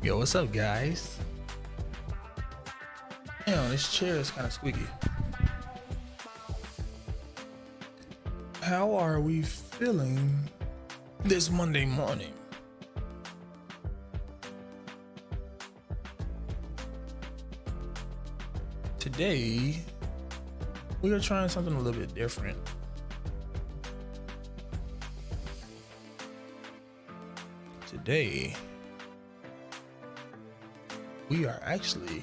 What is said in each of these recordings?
Yo, what's up, guys? Damn, this chair is kind of squeaky. How are we feeling this Monday morning? Today, we are trying something a little bit different. Today, we are actually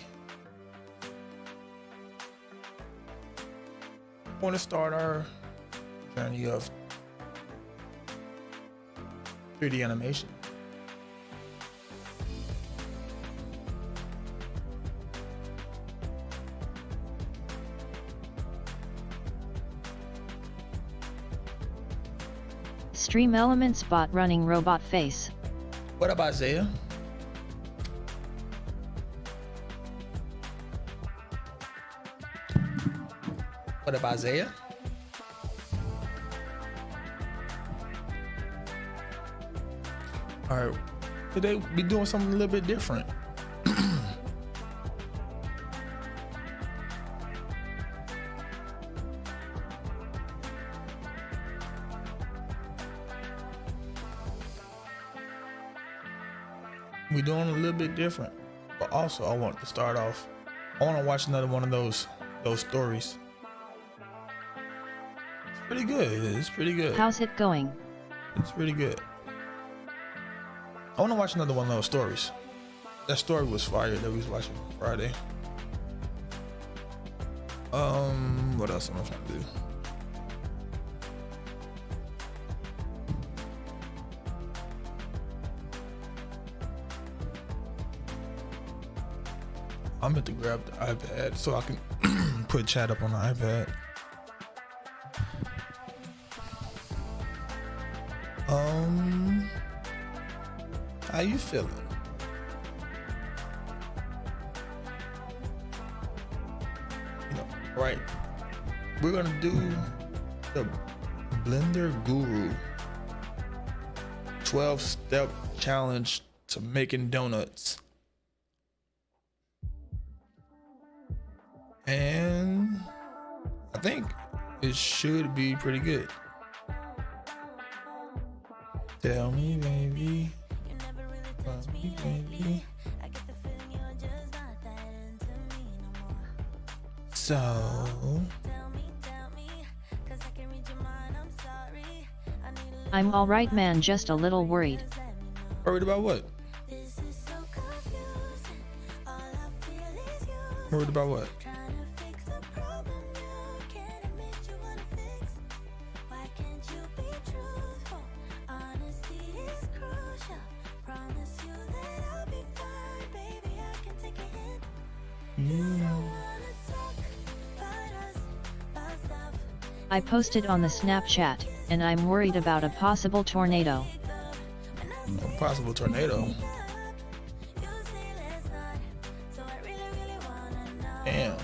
going to start our journey of 3D animation. Stream Elements bot running robot face. What up, Isaiah? What up, Isaiah? All right, today we doing something a little bit different. We're doing a little bit different, but also I want to start off. I want to watch another one of those stories. It's pretty good. It's pretty good. How's it going? It's pretty good. I want to watch another one of those stories. That story was fire that we was watching on Friday. What else am I trying to do? I meant to grab the iPad so I can put chat up on the iPad. How you feeling? Right. We're gonna do the Blender Guru 12-step challenge to making donuts. And I think it should be pretty good. Tell me, baby. Tell me, baby. So, I'm alright, man, just a little worried. Worried about what? Worried about what? I posted on the Snapchat, and I'm worried about a possible tornado. A possible tornado? Damn.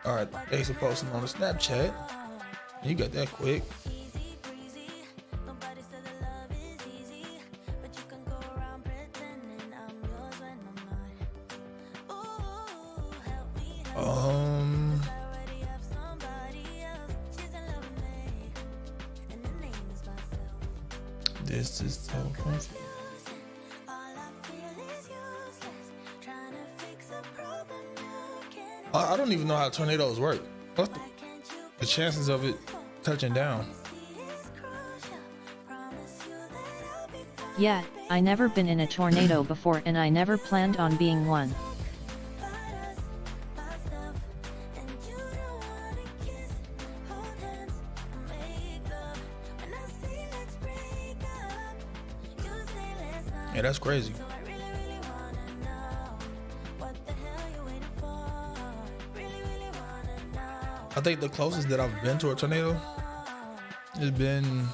Alright, thanks for posting on the Snapchat. You got that quick. This is so confusing. I don't even know how tornadoes work. What's the chances of it touching down? Yeah, I never been in a tornado before and I never planned on being one. Yeah, that's crazy. I think the closest that I've been to a tornado has been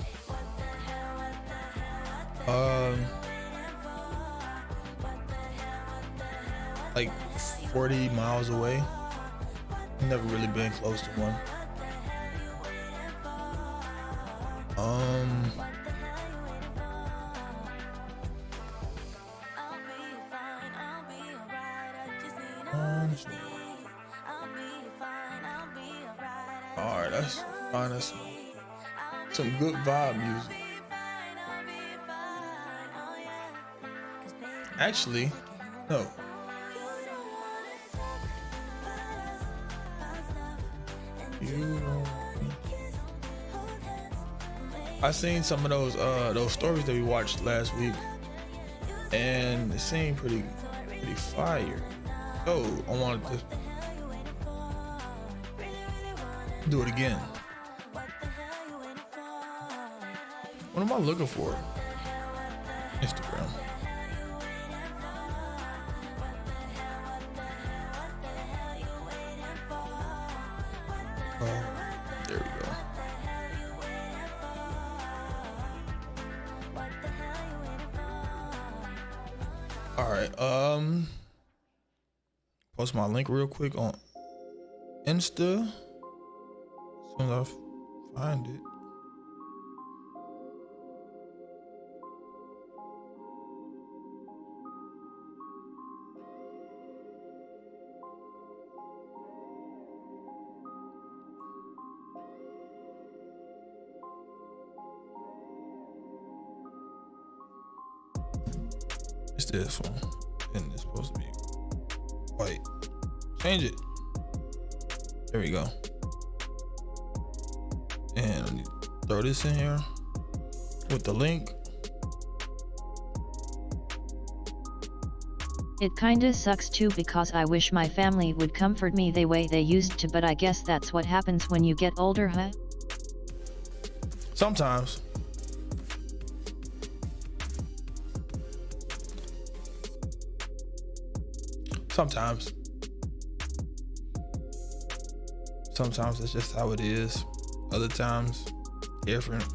like 40 miles away. Never really been close to one. Alright, let's find us some good vibe music. Actually, no. I seen some of those stories that we watched last week, and it seemed pretty fire. So I wanted to do it again. What am I looking for? Instagram. Oh, there we go. All right. Post my link real quick on Insta. As soon as I find it. It's this one, and it's supposed to be white. Change it. There we go. And I need to throw this in here with the link. It kinda sucks too because I wish my family would comfort me the way they used to, but I guess that's what happens when you get older, huh? Sometimes. Sometimes it's just how it is. Other times, different.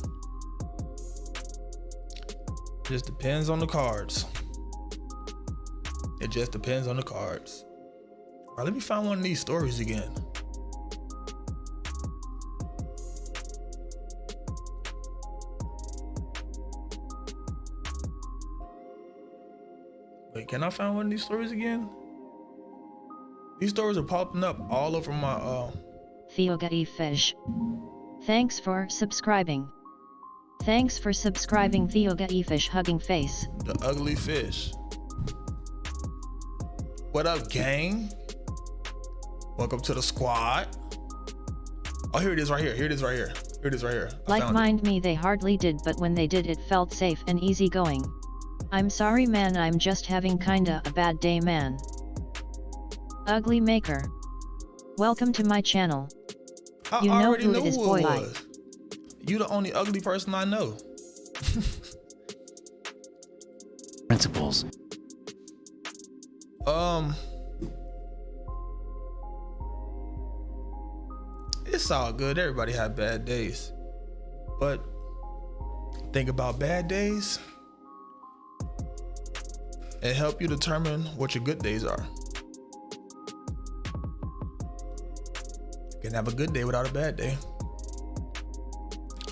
Just depends on the cards. It just depends on the cards. All right, let me find one of these stories again. Wait, can I find one of these stories again? These stories are popping up all over my Theoga Thanks for subscribing. Thanks for subscribing, Theoga hugging face. The ugly fish. What up, gang? Welcome to the squad. Oh, here it is right here. Here it is right here. Here it is right here. Like mind me, they hardly did, but when they did, it felt safe and easy going. I'm sorry, man. I'm just having kinda a bad day, man. Ugly Maker. Welcome to my channel. You know who it is, boy. You the only ugly person I know. Principles. It's all good. Everybody have bad days. But think about bad days and help you determine what your good days are. You can have a good day without a bad day.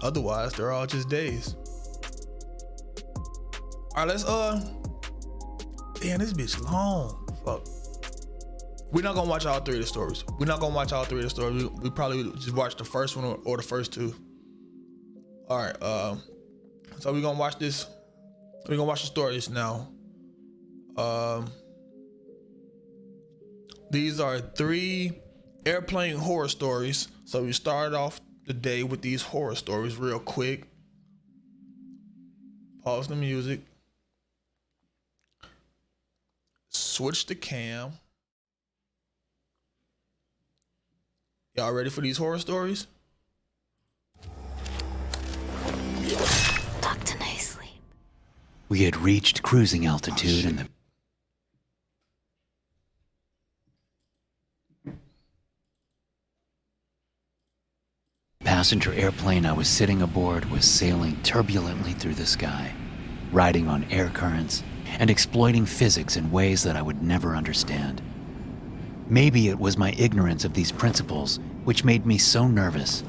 Otherwise, they're all just days. All right, let's damn, this bitch long. Fuck. We're not gonna watch all three of the stories. We probably just watch the first one or the first two. All right, so we're gonna watch this. We're gonna watch the stories now. These are 3 airplane horror stories. So we started off the day with these horror stories real quick. Pause the music. Switch the cam. Y'all ready for these horror stories? Tucked in a sleep. We had reached cruising altitude and the passenger airplane I was sitting aboard was sailing turbulently through the sky, riding on air currents and exploiting physics in ways that I would never understand. Maybe it was my ignorance of these principles which made me so nervous.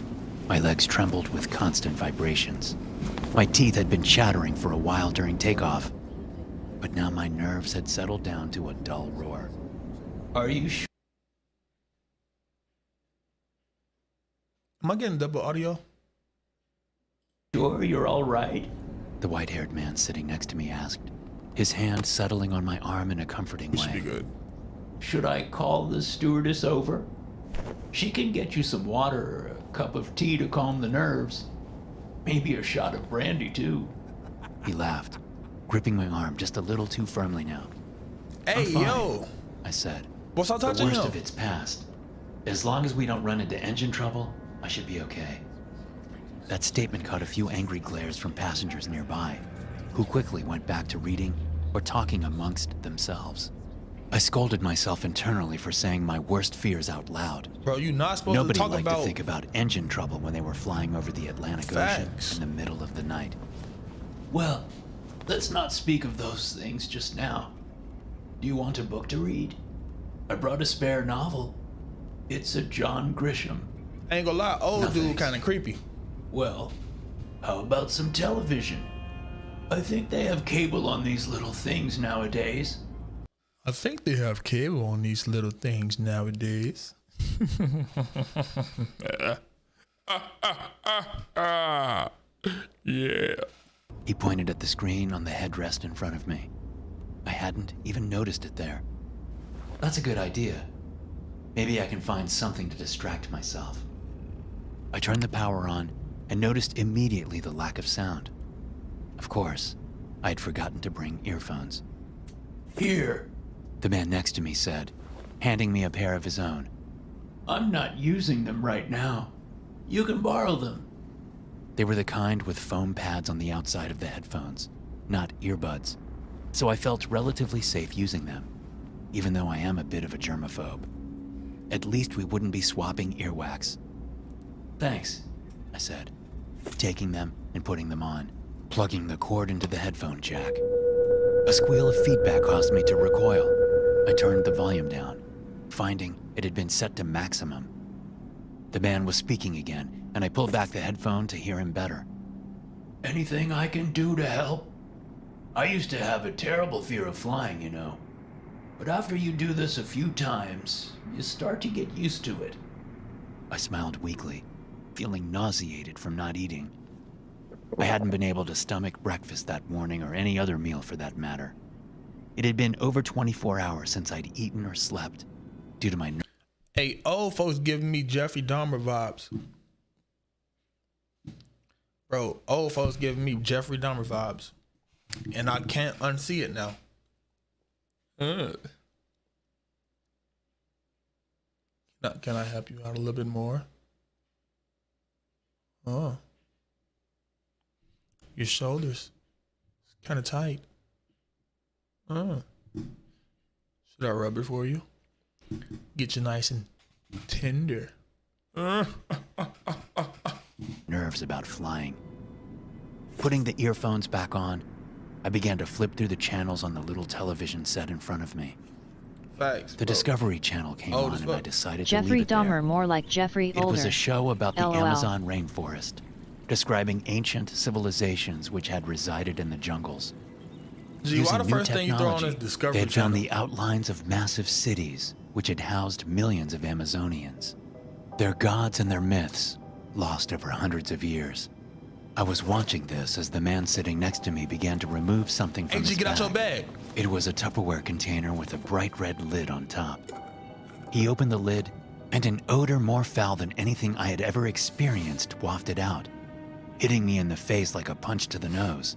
My legs trembled with constant vibrations. My teeth had been chattering for a while during takeoff, but now my nerves had settled down to a dull roar. Are you sure? Am I getting double audio? Sure you're all right? The white-haired man sitting next to me asked, his hand settling on my arm in a comforting way. Should be good. Should I call the stewardess over? She can get you some water or a cup of tea to calm the nerves. Maybe a shot of brandy, too. He laughed, gripping my arm just a little too firmly now. Hey, yo! I said. What's up, touching The worst him? of it's past. As long as we don't run into engine trouble, I should be okay. That statement caught a few angry glares from passengers nearby, who quickly went back to reading or talking amongst themselves. I scolded myself internally for saying my worst fears out loud. Bro, you not supposed Nobody to talk liked about... to think about engine trouble when they were flying over the Atlantic Ocean in the middle of the night. Well, let's not speak of those things just now. Do you want a book to read? I brought a spare novel. It's a John Grisham. I ain't gonna lie, old No, dude thanks. kind of creepy. Well, how about some television? I think they have cable on these little things nowadays. I think they have cable on these little things nowadays. Yeah. He pointed at the screen on the headrest in front of me. I hadn't even noticed it there. That's a good idea. Maybe I can find something to distract myself. I turned the power on and noticed immediately the lack of sound. Of course, I had forgotten to bring earphones. Here, the man next to me said, handing me a pair of his own. I'm not using them right now. You can borrow them. They were the kind with foam pads on the outside of the headphones, not earbuds, so I felt relatively safe using them, even though I am a bit of a germaphobe. At least we wouldn't be swapping earwax. Thanks, I said, taking them and putting them on, plugging the cord into the headphone jack. A squeal of feedback caused me to recoil. I turned the volume down, finding it had been set to maximum. The man was speaking again, and I pulled back the headphone to hear him better. Anything I can do to help? I used to have a terrible fear of flying, you know. But after you do this a few times, you start to get used to it. I smiled weakly, feeling nauseated from not eating. I hadn't been able to stomach breakfast that morning or any other meal for that matter. It had been over 24 hours since I'd eaten or slept due to my Hey, old folks giving me Jeffrey Dahmer vibes. Bro, old folks giving me Jeffrey Dahmer vibes. And I can't unsee it now. Can I help you out a little bit more? Oh. Your shoulders. It's kind of tight. Should I rub it for you? Get you nice and tender. nerves about flying. Putting the earphones back on, I began to flip through the channels on the little television set in front of me. Facts. The Discovery Channel came on and I decided to leave Jeffrey it there. Dahmer, more like Jeffrey It older. was a show about the LOL. Amazon rainforest, describing ancient civilizations which had resided in the jungles. Gee, why Using the new first thing you throw on technology, is Discovery they had found Channel? the outlines of massive cities which had housed millions of Amazonians. Their gods and their myths, lost over hundreds of years. I was watching this as the man sitting next to me began to remove something from Hey, his G, get out your bag. bag. It was a Tupperware container with a bright red lid on top. He opened the lid, and an odor more foul than anything I had ever experienced wafted out, hitting me in the face like a punch to the nose.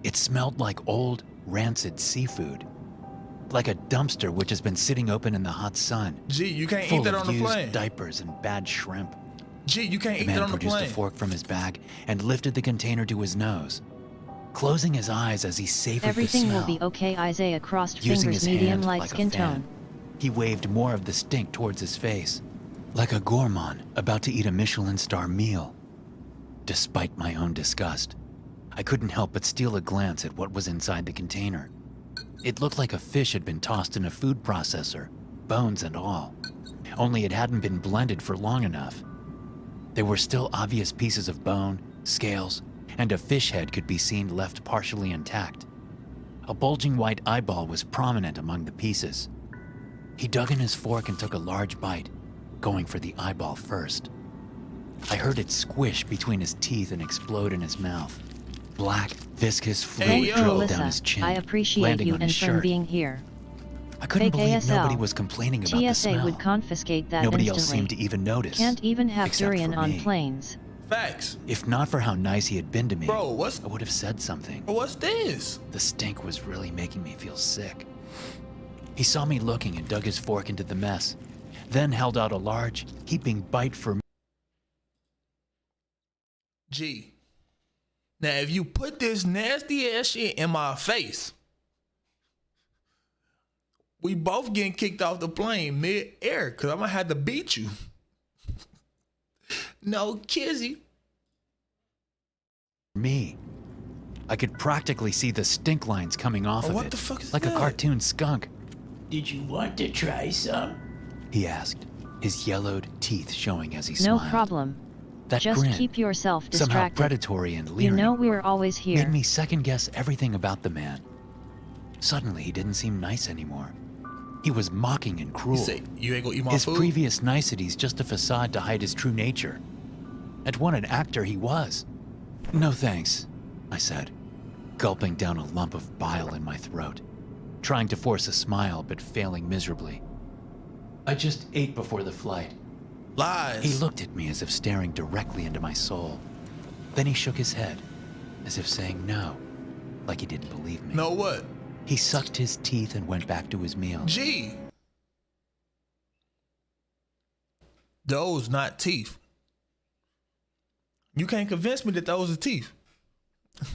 It smelled like old, rancid seafood, like a dumpster which has been sitting open in the hot sun, Gee, you can't full eat that of on the used plane. diapers and bad shrimp. Gee, you can't The eat that man on the produced a plane. fork from his bag and lifted the container to his nose, closing his eyes as he savored Everything the smell. will be okay. Isaiah crossed Using fingers, his medium hand light like skin a fan, tone. he waved more of the stink towards his face, like a gourmand about to eat a Michelin star meal. Despite my own disgust, I couldn't help but steal a glance at what was inside the container. It looked like a fish had been tossed in a food processor, bones and all, only it hadn't been blended for long enough. There were still obvious pieces of bone, scales, and a fish head could be seen left partially intact. A bulging white eyeball was prominent among the pieces. He dug in his fork and took a large bite, going for the eyeball first. I heard it squish between his teeth and explode in his mouth. Black, viscous fluid Hey, yo. dribbled down his Alyssa, chin, I appreciate landing you on and his Fern shirt. being here. I couldn't Fake believe ASL. nobody was complaining about the TSA smell. would confiscate that Nobody else instantly. seemed to even notice. Can't even have except durian for on me. planes. Facts. If not for how nice he had been to me, Bro, what's I would have said something. what's this? The stink was really making me feel sick. He saw me looking and dug his fork into the mess, then held out a large, heaping bite for me. G. Now, if you put this nasty ass shit in my face, we both getting kicked off the plane mid-air because I'm going to have to beat you. No kizzy. Me. I could practically see the stink lines coming off of what it, the fuck is like that? a cartoon skunk. Did you want to try some? He asked, his yellowed teeth showing as he No smiled. problem. That Just grin, keep yourself somehow distracted. predatory and You leering, know we're always here. made me second-guess everything about the man. Suddenly, he didn't seem nice anymore. He was mocking and You cruel. say, you ain't going to eat my His food? previous niceties just a facade to hide his true nature. And what an actor he was. No thanks, I said, gulping down a lump of bile in my throat, trying to force a smile but failing miserably. I just ate before the flight. Lies. He looked at me as if staring directly into my soul. Then he shook his head, as if saying no, like he didn't believe me. Know what? He sucked his teeth and went back to his meal. G. Those not teeth. You can't convince me that those are teeth.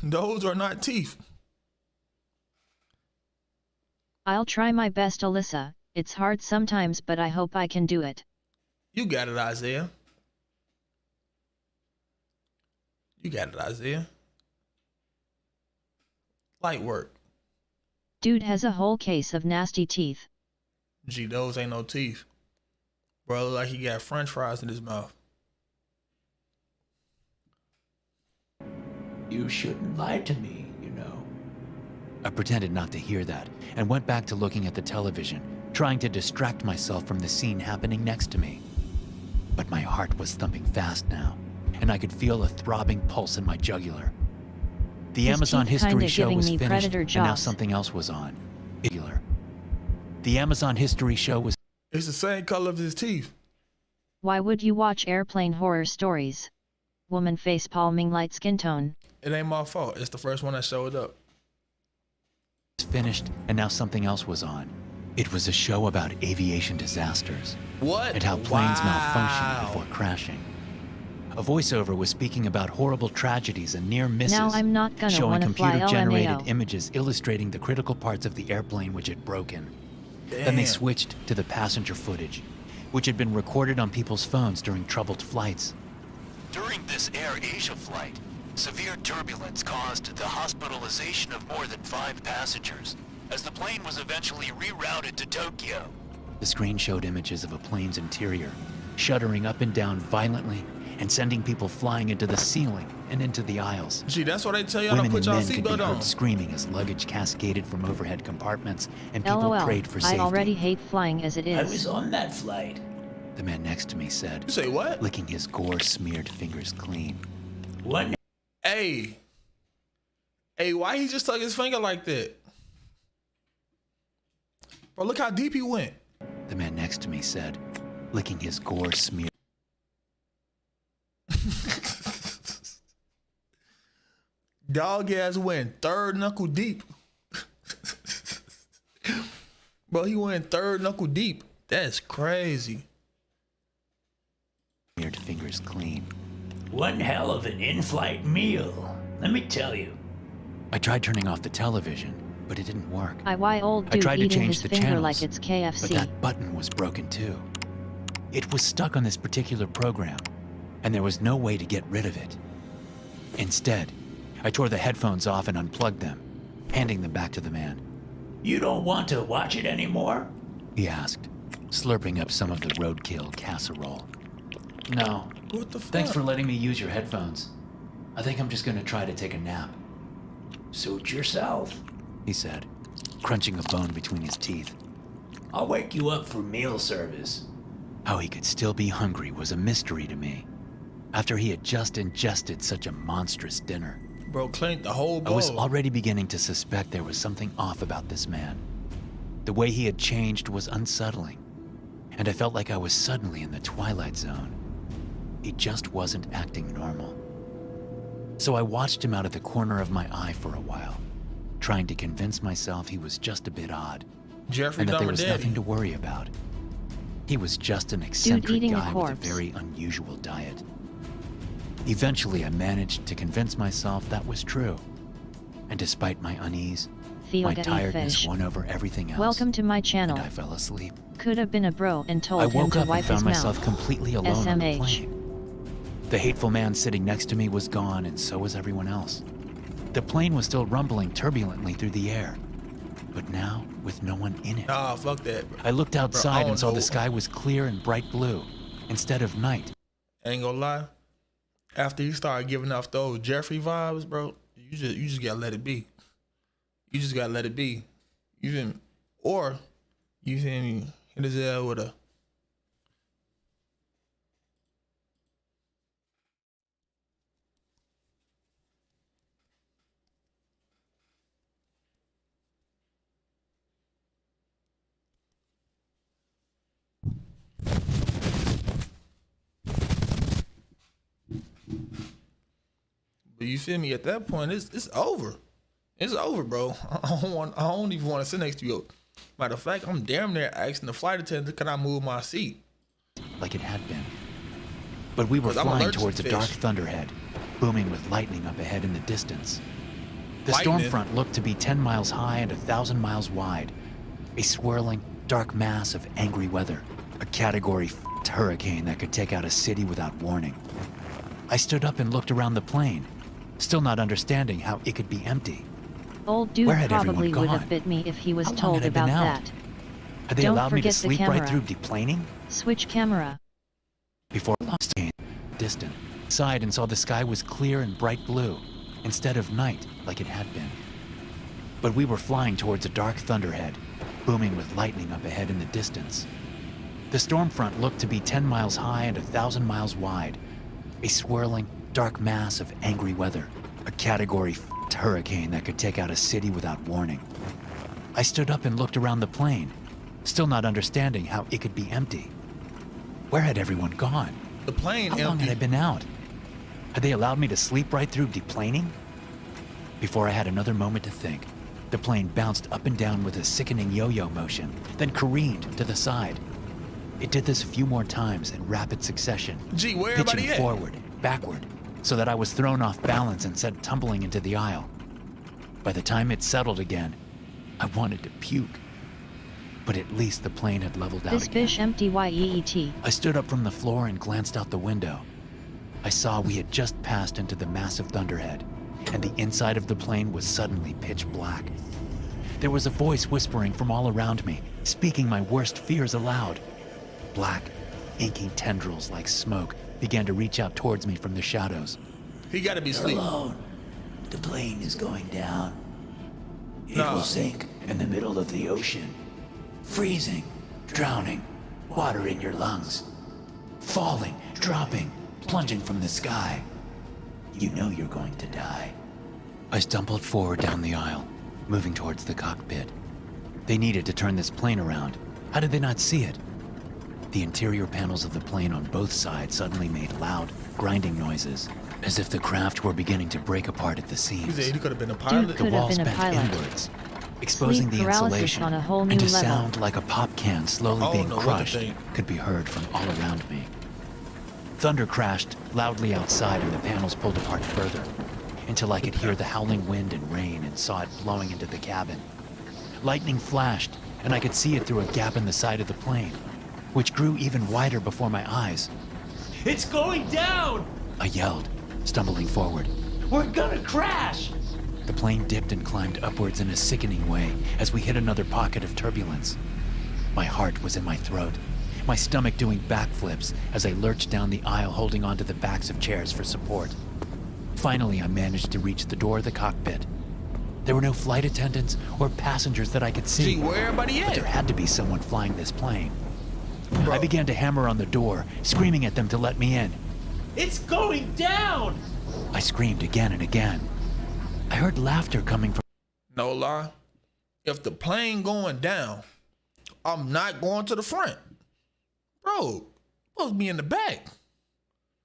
Those are not teeth. I'll try my best, Alyssa. It's hard sometimes, but I hope I can do it. You got it, Isaiah. You got it, Isaiah. Light work. Dude has a whole case of nasty teeth. Gee, those ain't no teeth. Bro, look like he got french fries in his mouth. You shouldn't lie to me, you know. I pretended not to hear that and went back to looking at the television, trying to distract myself from the scene happening next to me. But my heart was thumping fast now, and I could feel a throbbing pulse in my jugular. The His Amazon teeth History kinda show giving was me finished, predator and now jaws. something else was on. The Amazon History show was It's the same color as his teeth. Why would you watch airplane horror stories? Woman face palming light skin tone. It ain't my fault. It's the first one that showed up. finished, and now something else was on. It was a show about aviation disasters. What? And how planes malfunctioned Wow. before crashing. A voiceover was speaking about horrible tragedies and near misses, Now I'm not gonna showing wanna fly computer-generated LMAO. images illustrating the critical parts of the airplane which had broken. Then they Damn. switched to the passenger footage, which had been recorded on people's phones during troubled flights. During this Air Asia flight, severe turbulence caused the hospitalization of more than 5 passengers, as the plane was eventually rerouted to Tokyo. The screen showed images of a plane's interior, shuddering up and down violently and sending people flying into the ceiling and into the aisles. Gee, that's why they tell y'all to Women put and y'all men could be seatbelt on. heard screaming as luggage cascaded from overhead compartments and people LOL, prayed for I safety. already hate flying as it I was is. on that flight. The man next to me said, You say what? licking his gore-smeared fingers clean. One Hey. Hey, why he just tuck his finger like that? Bro, look how deep he went. The man next to me said, licking his gore-smeared. Dog ass went third knuckle deep. Bro, he went third knuckle deep. That's crazy. Smeared fingers clean. One hell of an in-flight meal, let me tell you. I tried turning off the television, but it didn't work. Why old I dude tried to eating change his the finger channels, like it's but KFC. that button was broken too. It was stuck on this particular program, and there was no way to get rid of it. Instead, I tore the headphones off and unplugged them, handing them back to the man. You don't want to watch it anymore? He asked, slurping up some of the roadkill casserole. No, What the fuck? thanks for letting me use your headphones. I think I'm just gonna try to take a nap, Suit yourself. he said, crunching a bone between his teeth. I'll wake you up for meal service. How he could still be hungry was a mystery to me. after he had just ingested such a monstrous dinner. Bro, cleaned the whole bowl. I was already beginning to suspect there was something off about this man. The way he had changed was unsettling, and I felt like I was suddenly in the Twilight Zone. He just wasn't acting normal. So I watched him out of the corner of my eye for a while, trying to convince myself he was just a bit odd, Jeffrey and that there Dahmer was daddy. nothing to worry about. He was just an eccentric eating a guy with a corpse. very unusual diet. Eventually, I managed to convince myself that was true, and despite my unease, Feel my getting tiredness fish. won over everything else. Welcome to my channel. And I fell asleep. Could have been a bro and told I him woke to up and wipe his found myself mouth. completely alone on the SMH. plane. The hateful man sitting next to me was gone, and so was everyone else. The plane was still rumbling turbulently through the air, but now with no one in it. Nah, fuck that, bro. I looked outside don't and saw know. the sky was clear and bright blue, instead of night. Ain't gonna lie. After you start giving off those Jeffrey vibes, bro, you just gotta let it be. You just gotta let it be. You feel me? Or you feel me? Hit his ass with a. But you feel me? At that point, it's over. It's over, bro. I don't even want to sit next to you. Matter of fact, I'm damn near asking the flight attendant, can I move my seat? Like it had been. But we were 'Cause I'm flying allergic to towards a fish. dark thunderhead, booming with lightning up ahead in the distance. The storm Lightning? front looked to be 10 miles high and 1,000 miles wide. A swirling, dark mass of angry weather. A category hurricane that could take out a city without warning. I stood up and looked around the plane, still not understanding how it could be empty. Old dude Where had everyone probably would gone? have bit me if he was How long told had I been about out? that. Had they Don't allowed me to forget the sleep right camera. through deplaning? Switch camera. Before I came distant, sighed and saw the sky was clear and bright blue, instead of night like it had been. But we were flying towards a dark thunderhead, booming with lightning up ahead in the distance. The storm front looked to be 10 miles high and 1,000 miles wide. A swirling, dark mass of angry weather. A category hurricane that could take out a city without warning. I stood up and looked around the plane, still not understanding how it could be empty. Where had everyone gone? The plane How long empty. had I been out? Had they allowed me to sleep right through deplaning? Before I had another moment to think, the plane bounced up and down with a sickening yo-yo motion, then careened to the side. It did this a few more times in rapid succession, Gee, where pitching everybody at? forward, backward, so that I was thrown off balance and sent tumbling into the aisle. By the time it settled again, I wanted to puke. But at least the plane had leveled out This again. fish empty yeet. I stood up from the floor and glanced out the window. I saw we had just passed into the massive thunderhead, and the inside of the plane was suddenly pitch black. There was a voice whispering from all around me, speaking my worst fears aloud. Black, inky tendrils like smoke began to reach out towards me from the shadows. He gotta be asleep. Alone. The plane is going down. It No. will sink in the middle of the ocean. Freezing, drowning, water in your lungs. Falling, dropping, plunging from the sky. You know you're going to die. I stumbled forward down the aisle, moving towards the cockpit. They needed to turn this plane around. How did they not see it? The interior panels of the plane on both sides suddenly made loud, grinding noises, as if the craft were beginning to break apart at the He seams. said he could have been a Dude pilot. The could have walls been a bent pilot. inwards, exposing Sleep the paralysis insulation, on a whole new and a level. sound like a pop can slowly I don't being know what to crushed think. could be heard from all around me. Thunder crashed loudly outside and the panels pulled apart further, until I could hear the howling wind and rain and saw it blowing into the cabin. Lightning flashed, and I could see it through a gap in the side of the plane, which grew even wider before my eyes. It's going down! I yelled, stumbling forward. We're gonna crash! The plane dipped and climbed upwards in a sickening way as we hit another pocket of turbulence. My heart was in my throat, my stomach doing backflips as I lurched down the aisle holding onto the backs of chairs for support. Finally, I managed to reach the door of the cockpit. There were no flight attendants or passengers that I could see, Gee, where everybody but there at? had to be someone flying this plane. Bro. I began to hammer on the door, screaming at them to let me in. It's going down! I screamed again and again. I heard laughter coming from. No lie. If the plane going down, I'm not going to the front. Bro, supposed to be in the back.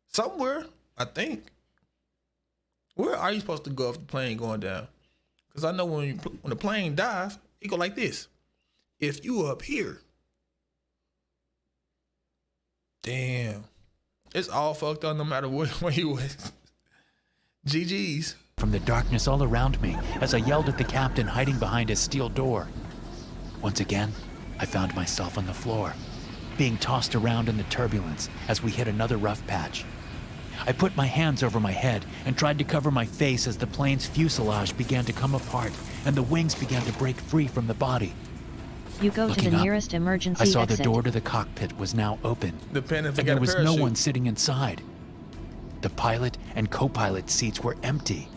Somewhere, I think. Where are you supposed to go if the plane going down? Because I know when the plane dives, it go like this. If you up here, damn, it's all fucked up no matter where you at. GG's. From the darkness all around me as I yelled at the captain hiding behind a steel door. Once again, I found myself on the floor, being tossed around in the turbulence as we hit another rough patch. I put my hands over my head and tried to cover my face as the plane's fuselage began to come apart and the wings began to break free from the body. You go to Looking the up, nearest emergency I saw exit. the door to the cockpit was now open, Depending if they and got there a was parachute. no one sitting inside. The pilot and co-pilot seats were empty.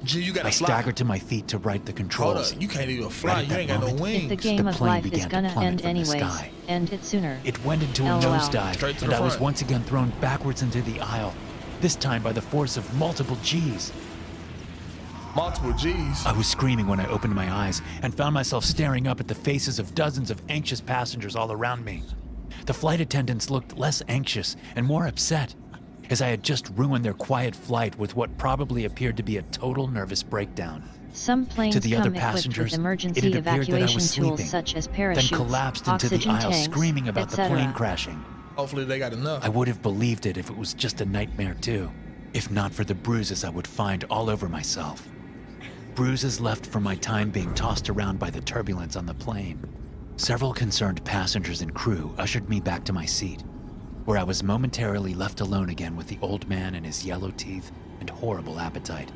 G, you gotta I fly. staggered to my feet to right the Hold controls. up, you can't even fly. Right at You that ain't got no moment, wings. If the game The of plane life is began to gonna plummet end from the anyways, sky. end it sooner. It went into a LOL. nosedive, Straight to and the I was front. once again thrown backwards into the aisle, this time by the force of multiple G's. Multiple G's. I was screaming when I opened my eyes and found myself staring up at the faces of dozens of anxious passengers all around me. The flight attendants looked less anxious and more upset, as I had just ruined their quiet flight with what probably appeared to be a total nervous breakdown. Some planes To the other come equipped passengers, with it emergency had appeared that I evacuation was tools sleeping, such as then parachutes, collapsed into the oxygen aisle tanks, screaming about the etc. plane crashing. Hopefully they got enough. I would have believed it if it was just a nightmare too, if not for the bruises I would find all over myself. Bruises left from my time being tossed around by the turbulence on the plane. Several concerned passengers and crew ushered me back to my seat, where I was momentarily left alone again with the old man and his yellow teeth and horrible appetite.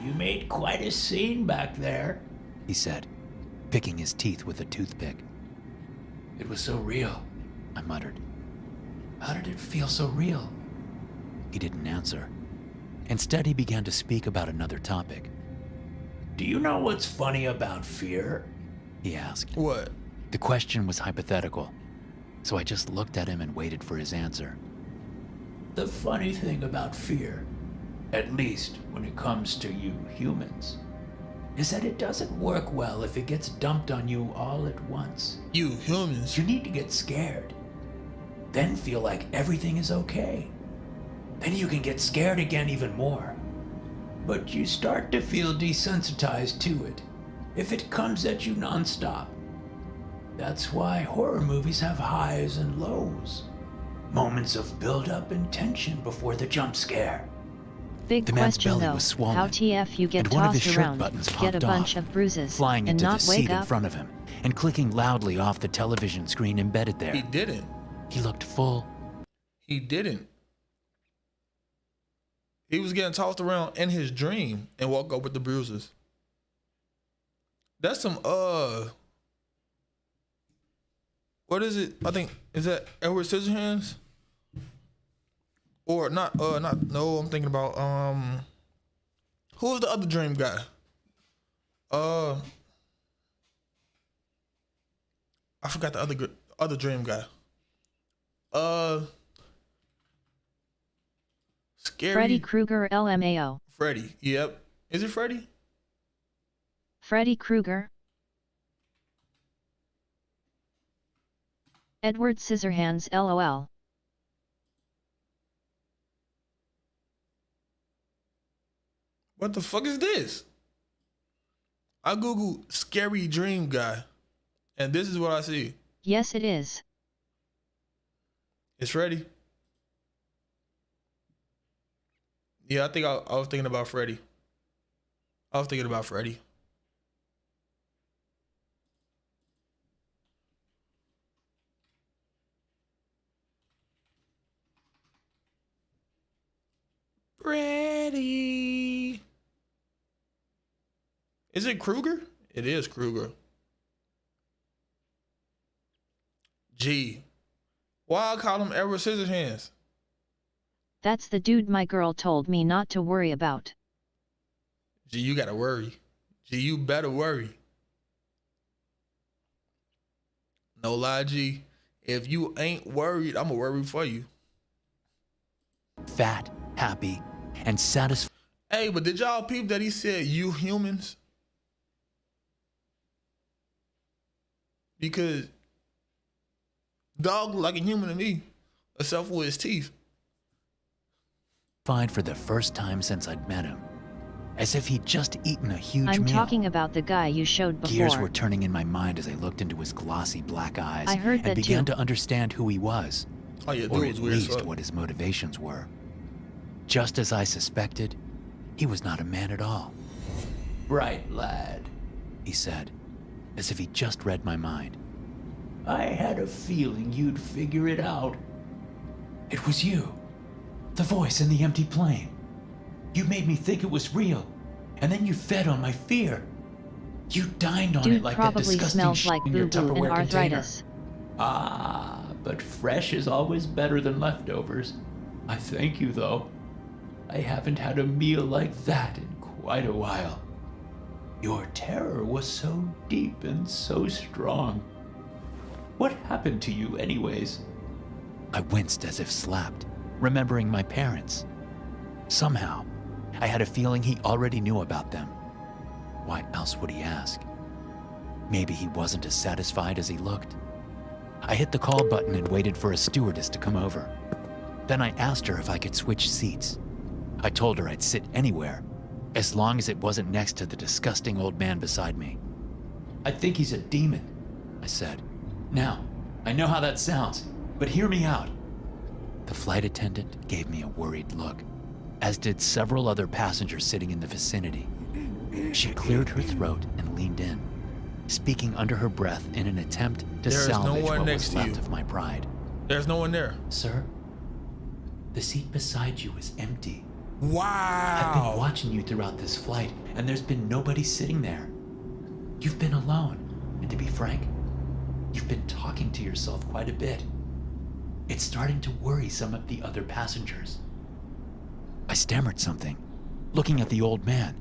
You made quite a scene back there. He said, picking his teeth with a toothpick. It was so real. I muttered. How did it feel so real? He didn't answer. Instead, he began to speak about another topic. Do you know what's funny about fear? He asked. What? The question was hypothetical, so I just looked at him and waited for his answer. The funny thing about fear, at least when it comes to you humans, is that it doesn't work well if it gets dumped on you all at once. You humans. You need to get scared, then feel like everything is okay. Then you can get scared again even more. But you start to feel desensitized to it if it comes at you nonstop. That's why horror movies have highs and lows. Moments of build-up and tension before the jump scare. Big The man's question belly though, was swollen, how TF you get and one of his tossed shirt around, buttons get a popped bunch off, of bruises, flying and into the not seat wake in up? front of him and clicking loudly off the television screen embedded there. He didn't. He looked full. He didn't. He was getting tossed around in his dream and woke up with the bruises. That's some what is it? I think is that Edward Scissorhands? Or not no, I'm thinking about who's the other dream guy? I forgot the other dream guy. Scary Freddy Krueger LMAO. Freddy. Yep. Is it Freddy? Freddy Krueger. Edward Scissorhands LOL. What the fuck is this? I Googled scary dream guy, and this is what I see. Yes it is. It's Freddy. Yeah, I think I was thinking about Freddy. I was thinking about Freddy. Freddy. Is it Krueger? It is Krueger. Gee. Why I call him Edward Scissorhands? That's the dude my girl told me not to worry about. Gee, you gotta worry. Gee, you better worry. No lie, G. If you ain't worried, I'ma worry for you. fat, happy, and satisfied. Hey, but did y'all peep that he said you humans? Because dog look like a human to me, except for his teeth. For the first time since I'd met him, as if he'd just eaten a huge I'm meal. talking about the guy you showed before. Gears were turning in my mind as I looked into his glossy black eyes I heard and that began too. to understand who he was, Oh yeah, dude or was at weird as least fuck. what his motivations were. Just as I suspected, he was not a man at all. Bright lad, He said, as if he just read my mind. I had a feeling you'd figure it out. It was you. The voice in the empty plane. You made me think it was real, and then you fed on my fear. You dined on Dude it like that probably disgusting smells shit like in your boo-boo and Tupperware container. arthritis. Ah, but fresh is always better than leftovers. I thank you, though. I haven't had a meal like that in quite a while. Your terror was so deep and so strong. What happened to you, anyways? I winced as if slapped, remembering my parents. Somehow, I had a feeling he already knew about them. Why else would he ask? Maybe he wasn't as satisfied as he looked. I hit the call button and waited for a stewardess to come over. Then I asked her if I could switch seats. I told her I'd sit anywhere, as long as it wasn't next to the disgusting old man beside me. I think he's a demon, I said. Now, I know how that sounds, but hear me out. The flight attendant gave me a worried look, as did several other passengers sitting in the vicinity. She cleared her throat and leaned in, speaking under her breath in an attempt to There is no salvage one what next was to left you. of my pride. There's no one there. Sir, the seat beside you is empty. Wow. I've been watching you throughout this flight, and there's been nobody sitting there. You've been alone, and to be frank, you've been talking to yourself quite a bit. It's starting to worry some of the other passengers. I stammered something, looking at the old man,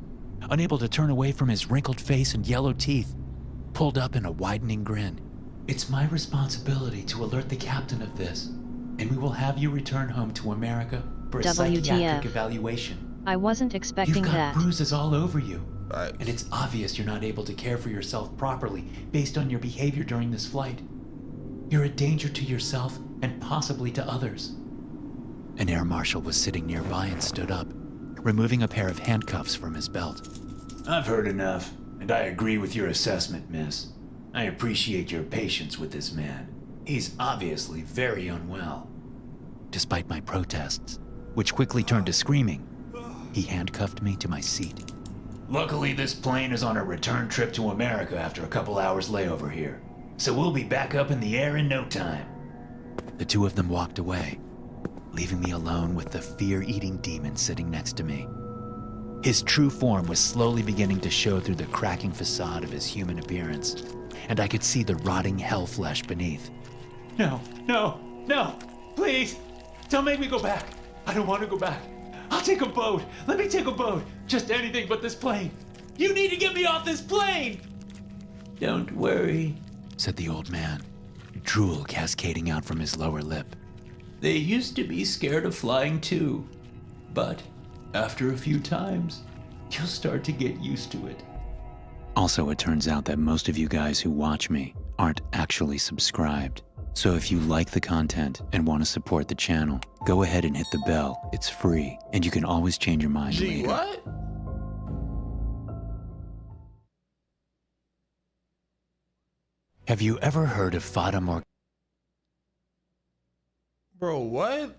unable to turn away from his wrinkled face and yellow teeth, pulled up in a widening grin. It's my responsibility to alert the captain of this, and we will have you return home to America for a WTF. psychiatric evaluation. I wasn't expecting You've got that. bruises all over you, Right. and it's obvious you're not able to care for yourself properly based on your behavior during this flight. You're a danger to yourself and possibly to others. An air marshal was sitting nearby and stood up, removing a pair of handcuffs from his belt. I've heard enough, and I agree with your assessment, miss. I appreciate your patience with this man. He's obviously very unwell. Despite my protests, which quickly turned to screaming, he handcuffed me to my seat. Luckily, this plane is on a return trip to America after a couple hours layover here, so we'll be back up in the air in no time. The two of them walked away, leaving me alone with the fear-eating demon sitting next to me. His true form was slowly beginning to show through the cracking facade of his human appearance, and I could see the rotting hell flesh beneath. No, no, no, please, don't make me go back. I don't want to go back. I'll take a boat. Let me take a boat. Just anything but this plane. You need to get me off this plane. Don't worry, Said the old man, drool cascading out from his lower lip. they used to be scared of flying too. But after a few times, you'll start to get used to it. Also, it turns out that most of you guys who watch me aren't actually subscribed. So if you like the content and want to support the channel, go ahead and hit the bell. It's free, and you can always change your mind Gee, later. what? Have you ever heard of Fata Morgana? Bro, what?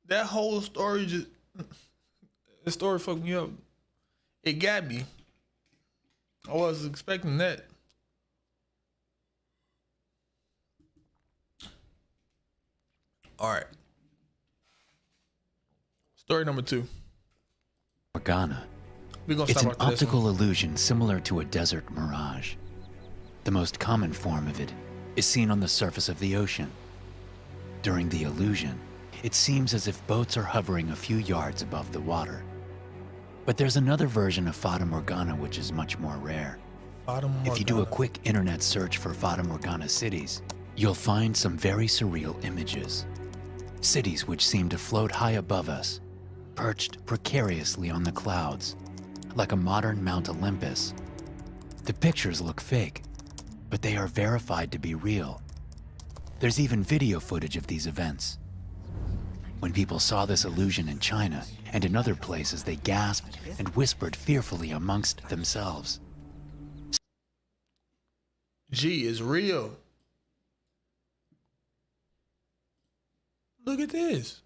That whole story just... The story fucked me up. It got me. I wasn't expecting that. All right. Story number 2. We're gonna It's stop an after this one. optical illusion similar to a desert mirage. The most common form of it is seen on the surface of the ocean. During the illusion, it seems as if boats are hovering a few yards above the water. But there's another version of Fata Morgana which is much more rare. If you do a quick internet search for Fata Morgana cities, you'll find some very surreal images. Cities which seemed to float high above us, perched precariously on the clouds, like a modern Mount Olympus. The pictures look fake, but they are verified to be real. There's even video footage of these events. When people saw this illusion in China and in other places, they gasped and whispered fearfully amongst themselves. G is real. Look at this.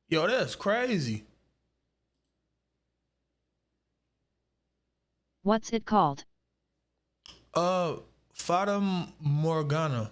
Yo, that's crazy. What's it called? Fata Morgana.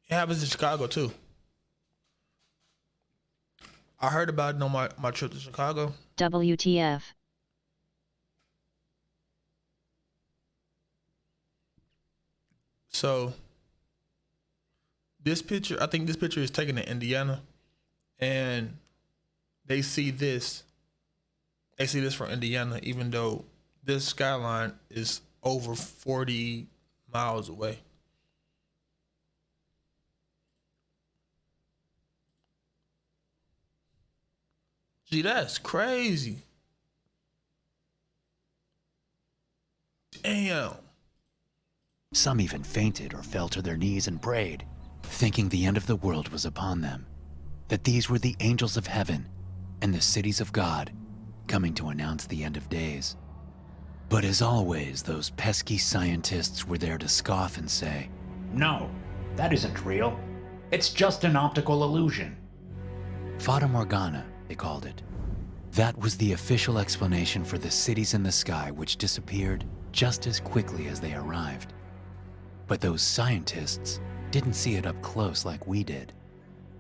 It happens in Chicago too. I heard about it on my trip to Chicago. WTF. So this picture, I think this picture is taken in Indiana, and they see this from Indiana, even though this skyline is over 40 miles away. Gee, that's crazy. Damn. Some even fainted or fell to their knees and prayed, thinking the end of the world was upon them, that these were the angels of heaven and the cities of God coming to announce the end of days. But as always, those pesky scientists were there to scoff and say, No, that isn't real. It's just an optical illusion. Fata Morgana, they called it. That was the official explanation for the cities in the sky which disappeared just as quickly as they arrived. But those scientists didn't see it up close like we did.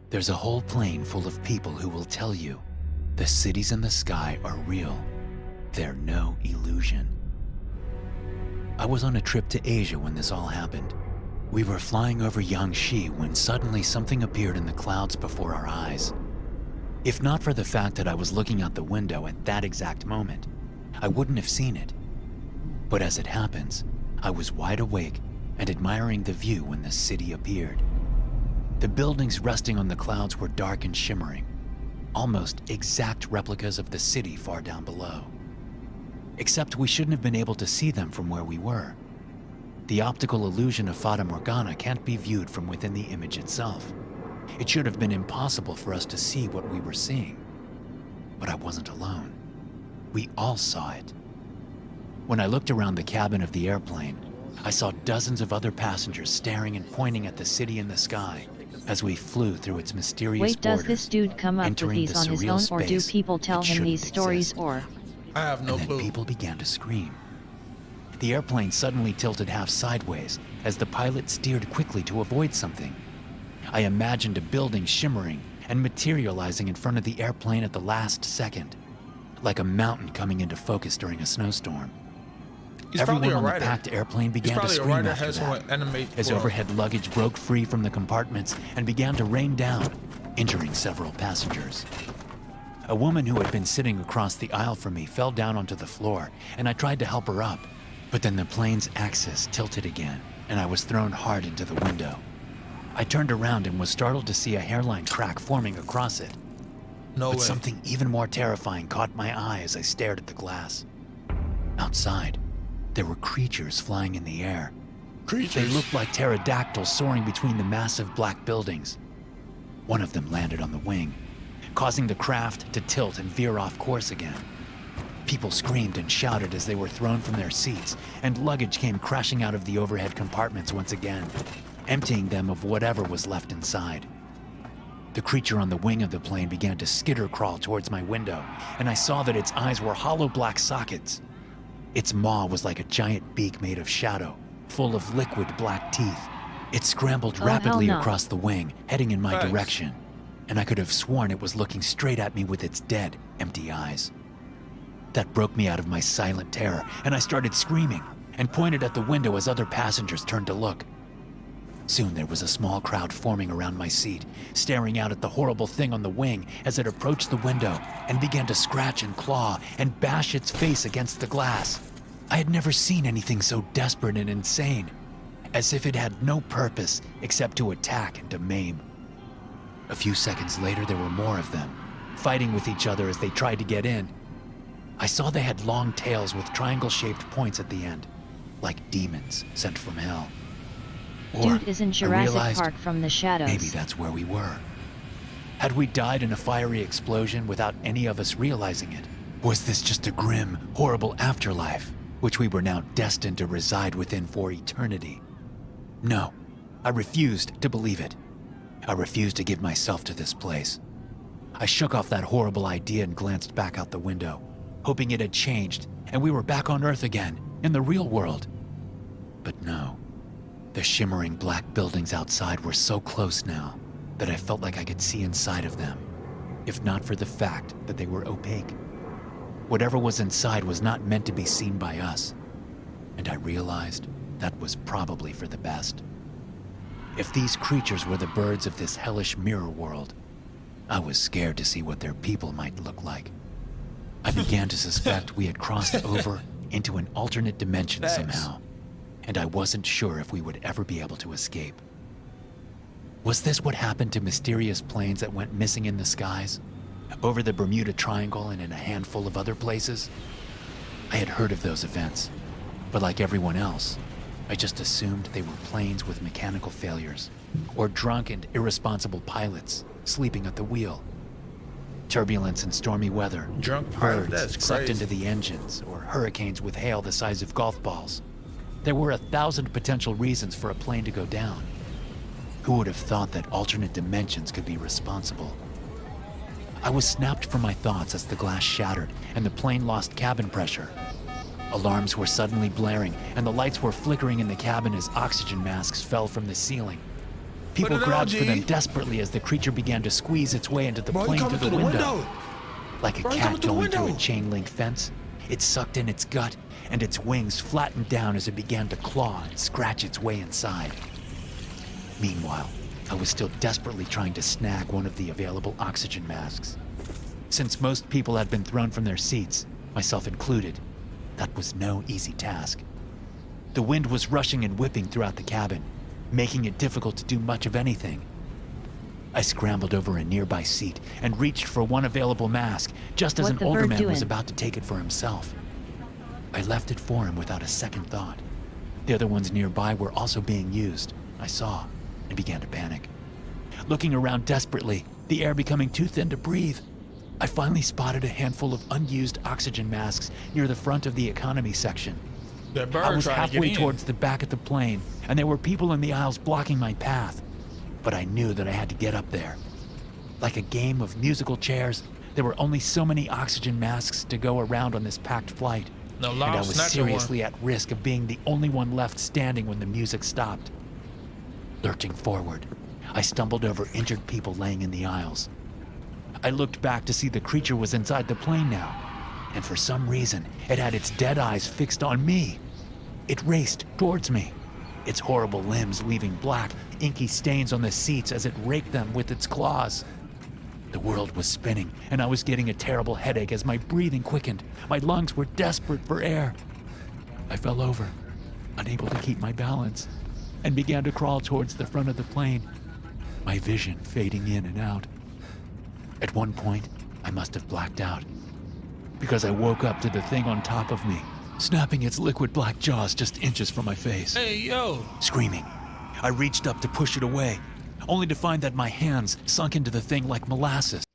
There's a whole plane full of people who will tell you the cities in the sky are real. They're no illusion. I was on a trip to Asia when this all happened. We were flying over Yangshi when suddenly something appeared in the clouds before our eyes. If not for the fact that I was looking out the window at that exact moment, I wouldn't have seen it. But as it happens, I was wide awake and admiring the view when the city appeared. The buildings resting on the clouds were dark and shimmering, almost exact replicas of the city far down below. Except we shouldn't have been able to see them from where we were. The optical illusion of Fata Morgana can't be viewed from within the image itself. It should have been impossible for us to see what we were seeing. But I wasn't alone. We all saw it. When I looked around the cabin of the airplane, I saw dozens of other passengers staring and pointing at the city in the sky as we flew through its mysterious Wait, does borders, this dude come up with entering these the on his surreal own, or do space people tell that him these shouldn't stories, exist. or? I have no And then clue. people began to scream. The airplane suddenly tilted half sideways as the pilot steered quickly to avoid something. I imagined a building shimmering and materializing in front of the airplane at the last second, like a mountain coming into focus during a snowstorm. He's Everyone probably a on the writer. packed airplane He's began to probably a scream writer after has that, someone animate as for him. overhead luggage broke free from the compartments and began to rain down, injuring several passengers. A woman who had been sitting across the aisle from me fell down onto the floor, and I tried to help her up, but then the plane's axis tilted again, and I was thrown hard into the window. I turned around and was startled to see a hairline crack forming across it. No But way. something even more terrifying caught my eye as I stared at the glass. Outside, there were creatures flying in the air. Creatures. They looked like pterodactyls soaring between the massive black buildings. One of them landed on the wing, causing the craft to tilt and veer off course again. People screamed and shouted as they were thrown from their seats, and luggage came crashing out of the overhead compartments once again, emptying them of whatever was left inside. The creature on the wing of the plane began to skitter crawl towards my window, and I saw that its eyes were hollow black sockets. Its maw was like a giant beak made of shadow, full of liquid black teeth. It scrambled Oh, rapidly hell no. across the wing, heading in my Thanks. direction, and I could have sworn it was looking straight at me with its dead, empty eyes. That broke me out of my silent terror, and I started screaming and pointed at the window as other passengers turned to look. Soon there was a small crowd forming around my seat, staring out at the horrible thing on the wing as it approached the window and began to scratch and claw and bash its face against the glass. I had never seen anything so desperate and insane, as if it had no purpose except to attack and to maim. A few seconds later, there were more of them, fighting with each other as they tried to get in. I saw they had long tails with triangle-shaped points at the end, like demons sent from hell. Or Dude is in I Jurassic realized Park from the shadows. maybe that's where we were. Had we died in a fiery explosion without any of us realizing it? Was this just a grim, horrible afterlife, which we were now destined to reside within for eternity? No, I refused to believe it. I refused to give myself to this place. I shook off that horrible idea and glanced back out the window, hoping it had changed and we were back on Earth again, in the real world. But no. The shimmering black buildings outside were so close now that I felt like I could see inside of them, if not for the fact that they were opaque. Whatever was inside was not meant to be seen by us, and I realized that was probably for the best. If these creatures were the birds of this hellish mirror world, I was scared to see what their people might look like. I began to suspect we had crossed over into an alternate dimension Thanks. somehow, and I wasn't sure if we would ever be able to escape. Was this what happened to mysterious planes that went missing in the skies, over the Bermuda Triangle and in a handful of other places? I had heard of those events, but like everyone else, I just assumed they were planes with mechanical failures, or drunk and irresponsible pilots sleeping at the wheel. Turbulence and stormy weather, Drunk pilot, birds that's sucked crazy. into the engines, or hurricanes with hail the size of golf balls. There were 1,000 potential reasons for a plane to go down. Who would have thought that alternate dimensions could be responsible? I was snapped from my thoughts as the glass shattered and the plane lost cabin pressure. Alarms were suddenly blaring and the lights were flickering in the cabin as oxygen masks fell from the ceiling. People Put it on, grabbed for G. them desperately as the creature began to squeeze its way into the Bro, you plane coming through the window. Like a Bro, you cat coming through the going through a window. chain link fence, it sucked in its gut and its wings flattened down as it began to claw and scratch its way inside. Meanwhile, I was still desperately trying to snag one of the available oxygen masks. Since most people had been thrown from their seats, myself included, that was no easy task. The wind was rushing and whipping throughout the cabin, making it difficult to do much of anything. I scrambled over a nearby seat and reached for one available mask, just as What an the older bird man was doing? about to take it for himself. I left it for him without a second thought. The other ones nearby were also being used, I saw, and began to panic. Looking around desperately, the air becoming too thin to breathe, I finally spotted a handful of unused oxygen masks near the front of the economy section. That bird I was trying to halfway get in. towards the back of the plane, and there were people in the aisles blocking my path. But I knew that I had to get up there. Like a game of musical chairs, there were only so many oxygen masks to go around on this packed flight. No, And Lyle I was snatching seriously at risk of being the only one left standing when the music stopped. Lurching forward, I stumbled over injured people laying in the aisles. I looked back to see the creature was inside the plane now, and for some reason, it had its dead eyes fixed on me. It raced towards me, its horrible limbs leaving black, inky stains on the seats as it raked them with its claws. The world was spinning, and I was getting a terrible headache as my breathing quickened. My lungs were desperate for air. I fell over, unable to keep my balance, and began to crawl towards the front of the plane, my vision fading in and out. At one point, I must have blacked out, because I woke up to the thing on top of me, snapping its liquid black jaws just inches from my face. Hey, yo. Screaming, I reached up to push it away, only to find that my hands sunk into the thing like molasses.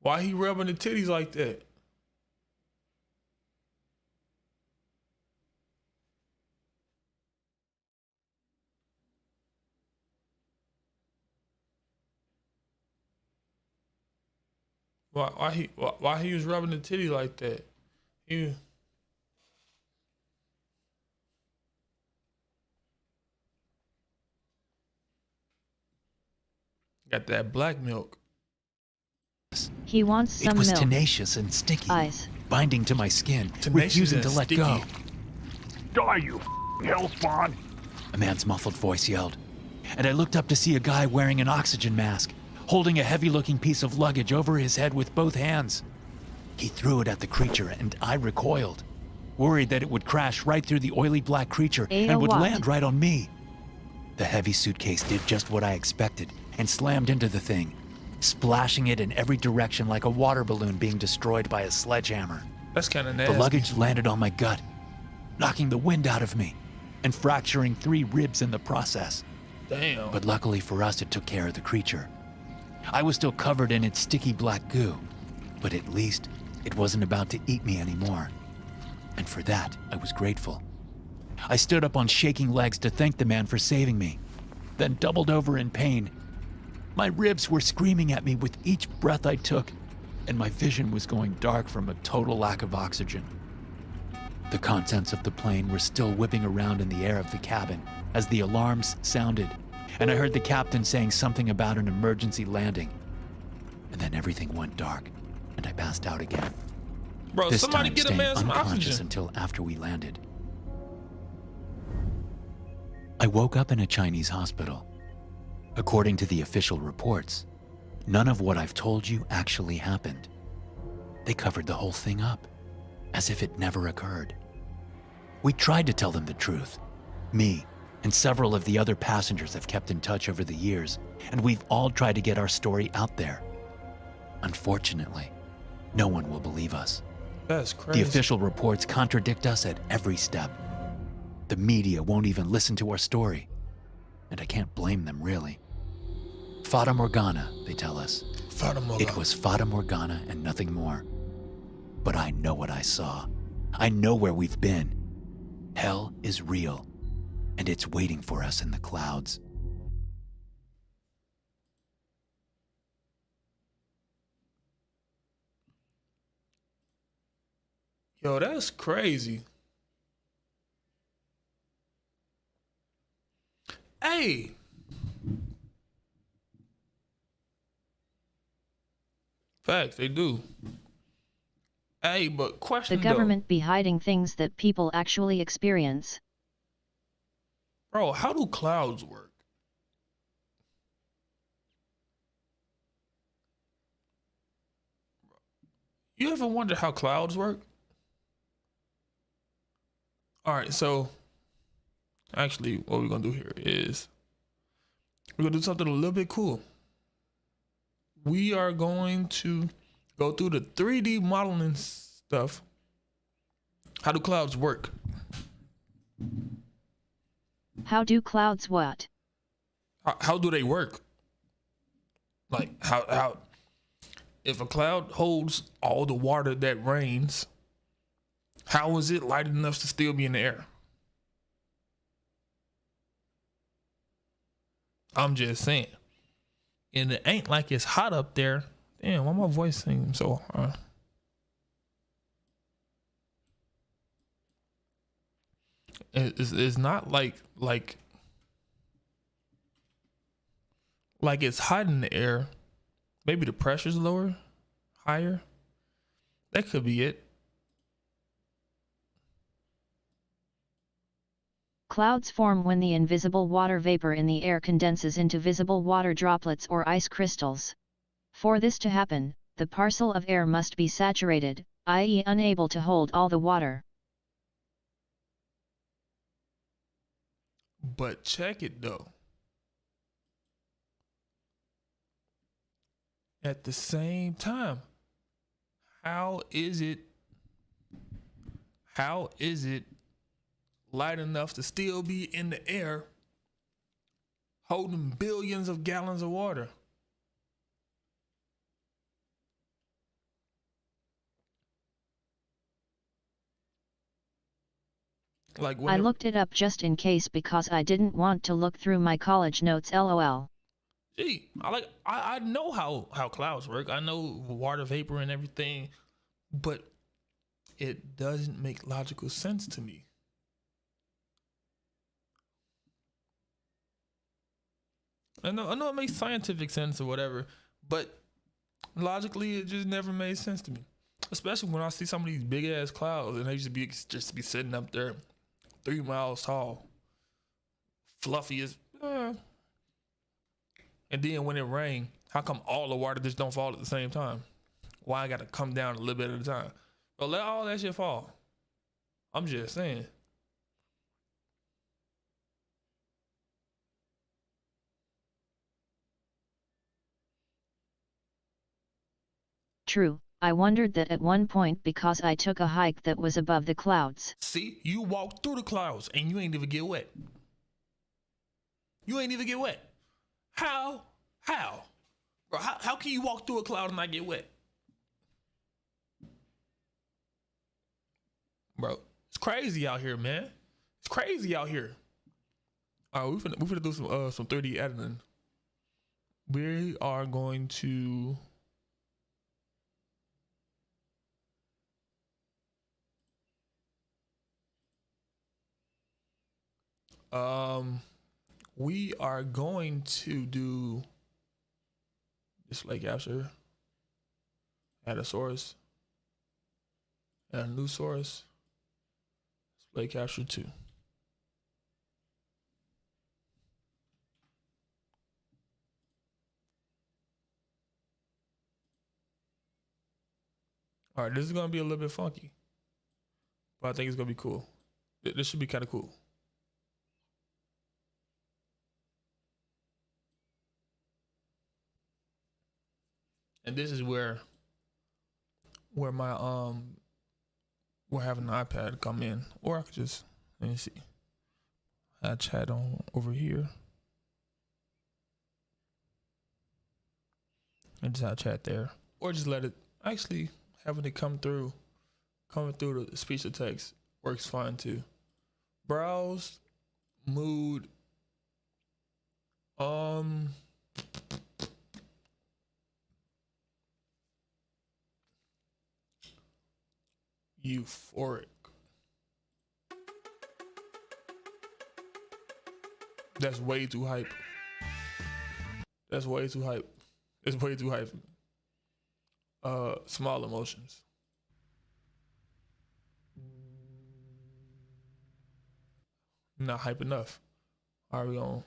Why he rubbing the titties like that? Why he was rubbing the titty like that? He got that black milk. He wants It some was milk. tenacious and sticky, Ice. binding to my skin, Tenacious refusing and to let sticky. go. Die, you hellspawn! A man's muffled voice yelled, and I looked up to see a guy wearing an oxygen mask, holding a heavy-looking piece of luggage over his head with both hands. He threw it at the creature, and I recoiled, worried that it would crash right through the oily black creature and would what? land right on me. The heavy suitcase did just what I expected and slammed into the thing, splashing it in every direction like a water balloon being destroyed by a sledgehammer. That's kind of nasty. The luggage landed on my gut, knocking the wind out of me and fracturing 3 ribs in the process. Damn. But luckily for us, it took care of the creature. I was still covered in its sticky black goo, but at least it wasn't about to eat me anymore. And for that, I was grateful. I stood up on shaking legs to thank the man for saving me, then doubled over in pain. My ribs were screaming at me with each breath I took, and my vision was going dark from a total lack of oxygen. The contents of the plane were still whipping around in the air of the cabin as the alarms sounded, and I heard the captain saying something about an emergency landing. And then everything went dark, and I passed out again. Bro, This somebody time get a staying man some unconscious oxygen. until after we landed. I woke up in a Chinese hospital. According to the official reports, none of what I've told you actually happened. They covered the whole thing up, as if it never occurred. We tried to tell them the truth. Me and several of the other passengers have kept in touch over the years, and we've all tried to get our story out there. Unfortunately, no one will believe us. That's crazy. The official reports contradict us at every step. The media won't even listen to our story, and I can't blame them, really. Fata Morgana, they tell us. Fata Morgana. It was Fata Morgana and nothing more. But I know what I saw. I know where we've been. Hell is real, and it's waiting for us in the clouds. Yo, that's crazy. Hey. Facts, they do. Hey, but The question government be hiding things that people actually experience. though. Bro, how do clouds work? You ever wonder how clouds work? All right, so actually what we're gonna do here is we're gonna do something a little bit cool. We are going to go through the 3D modeling stuff. How do clouds work? How do clouds what? How do they work? Like how if a cloud holds all the water that rains, how is it light enough to still be in the air? I'm just saying. And it ain't like it's hot up there. Damn, why my voice seems so It's not like it's hot in the air. Maybe the pressure's lower, higher. That could be it. Clouds form when the invisible water vapor in the air condenses into visible water droplets or ice crystals. For this to happen, the parcel of air must be saturated, i.e. unable to hold all the water. But check it though. At the same time, how is it light enough to still be in the air holding billions of gallons of water? Like when I looked it up just in case because I didn't want to look through my college notes lol. Gee, I know how clouds work. I know water vapor and everything, but it doesn't make logical sense to me. I know it makes scientific sense or whatever, but logically it just never made sense to me. Especially when I see some of these big ass clouds and they just be sitting up there 3 miles tall, fluffy as and then when it rains, how come all the water just don't fall at the same time? Why I gotta come down a little bit at a time? Well, let all that shit fall. I'm just saying. True, I wondered that at one point because I took a hike that was above the clouds. See, you walked through the clouds and you ain't even get wet. You ain't even get wet. How? Bro, how can you walk through a cloud and not get wet? Bro, it's crazy out here, man. It's crazy out here. All right, we finna do some 3D editing. We are going to we are going to do display capture, add a source, and a new source, display capture 2. All right, this is gonna be a little bit funky, but I think it's gonna be cool. This should be kind of cool. And this is where my we're having an iPad come in, or I could just, let me see, I chat on over here and just have chat there, or just let it, actually having it coming through the speech to text works fine too. Browse mood euphoric. That's way too hype. That's way too hype. It's way too hype. Small emotions. Not hype enough. Are we on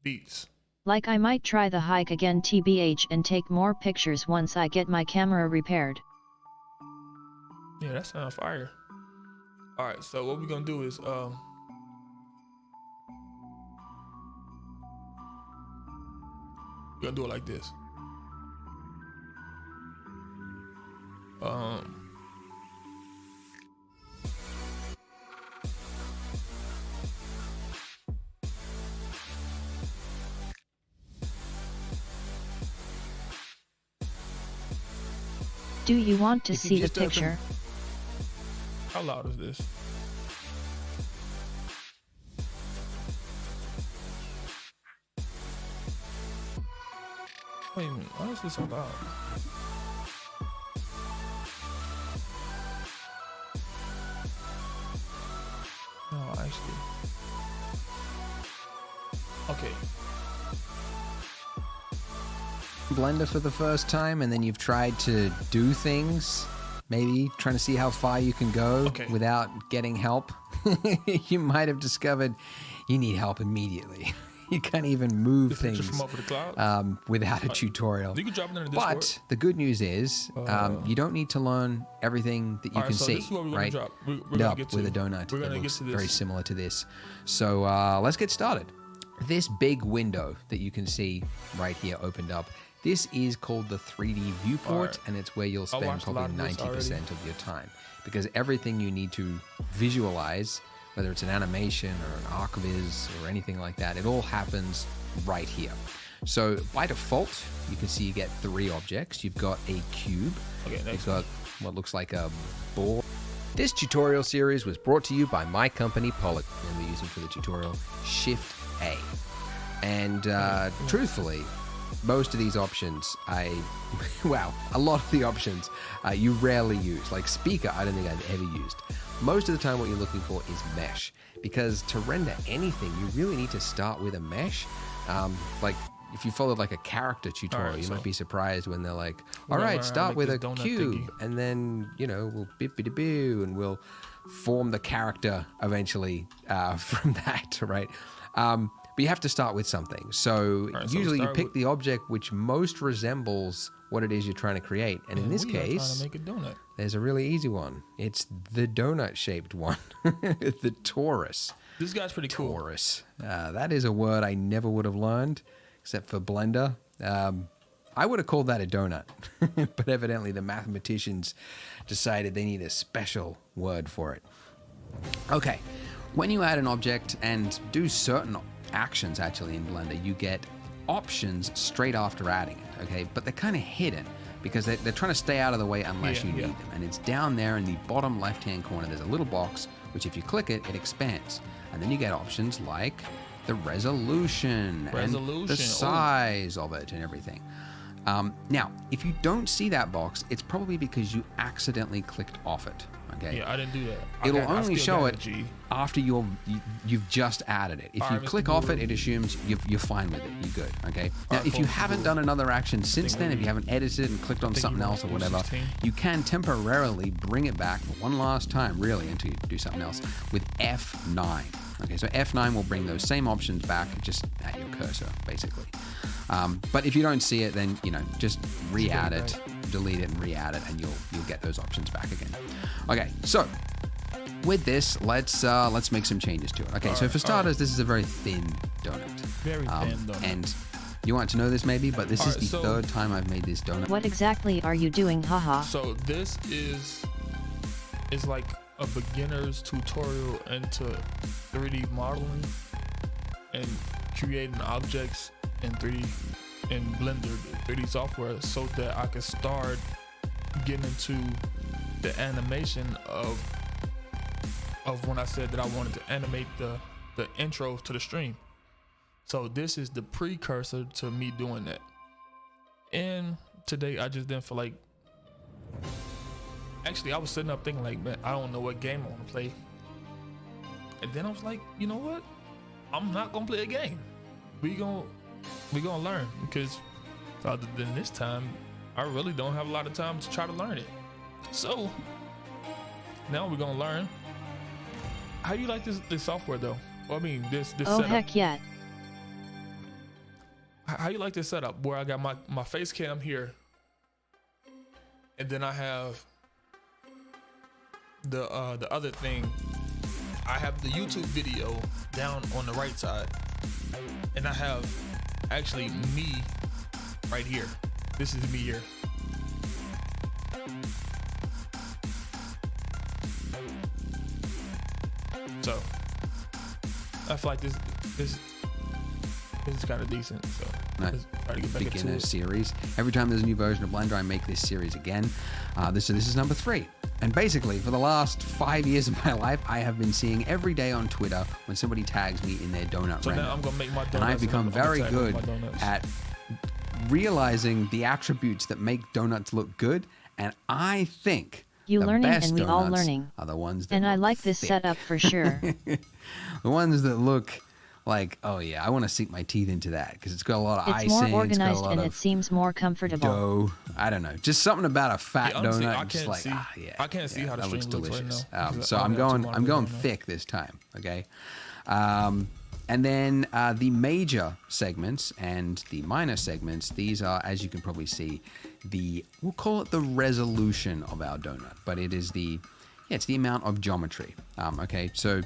beats? Like I might try the hike again TBH and take more pictures once I get my camera repaired. Yeah, that sounds fire. All right, so what we're gonna do is we're gonna do it like this. Do you want to If you see the just, picture? How loud is this? Wait a minute, why is this so loud? No, actually. Okay. Blender for the first time and then you've tried to do things, maybe trying to see how far you can go without getting help, you might have discovered you need help immediately. You can't even move things from over the cloud? without a tutorial. You can drop it in the Discord. But the good news is you don't need to learn everything that you can see, this is what we're right? Gonna drop. We're No, gonna get to. with a donut We're that gonna looks get to this. very similar to this. So let's get started. This big window that you can see right here opened up, this is called the 3D viewport, and it's where you'll spend probably 90% of your time, because everything you need to visualize, whether it's an animation or an archviz or anything like that, it all happens right here. So by default, you can see you get 3 objects. You've got a cube. You've got what looks like a board. This tutorial series was brought to you by my company, Pollock, and we're using for the tutorial Shift A. And truthfully, most of these options, a lot of the options you rarely use. Like speaker, I don't think I've ever used. Most of the time what you're looking for is mesh, because to render anything, you really need to start with a mesh. Like if you followed like a character tutorial, you might be surprised when they're like, all right, start with a cube, and then, you know, we'll bippity-boo, and we'll form the character eventually from that, right? But you have to start with something. So usually you pick the object which most resembles what it is you're trying to create. And in this case, make a donut. There's a really easy one. It's the donut-shaped one, the torus. This guy's pretty cool. Torus. That is a word I never would have learned, except for Blender. I would have called that a donut, but evidently the mathematicians decided they need a special word for it. Okay, when you add an object and do certain actions actually in Blender, you get options straight after adding it, okay? But they're kind of hidden because they're trying to stay out of the way unless you need them. And it's down there in the bottom left-hand corner. There's a little box, which if you click it, it expands. And then you get options like the resolution. And the size of it and everything. Now, if you don't see that box, it's probably because you accidentally clicked off it. Okay. Yeah, I didn't do that. It'll only show it after you've just added it. If you click off it, it assumes you're fine with it. You're good. Okay. Now, if you haven't done another action since then, if you haven't edited and clicked on something else or whatever, you can temporarily bring it back one last time, really, until you do something else with F9. Okay, so F9 will bring those same options back just at your cursor, basically. But if you don't see it, then, you know, just re-add it, delete it and re-add it, and you'll get those options back again. Okay, so with this, let's make some changes to it. Okay, so for starters, this is a very thin donut. Very thin donut. And you want to know this maybe, but this is the third time I've made this donut. What exactly are you doing, haha? So this is like a beginner's tutorial into 3D modeling and creating objects in 3D in Blender 3D software, so that I can start getting into the animation of when I said that I wanted to animate the intro to the stream. So this is the precursor to me doing that. And today I just didn't feel like. Actually, I was sitting up thinking like, man, I don't know what game I want to play. And then I was like, you know what? I'm not gonna play a game. We gonna learn, because other than this time, I really don't have a lot of time to try to learn it. So now we're gonna learn. How do you like this software though? Well, I mean, this oh, setup. heck yeah. How you like this setup where I got my face cam here, and then I have the other thing. I have the YouTube video down on the right side, and I have actually me right here. This is me here. So I feel like this is kind of decent. So Nice. try to get back Beginner into it. series. Every time there's a new version of Blender, I make this series again. This is number 3. And basically, for the last 5 years of my life, I have been seeing every day on Twitter when somebody tags me in their donut So render. now I'm gonna make my donuts. And I've become I'm gonna very tag good my donuts. at realizing the attributes that make donuts look good. And I think You the learning best and we all donuts learning. are the ones that And I look like this thick. setup for sure. The ones that look like, oh yeah, I want to sink my teeth into that because it's got a lot of It's icing, more it's got a organized lot and of it seems more comfortable. dough. I don't know, just something about a fat Yeah, honestly, donut. I and just can't like, see- yeah, I can't see how the that looks stream looks right delicious. now, because So I I'm don't have going, too I'm much going right now. thick this time. Okay. And then the major segments and the minor segments, these are, as you can probably see, we'll call it the resolution of our donut, but it is it's the amount of geometry. Okay, so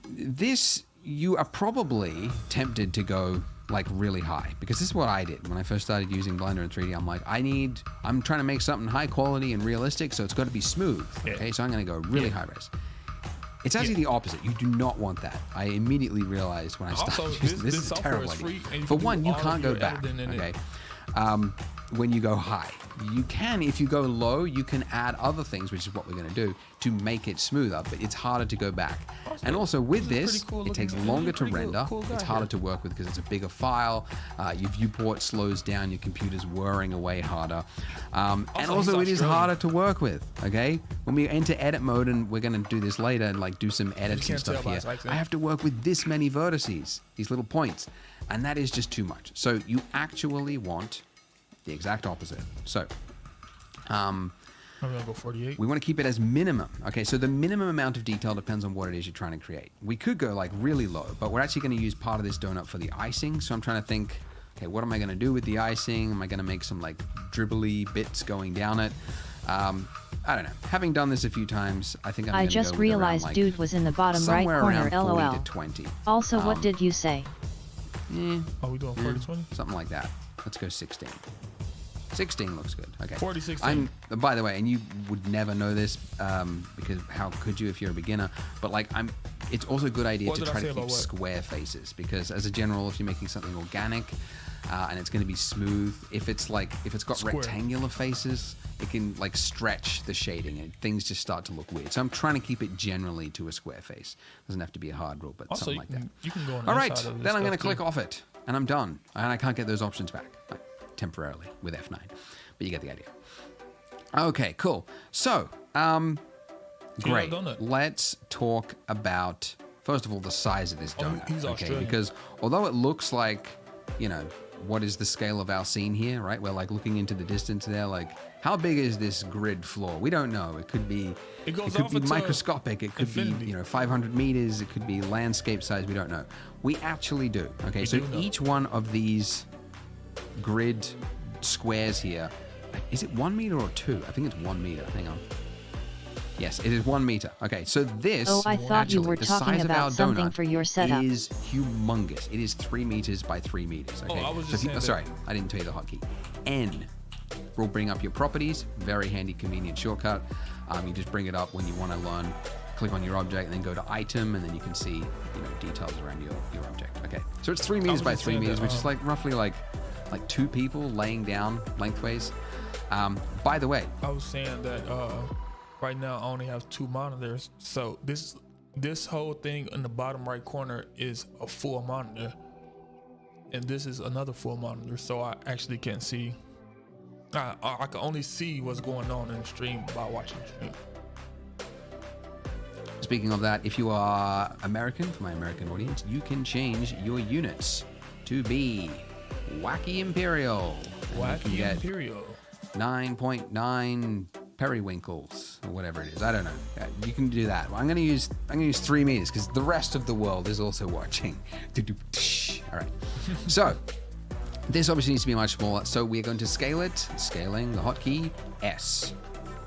this, you are probably tempted to go like really high, because this is what I did when I first started using Blender in 3D. I'm like, I'm trying to make something high quality and realistic, so it's got to be smooth. Yeah. Okay, so I'm going to go really high res. It's actually the opposite. You do not want that. I immediately realized when I started Also, using this is a software terrible is idea. free, and you For can one, do you all can't of go your back. editing in it. Okay. when you go high. You can, if you go low, you can add other things, which is what we're going to do, to make it smoother, but it's harder to go back. And also with this, it takes longer to render. It's harder to work with because it's a bigger file. Your viewport slows down, your computer's whirring away harder. And also it is harder to work with, okay? When we enter edit mode, and we're going to do this later and like do some edits and stuff here, I have to work with this many vertices, these little points, and that is just too much. So you actually want the exact opposite. So, I'm gonna go 48. we want to keep it as minimum. Okay, so the minimum amount of detail depends on what it is you're trying to create. We could go like really low, but we're actually going to use part of this donut for the icing. So I'm trying to think, okay, what am I going to do with the icing? Am I going to make some like dribbly bits going down it? I don't know. Having done this a few times, I think I'm I going to go just with realized around, like, dude was in the bottom right somewhere corner, around 40 lol. to 20. Also, what did you say? Are we doing 40, 20? Something like that. Let's go 16. 16 looks good. Okay. 40, 16. By the way, and you would never know this because how could you if you're a beginner? But like it's also a good idea to try to keep square faces because as a general, if you're making something organic and it's going to be smooth, if it's got rectangular faces, it can like stretch the shading and things just start to look weird. So I'm trying to keep it generally to a square face. Doesn't have to be a hard rule, but Also, something like that. You can go on All right, then I'm going to click off it and I'm done. And I can't get those options back. Temporarily with F9, but you get the idea. Okay, cool. So, great. Let's talk about, first of all, the size of this donut. Okay, because although it looks like, you know, what is the scale of our scene here, right? We're like looking into the distance there, like, how big is this grid floor? We don't know. It could be, it could be microscopic. It could be, you know, 500 meters. It could be landscape size. We don't know. We actually do. Okay, so each one of these grid squares here, is it 1 meter or 2? I think it's 1 meter. Hang on. Yes, it is 1 meter. Okay, so this I thought you were talking about something for your setup. Is humongous. It is 3 meters by 3 meters. Okay. I was just saying sorry, I didn't tell you the hotkey. N will bring up your properties. Very handy, convenient shortcut. You just bring it up when you want to learn. Click on your object and then go to item, and then you can see, you know, details around your object. Okay, so it's 3 meters by 3 meters, which is like roughly like 2 people laying down lengthways. By the way, I was saying that right now I only have 2 monitors, so this whole thing in the bottom right corner is a full monitor, and this is another full monitor, so I actually can't see. I can only see what's going on in the stream by watching the stream. Speaking of that, if you are American, for my American audience, you can change your units to be Wacky Imperial. Wacky Imperial. 9.9 periwinkles or whatever it is. I don't know. You can do that. I'm gonna use 3 meters because the rest of the world is also watching. All right. So this obviously needs to be much smaller. So we're going to scale it. Scaling the hotkey S.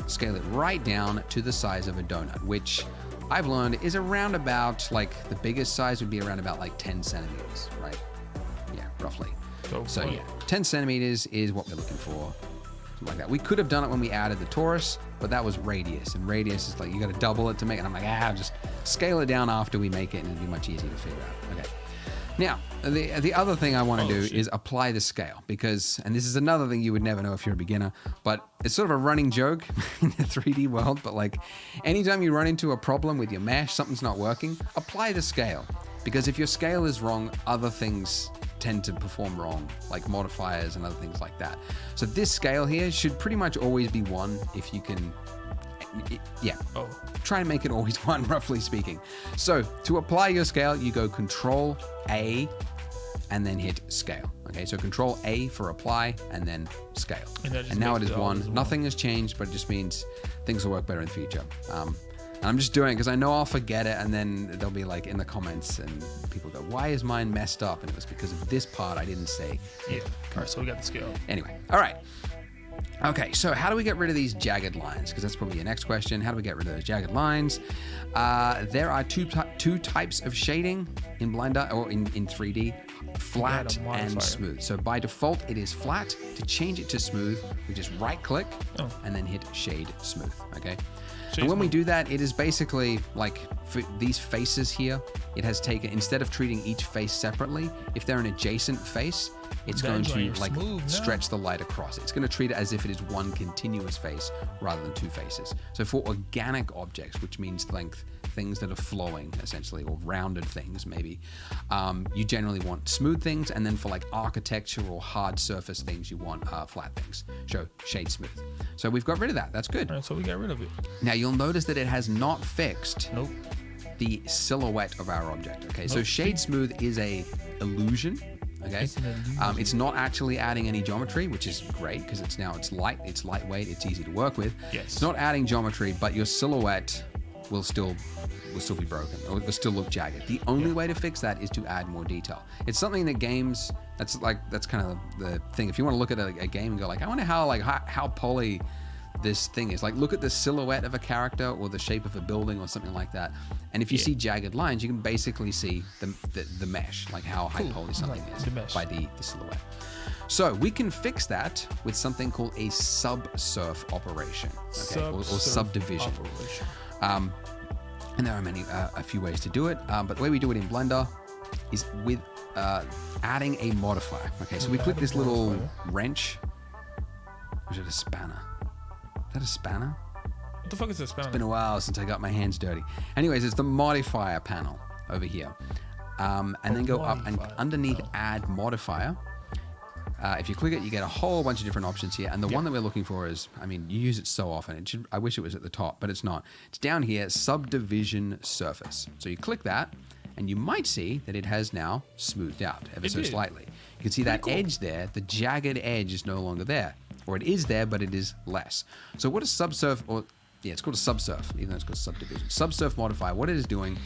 Scale it right down to the size of a donut, which I've learned is around about like the biggest size would be around about like 10 centimeters, right? Yeah, roughly. So yeah, 10 centimeters is what we're looking for. Something like that. We could have done it when we added the torus, but that was radius, and radius is like you got to double it to make it. And I'm like, just scale it down after we make it, and it'll be much easier to figure out. Okay. Now, the other thing I want to do is apply the scale because, and this is another thing you would never know if you're a beginner, but it's sort of a running joke in the 3D world. But like, anytime you run into a problem with your mesh, something's not working, apply the scale, because if your scale is wrong, other things tend to perform wrong, like modifiers and other things like that. So this scale here should pretty much always be 1 if you can, try and make it always 1, roughly speaking. So to apply your scale, you go Control A and then hit scale. Okay, so Control A for apply and then scale. And now it is 1. Nothing has changed, but it just means things will work better in the future. And I'm just doing it because I know I'll forget it, and then they'll be like in the comments and people go, why is mine messed up? And it was because of this part I didn't say. Yeah. All right, so we got the scale. Anyway, all right. Okay, so how do we get rid of these jagged lines? Because that's probably your next question. How do we get rid of those jagged lines? There are two types of shading in Blender or in 3D, flat and smooth. So by default, it is flat. To change it to smooth, we just right click and then hit shade smooth, okay? And when we do that, it is basically like for these faces here, it has taken, instead of treating each face separately, if they're an adjacent face, it's That going to joint like smooth now. stretch the light across. It's going to treat it as if it is one continuous face rather than two faces. So for organic objects, which means length, things that are flowing essentially, or rounded things maybe, you generally want smooth things, and then for like architecture or hard surface things, you want flat things. So shade smooth. So we've got rid of that. That's good. All right, so we got rid of it. Now you'll notice that it has not fixed Nope. the silhouette of our object. Okay, so shade smooth is a illusion. Okay, It's an illusion. it's not actually adding any geometry, which is great because it's lightweight, it's easy to work with. Yes. It's not adding geometry, but your silhouette will still be broken, or it will still look jagged. The only way to fix that is to add more detail. It's something that games, that's kind of the thing. If you want to look at a game and go like, I wonder how poly this thing is. Like, look at the silhouette of a character or the shape of a building or something like that. And if you see jagged lines, you can basically see the mesh, like how high poly something is by the silhouette. So we can fix that with something called a subsurf operation, okay, or subdivision. And there are a few ways to do it, but the way we do it in Blender is with adding a modifier. Okay, so we click this little wrench. Or is it a spanner? Is that a spanner? What the fuck is this spanner? It's been a while since I got my hands dirty. Anyways, it's the modifier panel over here. And then go up and underneath add modifier. If you click it, you get a whole bunch of different options here. And the one that we're looking for is, I mean, you use it so often. I wish it was at the top, but it's not. It's down here, subdivision surface. So you click that, and you might see that it has now smoothed out ever so slightly. You can see that edge there, the jagged edge is no longer there. Or it is there, but it is less. So what is subsurf, it's called a subsurf, even though it's called subdivision. Subsurf modifier, what it is doing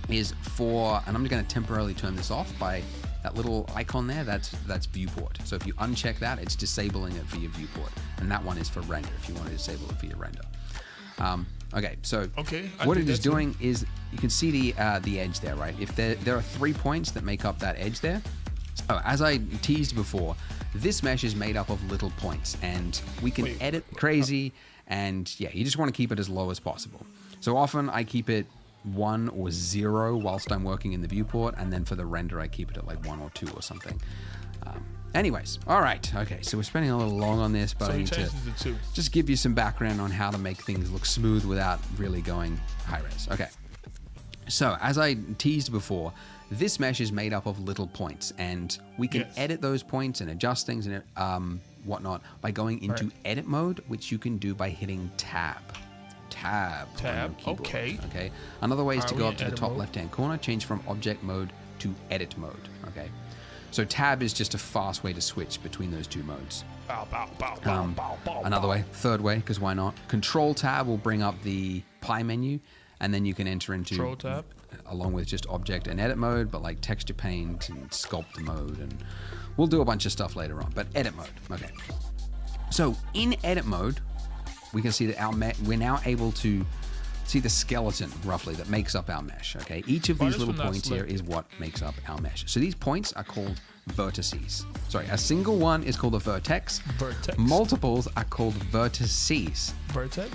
is and I'm just going to temporarily turn this off by that little icon there, that's viewport. So if you uncheck that, it's disabling it for your viewport. And that one is for render, if you want to disable it for your render. Okay, so what it is doing is, you can see the edge there, right? If there are 3 points that make up that edge there. So as I teased before, this mesh is made up of little points, and we can edit crazy, and you just want to keep it as low as possible. So often I keep it 1 or 0 whilst I'm working in the viewport, and then for the render I keep it at like 1 or 2 or something. Anyways, all right, okay, so we're spending a little long on this, but I need to just give you some background on how to make things look smooth without really going high res. Okay, so as I teased before, this mesh is made up of little points, and we can edit those points and adjust things and whatnot by going into edit mode, which you can do by hitting tab. Tab. Okay. Another way is to go up to the top left-hand corner, change from object mode to edit mode. Okay. So tab is just a fast way to switch between those two modes. Another way, third way, because why not? Control tab will bring up the pie menu, and then you can enter into Control tab, along with just object and edit mode, but like texture paint and sculpt mode, and we'll do a bunch of stuff later on. But edit mode, okay. So in edit mode, we can see that we're now able to see the skeleton roughly that makes up our mesh. Okay, each of these little points here is what makes up our mesh. So these points are called vertices. Sorry, a single one is called a vertex. Multiples are called vertices.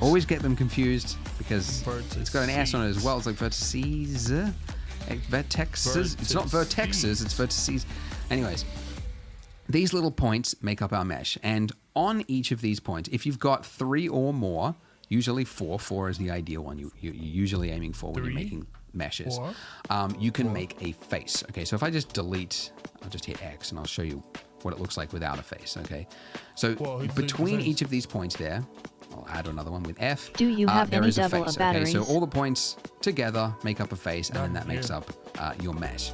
Always get them confused because it's got an S on it as well. It's like vertices, vertexes. It's not vertexes, it's vertices. Anyways, these little points make up our mesh, and on each of these points, if you've got 3 or more, usually 4 is the ideal one you're usually aiming for when you're making meshes, you can make a face. Okay, so if I just delete, I'll just hit X and I'll show you what it looks like without a face. Okay, so between each of these points there, I'll add another one with F. Do you have any double face, batteries? Okay, so all the points together make up a face, and then that makes up your mesh.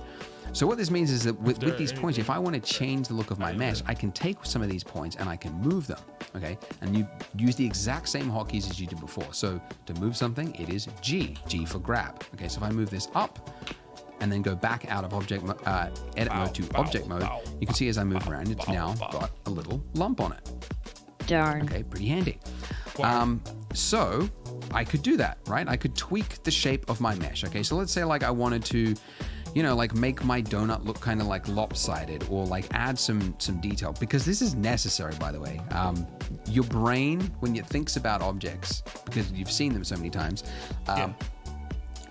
So what this means is that with these points, if I want to change the look of my mesh, I can take some of these points and I can move them, okay? And you use the exact same hotkeys as you did before. So to move something, it is G for grab. Okay, so if I move this up and then go back out of edit mode to object mode, you can see as I move around, it's now got a little lump on it. Darn. Okay, pretty handy. So I could do that, right? I could tweak the shape of my mesh. Okay, so let's say like I wanted to, like make my donut look kind of like lopsided, or like add some detail, because this is necessary, by the way. Your brain, when it thinks about objects, because you've seen them so many times,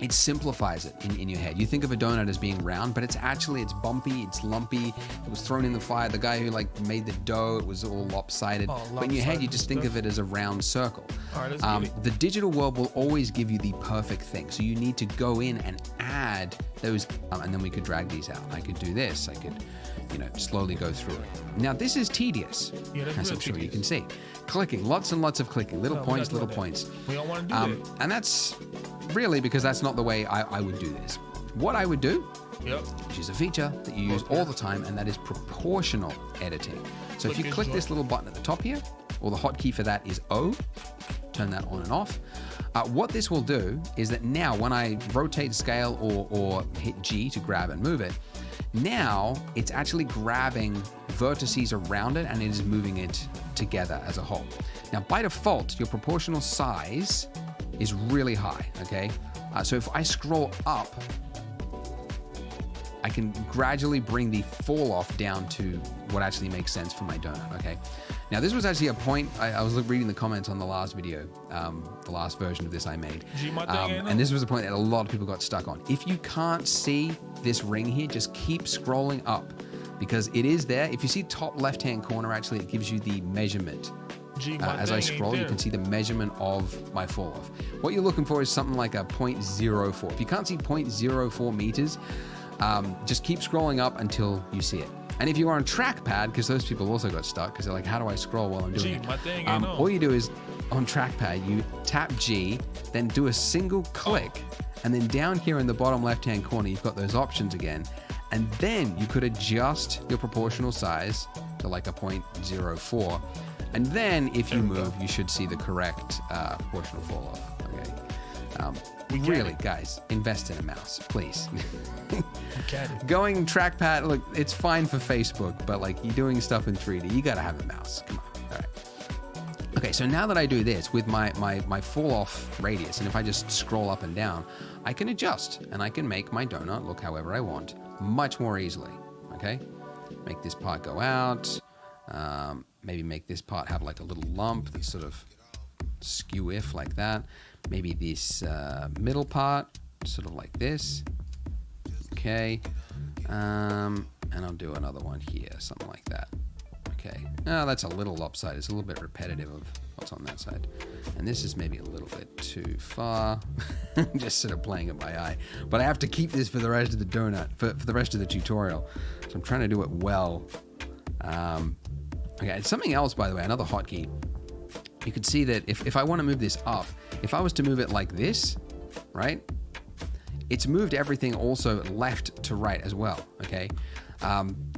it simplifies it in your head. You think of a donut as being round, but it's bumpy, it's lumpy. It was thrown in the fire. The guy who like made the dough, it was all lopsided. But in your head, you just think of it as a round circle. All right, let's get it. The digital world will always give you the perfect thing. So you need to go in and add those, and then we could drag these out. I could do this. I could, slowly go through it. Now this is tedious, Yeah, that's as real I'm sure you tedious. can see. Clicking, lots and lots of clicking, little No, we're points, not little doing points. We don't want to do that. And that's really because that's not the way I would do this. What I would do, Yep. which is a feature that you use all the time, and that is proportional editing. So if you Click click is this little button at the top here, or the hotkey for that is O, turn that on and off. What this will do is that now when I rotate scale or hit G to grab and move it, now it's actually grabbing vertices around it and it is moving it together as a whole. Now by default, your proportional size is really high, okay? So if I scroll up, I can gradually bring the fall off down to what actually makes sense for my donut, okay? Now this was actually a point, I was reading the comments on the last video, the last version of this I made. And this was a point that a lot of people got stuck on. If you can't see this ring here, just keep scrolling up because it is there. If you see top left-hand corner, actually, it gives you the measurement. As I scroll, you can see the measurement of my fall off. What you're looking for is something like a 0.04. If you can't see 0.04 meters, just keep scrolling up until you see it. And if you are on trackpad, because those people also got stuck, because they're like, how do I scroll while I'm doing it? All you do is, on trackpad, you tap G, then do a single click, and then down here in the bottom left-hand corner, you've got those options again. And then you could adjust your proportional size to like a 0.04. And then if you move, you should see the correct proportional fall off, okay? Really, guys, invest in a mouse, please. Going trackpad, look, it's fine for Facebook, but like you're doing stuff in 3D, you gotta have a mouse. Come on, all right. Okay, so now that I do this with my fall off radius, and if I just scroll up and down, I can adjust and I can make my donut look however I want, much more easily, okay? Make this part go out, maybe make this part have like a little lump that's sort of skew-if like that. Maybe this middle part, sort of like this. Okay. And I'll do another one here, something like that. Okay. Oh, that's a little lopsided. It's a little bit repetitive of what's on that side. And this is maybe a little bit too far. Just sort of playing it by eye. But I have to keep this for the rest of the donut, for the rest of the tutorial. So I'm trying to do it well. Okay, and something else, by the way, another hotkey. You can see that if I want to move this up, if I was to move it like this, right? It's moved everything also left to right as well, okay?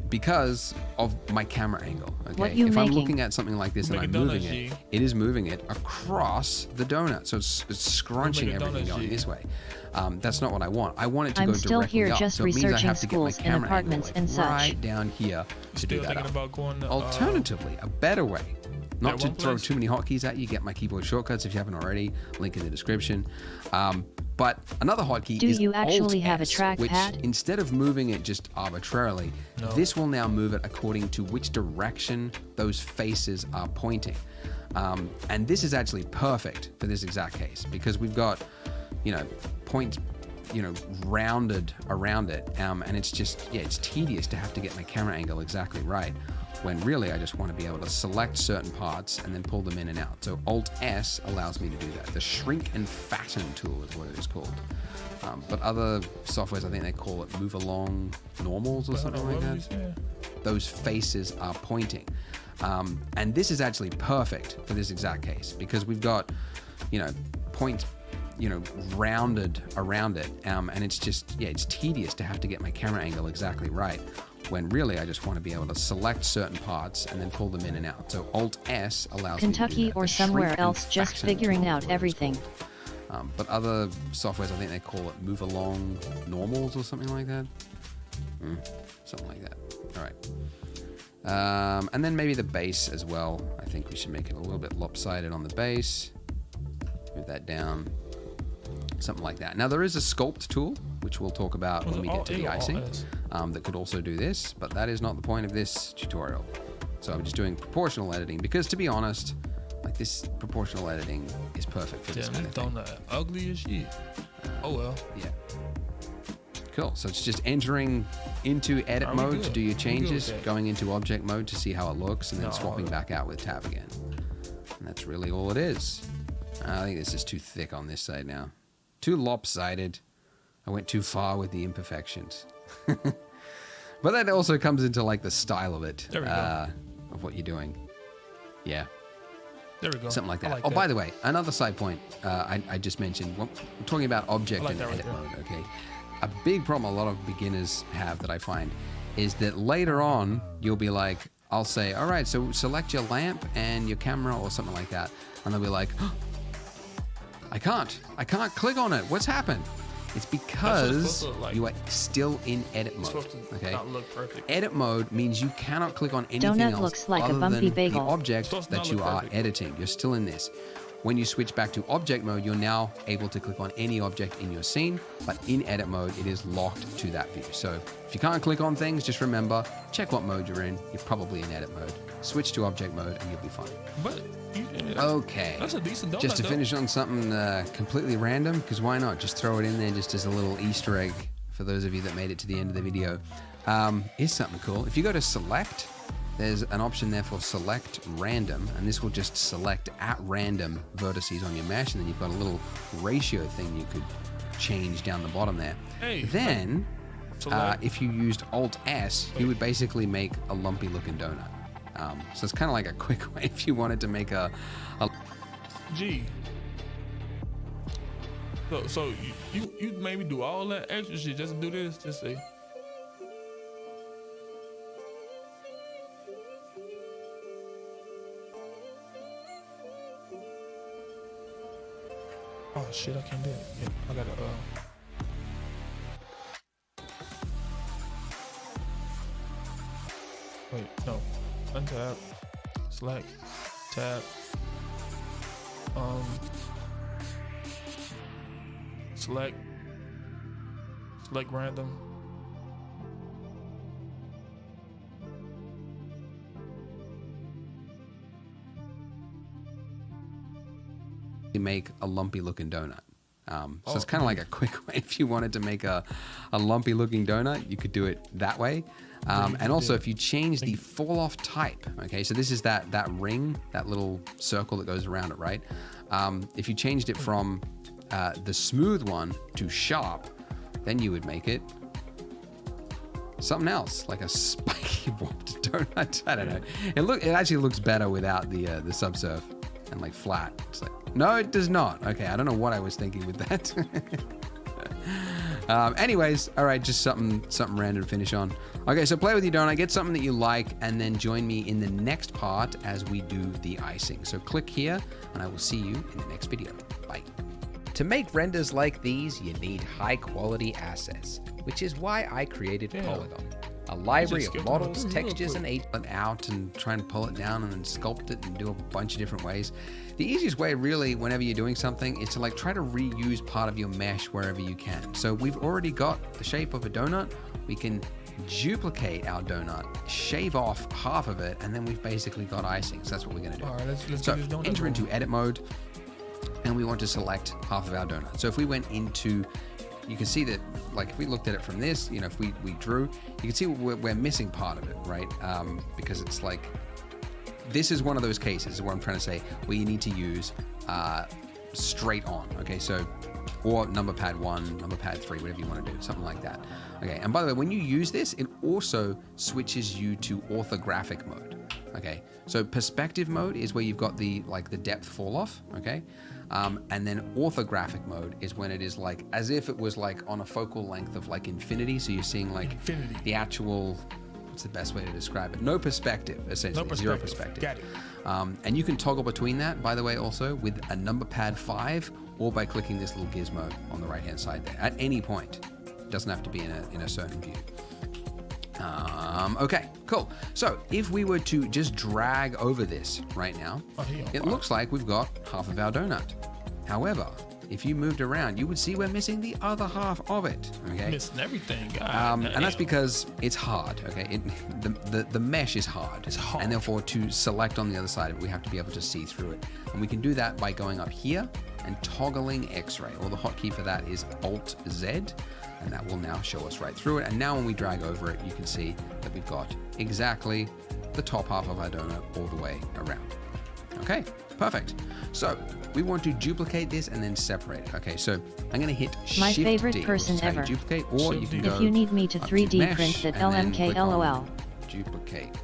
Because of my camera angle, okay? If I'm looking at something like this and I'm moving it, it is moving it across the donut. So it's scrunching everything going this way. That's not what I want. I want it to go still directly here up. just So it means I researching have to get my schools and camera apartments angle and such. right down here to do that up. Alternatively, a better way, not to throw too many hotkeys at you, get my keyboard shortcuts if you haven't already, link in the description. But another hotkey is you actually have a Alt-S, which trackpad? instead of moving it just arbitrarily, this will now move it according to which direction those faces are pointing. And this is actually perfect for this exact case because we've got, points, rounded around it. And it's just, it's tedious to have to get my camera angle exactly right when really I just want to be able to select certain parts and then pull them in and out. So Alt-S allows me to do that. The shrink and fatten tool is what it is called. But other softwares, I think they call it move along normals or something like that. Those faces are pointing. And this is actually perfect for this exact case because we've got, points, rounded around it. And it's just, it's tedious to have to get my camera angle exactly right when really I just want to be able to select certain parts and then pull them in and out. So Alt-S allows Kentucky me to do that. or The somewhere shrink else and just fatten figuring tool out is what it's everything. called. But other softwares, I think they call it move along normals or something like that. Something like that. All right. And then maybe the base as well. I think we should make it a little bit lopsided on the base. Move that down. Something like that. Now there is a sculpt tool, which we'll talk about when we get to the icing, that could also do this, but that is not the point of this tutorial. So I'm just doing proportional editing because, to be honest, like this proportional editing is perfect for this kind of thing. Ugly as shit. Oh well. Yeah. Cool. So it's just entering into edit mode to do your changes, going into object mode to see how it looks, and then swapping back out with tab again. And that's really all it is. I think this is too thick on this side now. Too lopsided. I went too far with the imperfections. But that also comes into like the style of it, of what you're doing. Yeah. There we go. Something like that. Like oh, that. by the way, another side point I just mentioned. We're talking about object and edit mode, okay? A big problem a lot of beginners have that I find is that later on, you'll be like, I'll say, all right, so select your lamp and your camera or something like that. And they'll be like, oh, I can't click on it. What's happened? It's because you are still in edit mode. Okay. Not look perfect. Edit mode means you cannot click on anything Donut else looks like a other bumpy than bagel. the object that you are perfect. editing. You're still in this. When you switch back to object mode, you're now able to click on any object in your scene, but in edit mode, it is locked to that view. So if you can't click on things, just remember, check what mode you're in. You're probably in edit mode. Switch to object mode and you'll be fine. But Okay. That's a decent donut. Just to finish on something completely random, because why not? Just throw it in there just as a little Easter egg for those of you that made it to the end of the video. Here's something cool. If you go to select, there's an option there for select random, and this will just select at random vertices on your mesh, and then you've got a little ratio thing you could change down the bottom there. Hey, then, if you used Alt-S, you would basically make a lumpy looking donut. So it's kind of like a quick way if you wanted to make a G. So you maybe do all that extra shit just to do this? Just say. Oh shit! I can't do it. Yeah, I gotta. Wait, no. Untap. Select. Tab. Select random. make a lumpy looking donut. So it's kind of like a quick way. If you wanted to make a lumpy looking donut, you could do it that way. And also if you change the fall off type, okay, so this is that ring, that little circle that goes around it, right? If you changed it from the smooth one to sharp, then you would make it something else, like a spiky warped donut. I don't know. It actually looks better without the subsurf and like flat. It's like, no, it does not. Okay, I don't know what I was thinking with that. Anyways, all right, just something random to finish on. Okay, so play with your donut, get something that you like, and then join me in the next part as we do the icing. So click here, and I will see you in the next video. Bye. To make renders like these, you need high-quality assets, which is why I created Polygon, a library of models, textures, and out and try and pull it down and then sculpt it and do a bunch of different ways. The easiest way really whenever you're doing something is to like try to reuse part of your mesh wherever you can. So we've already got the shape of a donut. We can duplicate our donut, shave off half of it, and then we've basically got icing. So that's what we're going to do. All right, let's so do this donut. Enter into edit mode, and we want to select half of our donut. So if we went into, you can see that, like if we looked at it from this, you know, if we drew, you can see we're missing part of it, right? Because it's like, this is one of those cases, is what I'm trying to say, where you need to use straight on, okay? So, or number pad 1, number pad 3, whatever you want to do, something like that. Okay, and by the way, when you use this, it also switches you to orthographic mode, okay? So perspective mode is where you've got the depth fall off, okay? And then orthographic mode is when it is like, as if it was like on a focal length of like infinity. So you're seeing like the actual, what's the best way to describe it? No perspective, essentially, zero perspective. Got it. And you can toggle between that, by the way, also with a number pad 5 or by clicking this little gizmo on the right-hand side there at any point. It doesn't have to be in a certain view. Okay, cool. So if we were to just drag over this right now, it looks like we've got half of our donut. However, if you moved around, you would see we're missing the other half of it. Okay, missing everything. And that's because it's hard. Okay, the mesh is hard. It's hard, and therefore to select on the other side of it, we have to be able to see through it. And we can do that by going up here and toggling X-ray, or the hotkey for that is Alt-Z, and that will now show us right through it. And now when we drag over it, you can see that we've got exactly the top half of our donut all the way around. Okay, perfect. So we want to duplicate this and then separate it. Okay, so I'm going to hit Shift My favorite D, person which is how you ever. duplicate, or you can go If you need me to up 3D Mesh print that and then click on LMKLOL. Duplicate,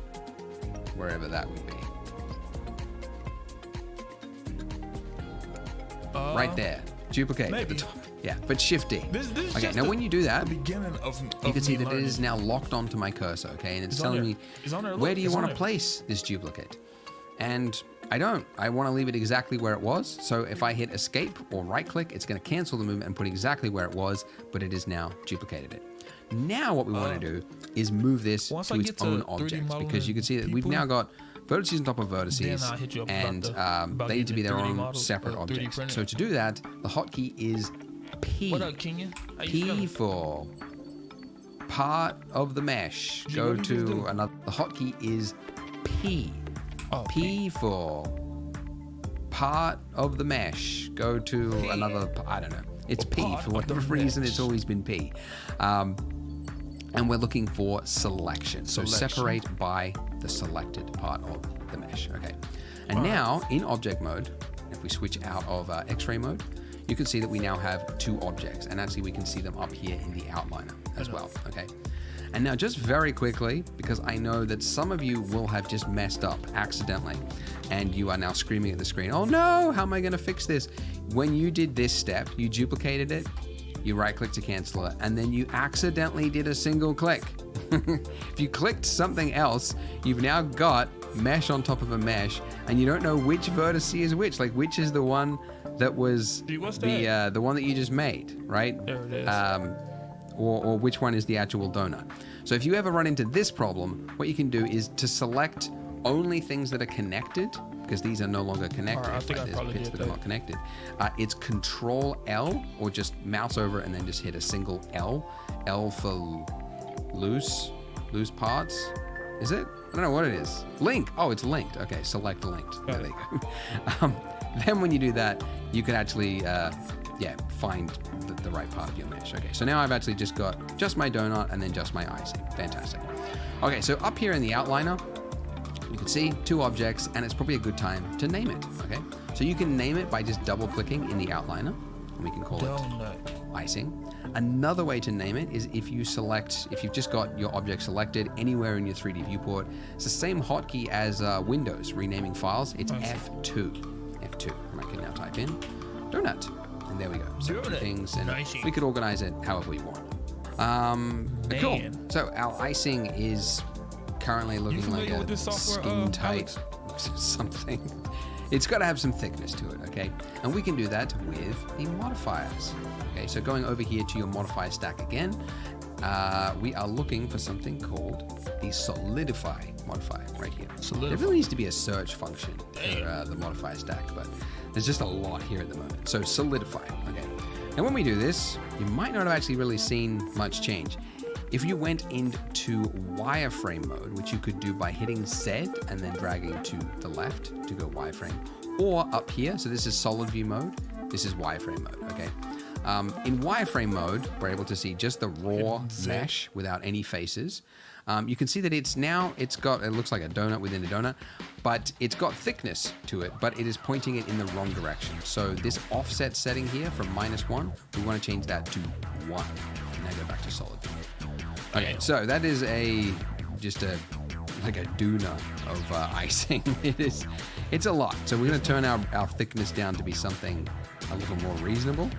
wherever that would be. Right there. Duplicate at the top. Yeah, but Shift D. This Okay, just now when you do that, the beginning of you can see me that it learning. is now locked onto my cursor, okay? And it's It's on telling there. me, It's on there, where look, do you it's want on to there. place this duplicate? And I don't. I want to leave it exactly where it was. So if I hit escape or right click, it's going to cancel the movement and put exactly where it was, but it has now duplicated it. Now what we want to do is move this once to I its get to own 3D object, modeling because you can see that we've people, now got vertices on top of vertices, then I'll hit you up and about they need to be their 3D own models, separate 3D objects. printed. So to do that, the hotkey is P. What up, Kenyon? How you P feeling? for part of the mesh. Gee, Go what did you just to do? another. The hotkey is P. Oh, P for part of the mesh. Go to another. I don't know. It's P part for of the whatever reason. mesh. It's always been P. And we're looking for selection. So Selection. separate by the selected part of the mesh. Okay. And now in object mode, if we switch out of X-ray mode, you can see that we now have two objects, and actually we can see them up here in the outliner as well. Okay. And now just very quickly, because I know that some of you will have just messed up accidentally, and you are now screaming at the screen, oh no, how am I going to fix this? When you did this step, you duplicated it, you right click to cancel it, and then you accidentally did a single click. If you clicked something else, you've now got mesh on top of a mesh, and you don't know which vertex is which, like which is the one that was Dude, what's the one that you just made, right? There it is. Or which one is the actual donut. So if you ever run into this problem, what you can do is to select only things that are connected, because these are no longer connected. Alright, I think I There's probably bits did that are that. not connected. It's Control L, or just mouse over and then just hit a single L. L for loose parts. Is it? I don't know what it is. Link. Oh, it's linked. Okay, select linked. There you go. Then when you do that, you can actually, find the right part of your mesh. Okay, so now I've actually just got just my donut and then just my icing. Fantastic. Okay, so up here in the outliner, you can see two objects, and it's probably a good time to name it. Okay, so you can name it by just double clicking in the outliner, and we can call Donut. it icing. Another way to name it is if you've just got your object selected anywhere in your 3D viewport. It's the same hotkey as Windows renaming files. It's F2. F2, and I can now type in donut, and there we go. So two Donut. things, and Nice. we could organize it however we want. Cool. Man. So our icing is currently looking like familiar a with this software, skin tight Alex? something. It's got to have some thickness to it, okay? And we can do that with the modifiers. Okay, so going over here to your modifier stack again, we are looking for something called the solidify modifier right here. There really needs to be a search function for the modifier stack, but there's just a lot here at the moment. So solidify, okay. And when we do this, you might not have actually really seen much change. If you went into wireframe mode, which you could do by hitting Z and then dragging to the left to go wireframe, or up here, so this is solid view mode, this is wireframe mode, okay? In wireframe mode, we're able to see just the raw mesh without any faces. You can see that it looks like a donut within a donut, but it's got thickness to it, but it is pointing it in the wrong direction. So this offset setting here from -1, we want to change that to 1. And now go back to solid view. Okay, so that is just a doona of icing. It's a lot. So we're going to turn our thickness down to be something a little more reasonable.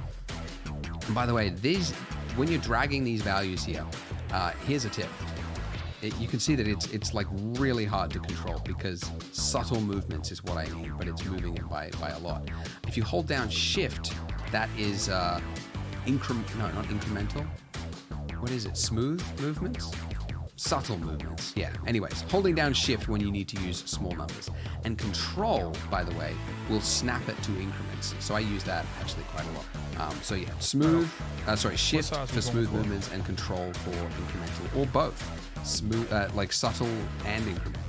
And by the way, when you're dragging these values here, here's a tip. You can see that it's like really hard to control because subtle movements is what I need, but it's moving it by a lot. If you hold down Shift, that is not incremental. What is it? Smooth movements? Subtle movements. Yeah. Anyways, holding down Shift when you need to use small numbers. And Control, by the way, will snap it to increments. So I use that actually quite a lot. So yeah, Shift for smooth movements and Control for incremental, or both. Smooth, like subtle and incremental.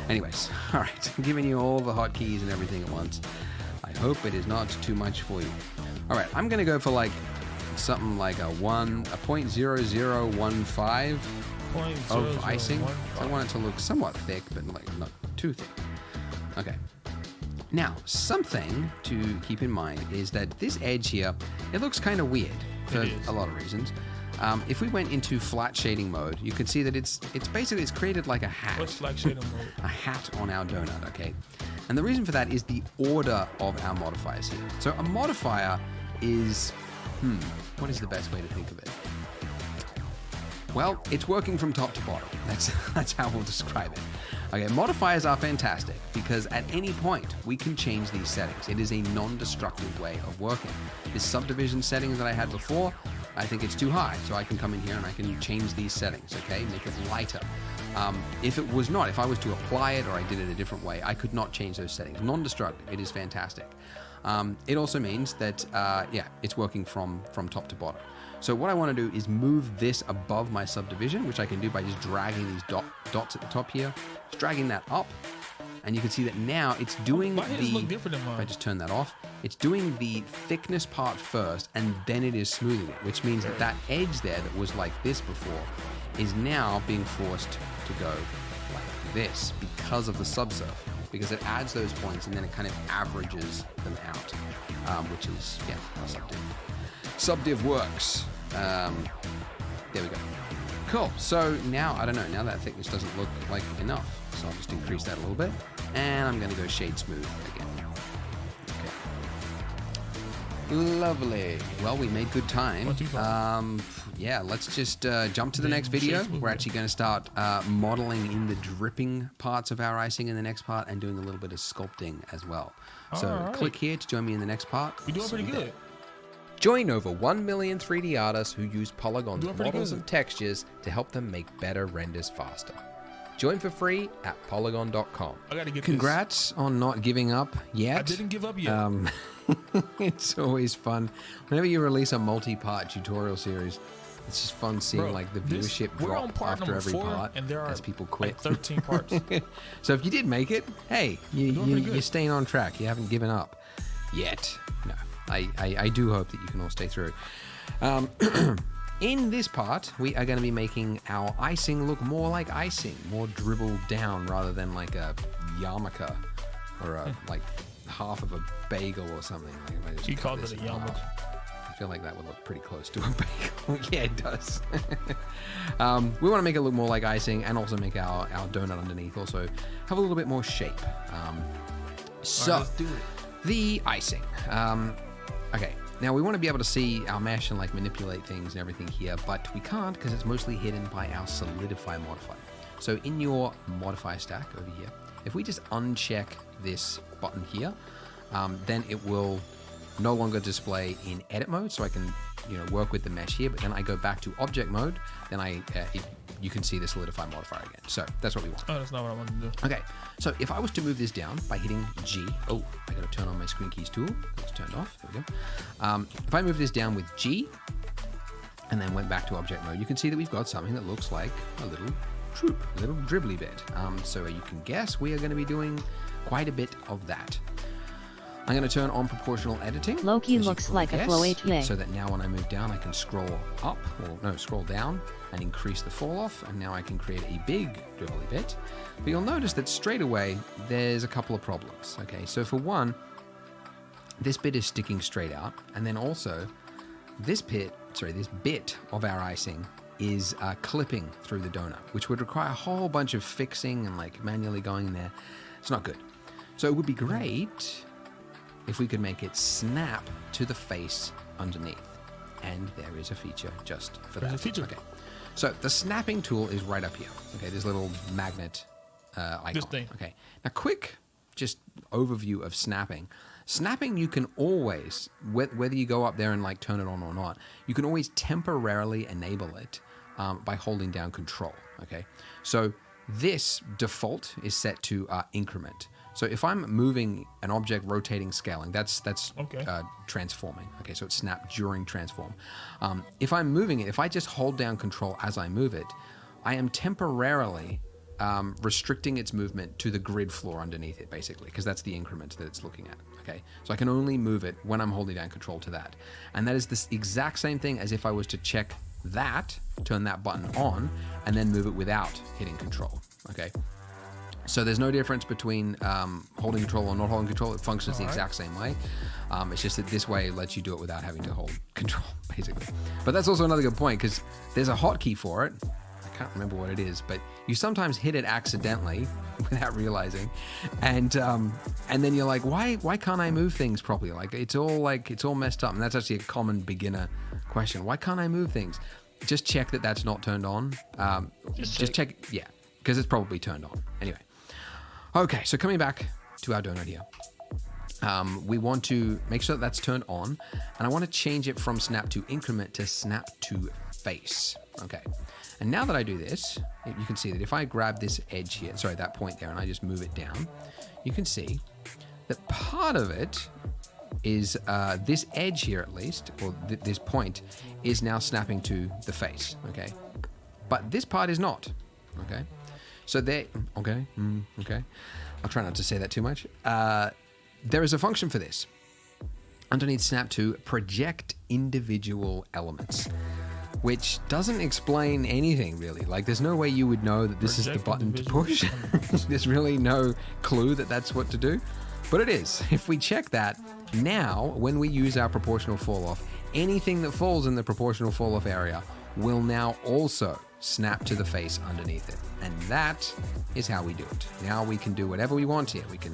Anyways, all right, I'm giving you all the hotkeys and everything at once. I hope it is not too much for you. All right, I'm gonna go for like something like a 0.0015 of icing. I want it to look somewhat thick, but like not too thick. Okay. Now, something to keep in mind is that this edge here, it looks kind of weird for a lot of reasons. If we went into flat shading mode, you can see that it's basically created like a hat. What's flat shading mode? A hat on our donut, okay? And the reason for that is the order of our modifiers here. So a modifier is, what is the best way to think of it? Well, it's working from top to bottom. That's how we'll describe it. Okay, modifiers are fantastic because at any point we can change these settings. It is a non-destructive way of working. This subdivision settings that I had before, I think it's too high, so I can come in here and I can change these settings, okay? Make it lighter. If it was not, if I was to apply it or I did it a different way, I could not change those settings. Non-destructive, it is fantastic. It also means that, it's working from top to bottom. So what I want to do is move this above my subdivision, which I can do by just dragging these dots at the top here, just dragging that up, and you can see that now it's doing look different than mine. if I just turn that off, it's doing the thickness part first, and then it is smoothing it, which means that that edge there that was like this before is now being forced to go like this because of the subsurf, because it adds those points and then it kind of averages them out, which is, how subdiv works. There we go. Cool. So now, I don't know, now that thickness doesn't look like enough. So I'll just increase that a little bit. And I'm going to go shade smooth again. Okay. Lovely. Well, we made good time. Let's just jump to the next video. We're actually going to start modeling in the dripping parts of our icing in the next part and doing a little bit of sculpting as well. So click here to join me in the next part. You're doing pretty good. Join over 1 million 3D artists who use polygons, models, and textures to help them make better renders faster. Join for free at polygon.com. I gotta get Congrats on not giving up yet. I didn't give up yet. It's always fun. Whenever you release a multi-part tutorial series, it's just fun seeing like the viewership drop after every part and there are as people quit. Like 13 parts. So if you did make it, hey, you're staying on track. You haven't given up yet. No. I do hope that you can all stay through. In this part, we are going to be making our icing look more like icing, more dribbled down rather than like a yarmulke or like half of a bagel or something. Like He called it a yarmulke. I feel like that would look pretty close to a bagel. Yeah, it does. We want to make it look more like icing and also make our donut underneath also have a little bit more shape. So, let's do it. The icing. Okay, now we want to be able to see our mesh and like manipulate things and everything here, but we can't because it's mostly hidden by our solidify modifier. So in your modifier stack over here, if we just uncheck this button here, then it will no longer display in edit mode, so I can work with the mesh here, but then I go back to object mode, then you can see the solidify modifier again. So that's what we want. Oh, that's not what I wanted to do. Okay, so if I was to move this down by hitting G, I gotta turn on my screen keys tool. It's turned off, there we go. If I move this down with G, and then went back to object mode, you can see that we've got something that looks like a little troop, a little dribbly bit. So you can guess we are gonna be doing quite a bit of that. I'm going to turn on proportional editing. Loki looks like a flow HA. So that now when I move down, I can scroll up, scroll down and increase the fall off. And now I can create a big dribbly bit. But you'll notice that straight away, there's a couple of problems. Okay, so for one, this bit is sticking straight out. And then also this bit of our icing is clipping through the donut, which would require a whole bunch of fixing and like manually going in there. It's not good. So it would be great if we could make it snap to the face underneath. And there is a feature just for that. There's a feature. Okay. So the snapping tool is right up here. Okay, this little magnet icon. This thing. Okay. Now quick just overview of snapping. Snapping, you can always, whether you go up there and like turn it on or not, you can always temporarily enable it by holding down Control. Okay. So this default is set to increment. So if I'm moving an object, rotating, scaling, that's okay. Transforming. Okay, so it's snap during transform. If I'm moving it, if I just hold down Control as I move it, I am temporarily restricting its movement to the grid floor underneath it, basically, because that's the increment that it's looking at. okay? So I can only move it when I'm holding down control to that. And that is the exact same thing as if I was to check that, turn that button on, and then move it without hitting control, okay? So there's no difference between holding control or not holding control. It functions the exact same way. It's just that this way lets you do it without having to hold control, basically. But that's also another good point, because there's a hotkey for it. I can't remember what it is, but you sometimes hit it accidentally without realizing, and then you're like, why can't I move things properly? It's all messed up. And that's actually a common beginner question. Why can't I move things? Just check that that's not turned on. Just check, yeah, because it's probably turned on. Anyway, okay, so coming back to our donut here. We want to make sure that that's turned on, and I want to change it from snap to increment to snap to face. Okay, and now that I do this, you can see that if I grab this edge here, sorry, that point there, and I just move it down, you can see that part of it is this edge here, at least, or this point, is now snapping to the face. Okay, but this part is not. Okay, so there. Okay, okay. I'll try not to say that too much. There is a function for this. Underneath snap to project individual elements, which doesn't explain anything really. Like, there's no way you would know that this is the button to push. There's really no clue that that's what to do, but it is. If we check that now, when we use our proportional fall off, anything that falls in the proportional fall off area will now also snap to the face underneath it. And that is how we do it. Now we can do whatever we want here. We can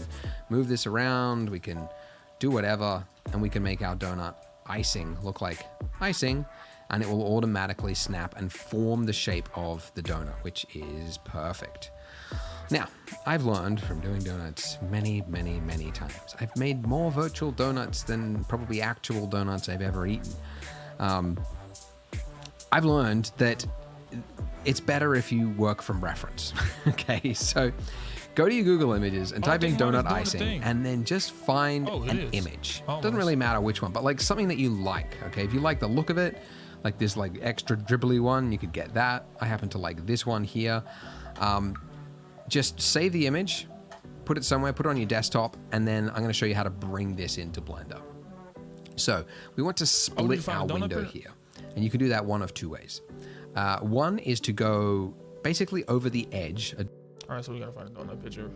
move this around, we can do whatever, and we can make our donut icing look like icing, and it will automatically snap and form the shape of the donut, which is perfect. Now, I've learned from doing donuts many, many, many times. I've made more virtual donuts than probably actual donuts I've ever eaten. I've learned that it's better if you work from reference. Okay, so go to your Google Images and type in donut icing, and then just find an image. Doesn't really matter which one, but like something that you like. Okay, if you like the look of it, like this like extra dribbly one, you could get that. I happen to like this one here. Just save the image, put it somewhere, put it on your desktop, and then I'm going to show you how to bring this into Blender. So we want to split our window here, and you can do that one of two ways. One is to go basically over the edge. All right, so we gotta find a donut picture.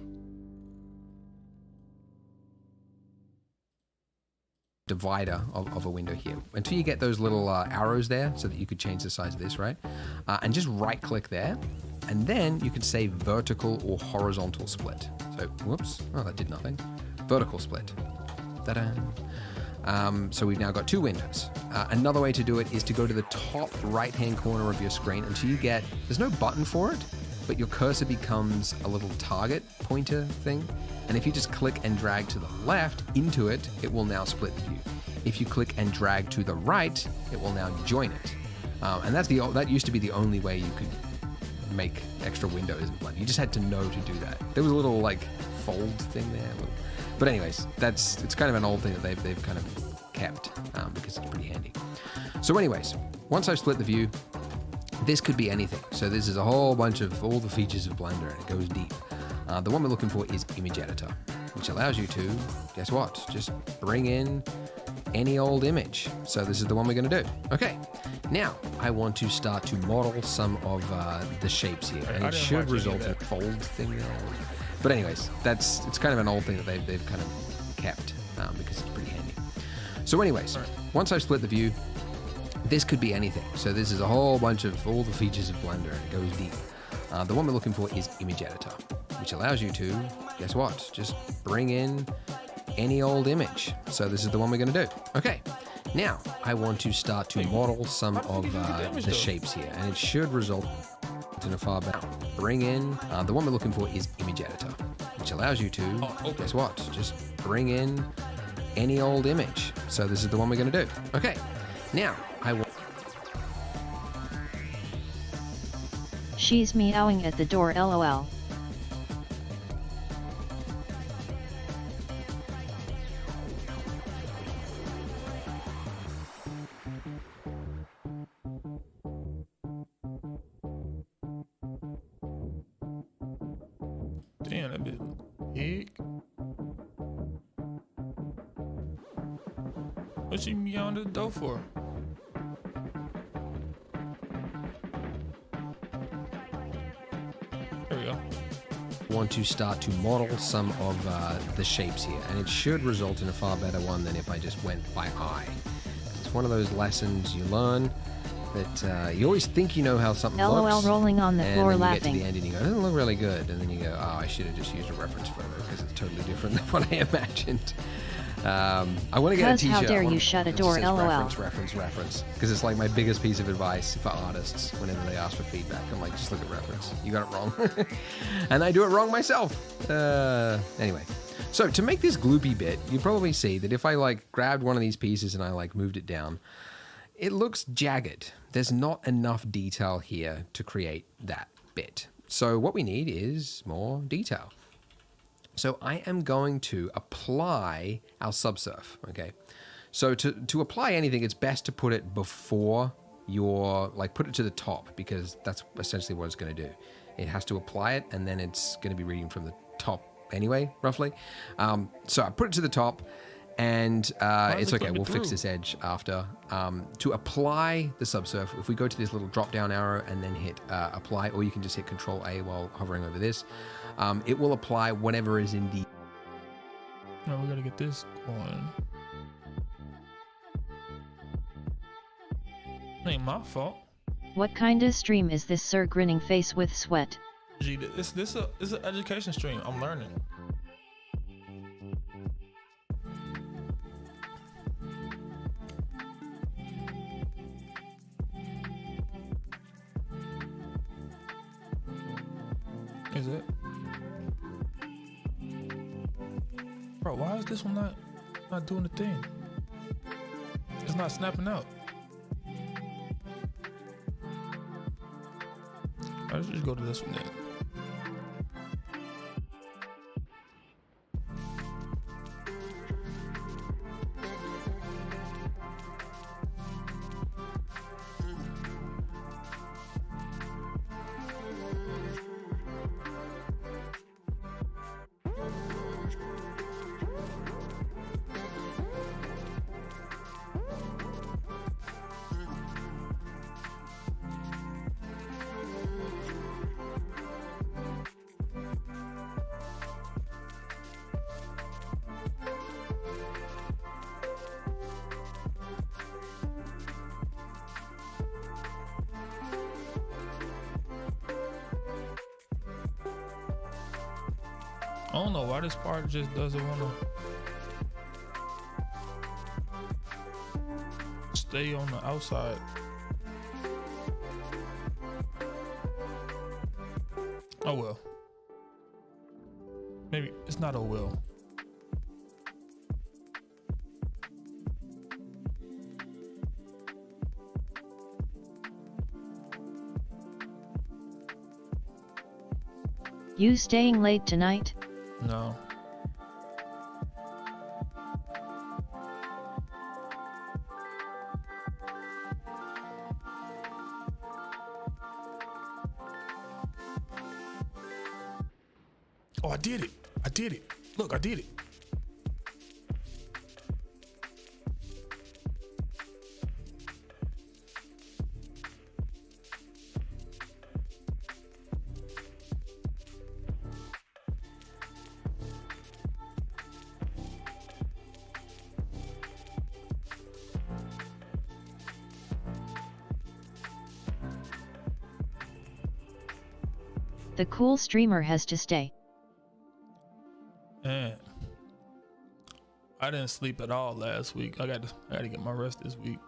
Divider of a window here until you get those little arrows there, so that you could change the size of this, right? And just right click there, and then you can say vertical or horizontal split. So whoops, oh, that did nothing. Vertical split. Ta-da. So we've now got two windows. Another way to do it is to go to the top right hand corner of your screen until you get, there's no button for it, but your cursor becomes a little target pointer thing. And if you just click and drag to the left into it, it will now split the view. If you click and drag to the right, it will now join it. And that used to be the only way you could make extra windows in Blender. You just had to know to do that. There was a little like fold thing there. But anyways, it's kind of an old thing that they've kind of kept because it's pretty handy. So anyways, once I've split the view, this could be anything. So this is a whole bunch of all the features of Blender, and it goes deep. The one we're looking for is Image Editor, which allows you to, guess what? Just bring in any old image. So this is the one we're going to do. Okay, now I want to start to model some of the shapes here, and it should result in a fold thing there. But anyways, it's kind of an old thing that they've kind of kept because it's pretty handy. So anyways, once I've split the view, this could be anything. So this is a whole bunch of all the features of Blender, and it goes deep. The one we're looking for is Image Editor, which allows you to, guess what? Just bring in any old image. So this is the one we're going to do. Okay, now I want to start to model some of the shapes here, and it should result in a far better. Bring in, the one we're looking for is Image Editor, which allows you to, guess what? Just bring in any old image. So this is the one we're going to do. Okay, now I want... She's meowing at the door, lol. Damn, that bitch big. What you be on the door for? There we go. Want to start to model some of the shapes here, and it should result in a far better one than if I just went by eye. It's one of those lessons you learn that you always think you know how something LOL looks. rolling on the floor and then you laughing. get to the end and you go, it doesn't look really good. And then you go, oh, I should have just used a reference photo because it's totally different than what I imagined. I want to get a t-shirt. How dare you shut a that door, says LOL. reference. Because it's like my biggest piece of advice for artists whenever they ask for feedback. I'm like, just look at reference. You got it wrong. And I do it wrong myself. Anyway. So to make this gloopy bit, you probably see that if I like grabbed one of these pieces and I like moved it down, it looks jagged. There's not enough detail here to create that bit. So what we need is more detail. So I am going to apply our subsurf, okay? So to apply anything, it's best to put it before your, like put it to the top, because that's essentially what it's gonna do. It has to apply it, and then it's gonna be reading from the top anyway, roughly. So I put it to the top, and it's okay, we'll fix this edge after. To apply the subsurf, if we go to this little drop down arrow and then hit apply, or you can just hit Control A while hovering over this, it will apply whatever is in the... No, we gotta get this going. Ain't my fault. What kind of stream is this, sir? Grinning face with sweat. Gee, this is an education stream. I'm learning. Is it? Bro, why is this one not doing the thing? It's not snapping out. Let's just go to this one then. I don't know why this part just doesn't want to stay on the outside. Oh well. Maybe it's not a will. You staying late tonight? No. Oh, I did it. I did it. Look, I did it. The cool streamer has to stay. Man, I didn't sleep at all last week. I got to get my rest this week.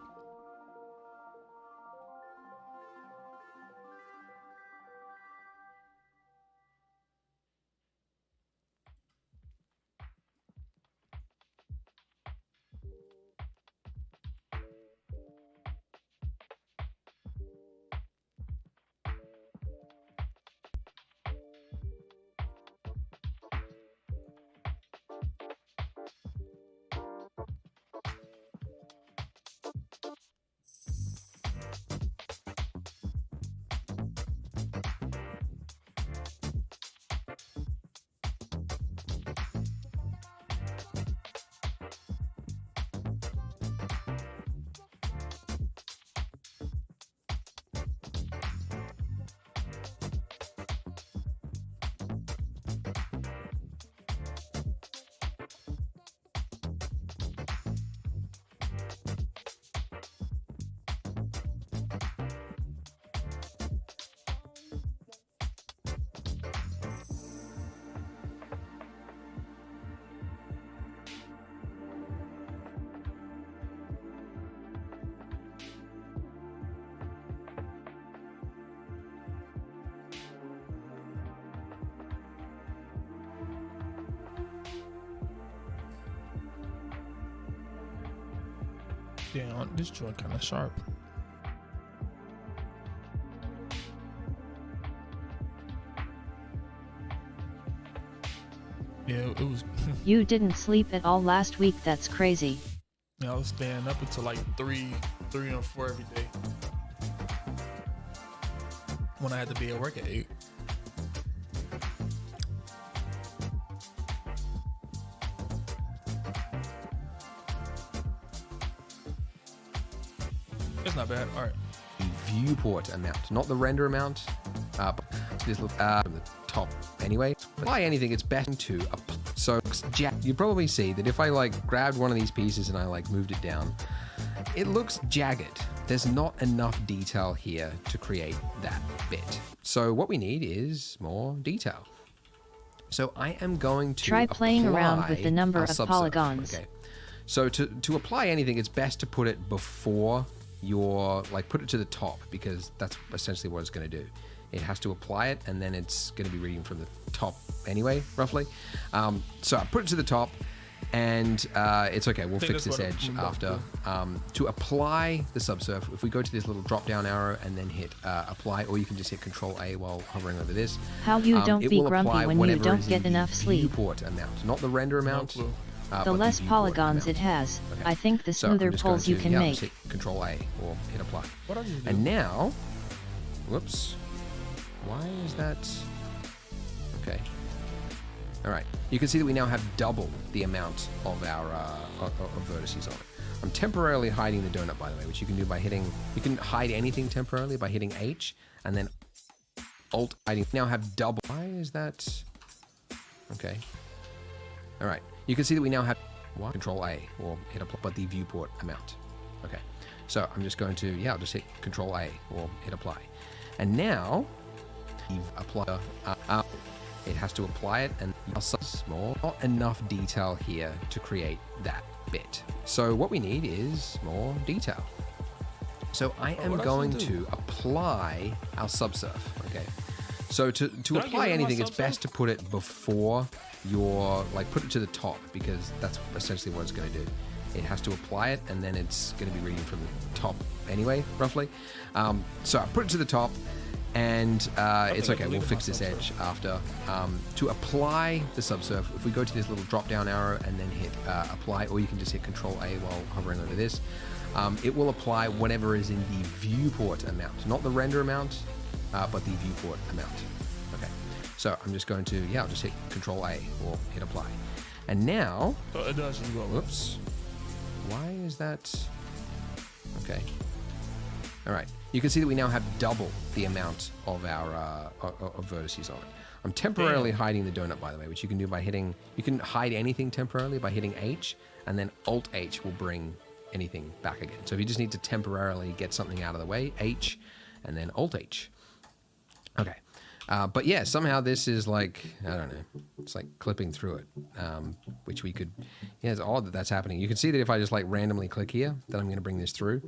Damn, this joint kind of sharp. Yeah, it was. You didn't sleep at all last week, that's crazy. Yeah, I was staying up until like 3 or 4 every day. When I had to be at work at 8. It's not bad. All right. Viewport amount, not the render amount. But this from the top anyway. But by anything, it's better to so you probably see that if I like grabbed one of these pieces and I like moved it down, it looks jagged. There's not enough detail here to create that bit. So what we need is more detail. So I am going to try playing around with the number of polygons. Okay. So to apply anything, it's best to put it before your, like put it to the top, because that's essentially what it's going to do. It has to apply it, and then it's going to be reading from the top anyway, roughly. So I put it to the top, and it's okay. We'll fix this edge after. To apply the subsurf, if we go to this little drop-down arrow and then hit apply, or you can just hit Control-A while hovering over this. How you don't be grumpy when you don't get enough sleep. Viewport amount, not the render amount. The less polygons it has, okay. I think the smoother pulls you can make. Just hit Control-A or hit apply. And now, whoops. Why is that? Okay. All right. You can see that we now have double the amount of our of vertices on it. I'm temporarily hiding the donut, by the way, which you can do by hitting. You can hide anything temporarily by hitting H and then Alt hiding. Now have double. Why is that? Okay. All right. You can see that we now have Control A or hit apply, but the viewport amount. Okay. So I'm just going to I'll just hit Control A or hit apply, and now. Apply. It has to apply it, and small. Not enough detail here to create that bit. So what we need is more detail. So I am going to apply our subsurf. Okay. So to apply anything, it's best to put it before your, like put it to the top, because that's essentially what it's going to do. It has to apply it, and then it's going to be reading from the top anyway, roughly. So I put it to the top. And it's okay, we'll fix this edge after. To apply the subsurf, if we go to this little drop-down arrow and then hit apply, or you can just hit Control-A while hovering over this, it will apply whatever is in the viewport amount, not the render amount, but the viewport amount. Okay, so I'm just going to, I'll just hit Control-A or hit apply. And now, whoops, why is that? Okay. All right. You can see that we now have double the amount of our of vertices on it. I'm temporarily hiding the donut, by the way, which you can do by hitting. You can hide anything temporarily by hitting H, and then Alt H will bring anything back again. So if you just need to temporarily get something out of the way, H, and then Alt H. Okay. But yeah, somehow this is like, I don't know, it's like clipping through it, which we could, it's odd that that's happening. You can see that if I just like randomly click here, that I'm going to bring this through.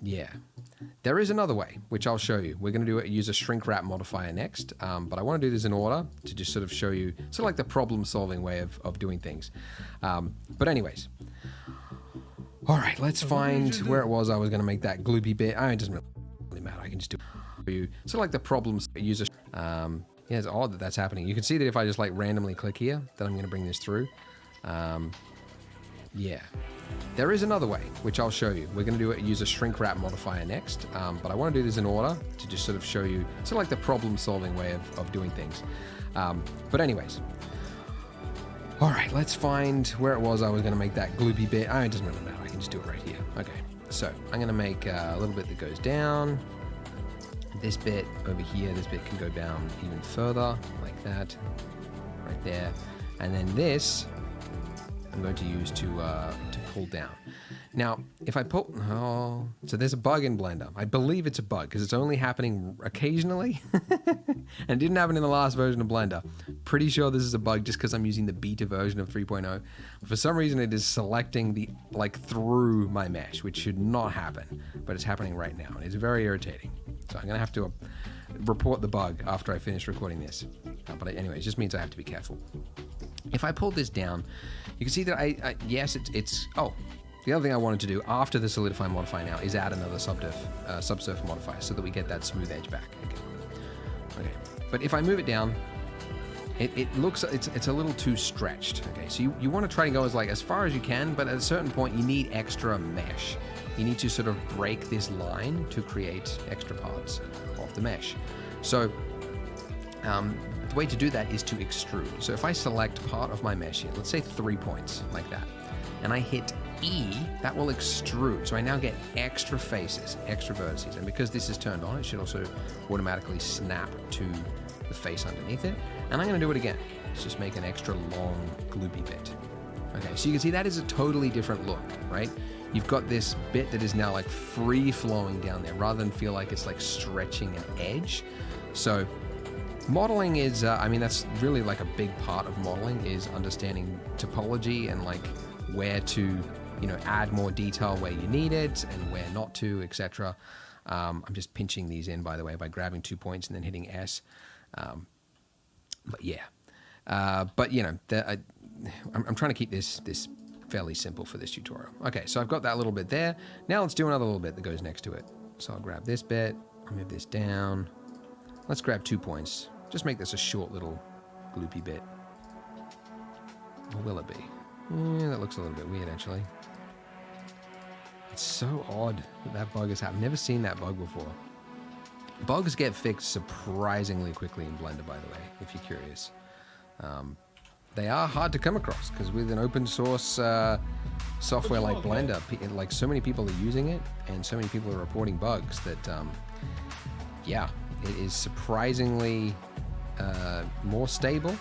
Yeah, there is another way, which I'll show you. We're going to use a shrink wrap modifier next, but I want to do this in order to just sort of show you sort of like the problem solving way of doing things. But anyways, all right, let's find where it was I was going to make that gloopy bit. It doesn't really matter. I can just do you sort of like the problems user. It's odd that that's happening. You can see that if I just like randomly click here, that I'm going to bring this through. Yeah, there is another way, which I'll show you. We're going to use a shrink wrap modifier next, but I want to do this in order to just sort of show you sort of like the problem solving way of doing things. But anyways, all right, let's find where it was I was going to make that gloopy bit. It doesn't really matter. I can just do it right here. Okay, so I'm going to make a little bit that goes down. This bit over here, this bit can go down even further, like that, right there. And then this, I'm going to use to pull down. Now, if I pull, so there's a bug in Blender. I believe it's a bug because it's only happening occasionally and didn't happen in the last version of Blender. Pretty sure this is a bug just because I'm using the beta version of 3.0. For some reason, it is selecting through my mesh, which should not happen, but it's happening right now. And it's very irritating. So I'm going to have to report the bug after I finish recording this. But anyway, it just means I have to be careful. If I pull this down, you can see that yes, it's the other thing I wanted to do after the solidify modifier now is add another subsurf modifier so that we get that smooth edge back again. Okay, but if I move it down, it looks, it's a little too stretched. Okay, so you want to try to go as far as you can, but at a certain point you need extra mesh. You need to sort of break this line to create extra parts of the mesh. So the way to do that is to extrude. So if I select part of my mesh here, let's say 3 points like that, and I hit E, that will extrude. So I now get extra faces, extra vertices. And because this is turned on, it should also automatically snap to the face underneath it. And I'm going to do it again. Let's just make an extra long gloopy bit. Okay, so you can see that is a totally different look, right? You've got this bit that is now like free flowing down there rather than feel like it's like stretching an edge. So modeling is, I mean, that's really like a big part of modeling is understanding topology and like where to, you know, add more detail where you need it and where not to, etc. I'm just pinching these in, by the way, by grabbing 2 points and then hitting S. But yeah, but you know, I'm trying to keep this fairly simple for this tutorial. Okay, so I've got that little bit there. Now let's do another little bit that goes next to it. So I'll grab this bit, I'll move this down. Let's grab 2 points. Just make this a short little gloopy bit. Or will it be? Yeah, that looks a little bit weird actually. It's so odd that bug has happened. Never seen that bug before. Bugs get fixed surprisingly quickly in Blender, by the way, if you're curious. They are hard to come across because with an open source software like Blender, like so many people are using it and so many people are reporting bugs that, yeah, it is surprisingly more stable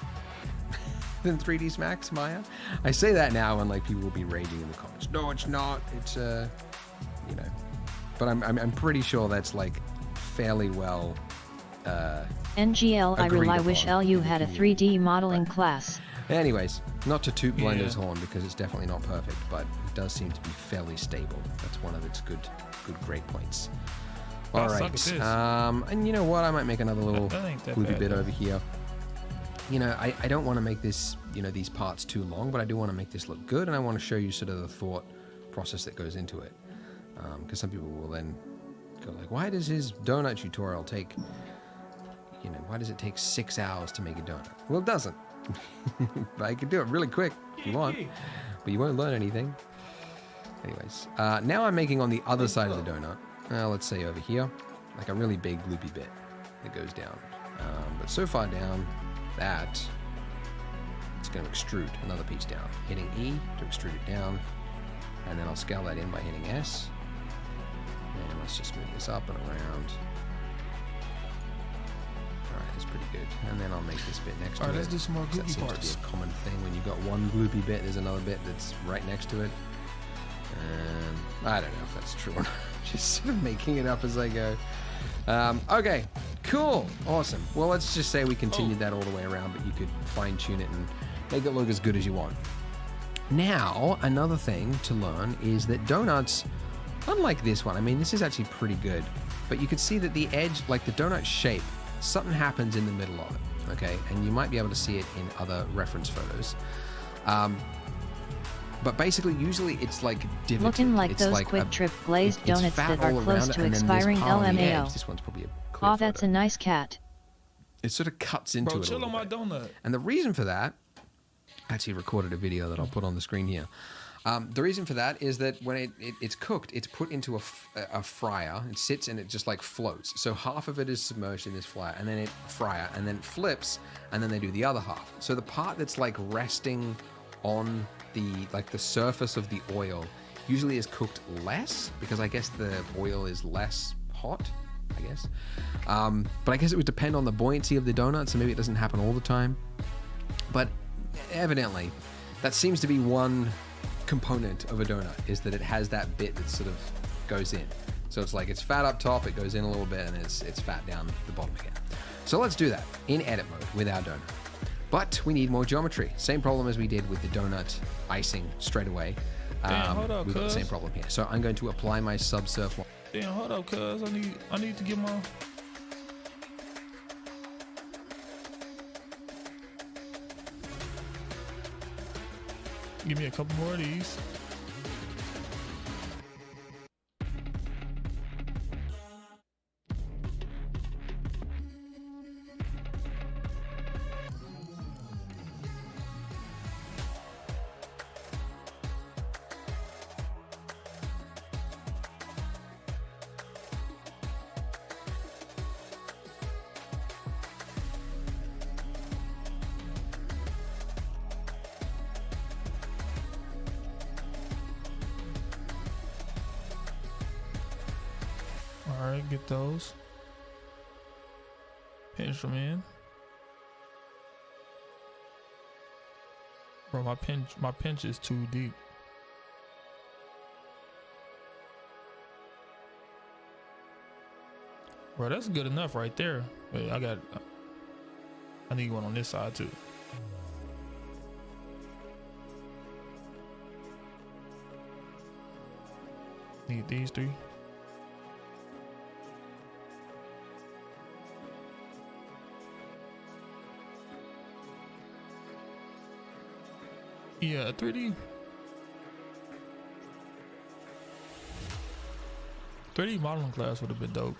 than 3ds Max Maya. I say that now and like people will be raging in the comments. No, it's not. It's you know, but I'm pretty sure that's like fairly well. NGL, I really wish LU had a 3D modeling class. Anyways, not to toot Blender's horn because it's definitely not perfect, but it does seem to be fairly stable. That's one of its great points. All right, and you know what? I might make another little gloopy bit over here. You know, I don't want to make this, you know, these parts too long, but I do want to make this look good, and I want to show you sort of the thought process that goes into it. Because some people will then go like, why does his donut tutorial take, you know, why does it take 6 hours to make a donut? Well, it doesn't. But I can do it really quick if you want, but you won't learn anything. Anyways, now I'm making on the other side of the donut, let's say over here, like a really big gloopy bit that goes down. But so far down that it's going to extrude another piece down. Hitting E to extrude it down, and then I'll scale that in by hitting S. And let's just move this up and around. Alright, that's pretty good. And then I'll make this bit next to it. Alright, let's do some more gloopy parts. That seems to be a common thing. When you've got one gloopy bit, there's another bit that's right next to it. And I don't know if that's true or not. Just sort of making it up as I go. Okay, cool, awesome. Well, let's just say we continued that all the way around, but you could fine tune it and make it look as good as you want. Now, another thing to learn is that donuts, unlike this one, I mean, this is actually pretty good, but you can see that the edge, like the donut shape, something happens in the middle of it, okay? And you might be able to see it in other reference photos. But basically, usually it's like divoted. Looking like it's those like quick trip glazed donuts that are close to expiring LMAO. This one's probably a clear Oh, that's photo. a nice cat. It sort of cuts into it a chill little on my bit. donut. And the reason for that, I actually recorded a video that I'll put on the screen here. The reason for that is that when it's cooked, it's put into a fryer. It sits and it just like floats. So half of it is submerged in this fryer, and then it flips, and then they do the other half. So the part that's like resting on the surface of the oil usually is cooked less because I guess the oil is less hot, I guess. But I guess it would depend on the buoyancy of the donut, so maybe it doesn't happen all the time. But evidently, that seems to be one component of a donut, is that it has that bit that sort of goes in. So it's like it's fat up top, it goes in a little bit, and it's fat down the bottom again. So let's do that in edit mode with our donut. But we need more geometry. Same problem as we did with the donut icing straight away. Damn, hold up, we've got the same problem here. So I'm going to apply my subsurf. Damn, hold up, cuz I need to get my. Give me a couple more of these. right, get those. Pinch them in. Bro, my pinch is too deep. Bro, that's good enough right there. Wait, I need one on this side too. Need these three. Yeah, 3D modeling class would have been dope.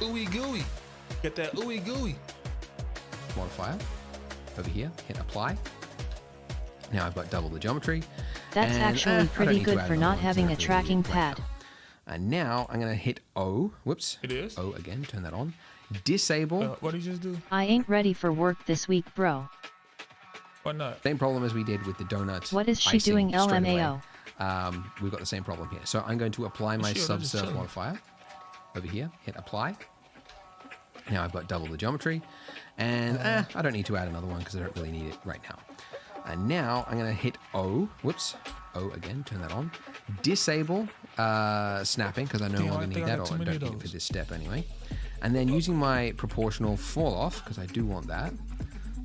Ooey gooey. Get that ooey gooey. Modifier. Over here, hit apply. Now I've got double the geometry. That's and, actually I pretty don't need to good add for another not one, having so a that's tracking really right pad. now. And now I'm going to hit O. Whoops. It is? O again, turn that on. Disable. What did you just do? I ain't ready for work this week, bro. Why not? Same problem as we did with the donut. What is she icing doing, straight away. LMAO? We've got the same problem here. So I'm going to apply my Sure, they're just subsurf chilling. modifier. Over here, hit apply. Now I've got double the geometry. And I don't need to add another one because I don't really need it right now. And now I'm going to hit O. Whoops. O again, turn that on. Disable snapping because I no Damn, I longer think need I that, got or too I many don't of need it for those. this step anyway. And then using my proportional fall off, because I do want that,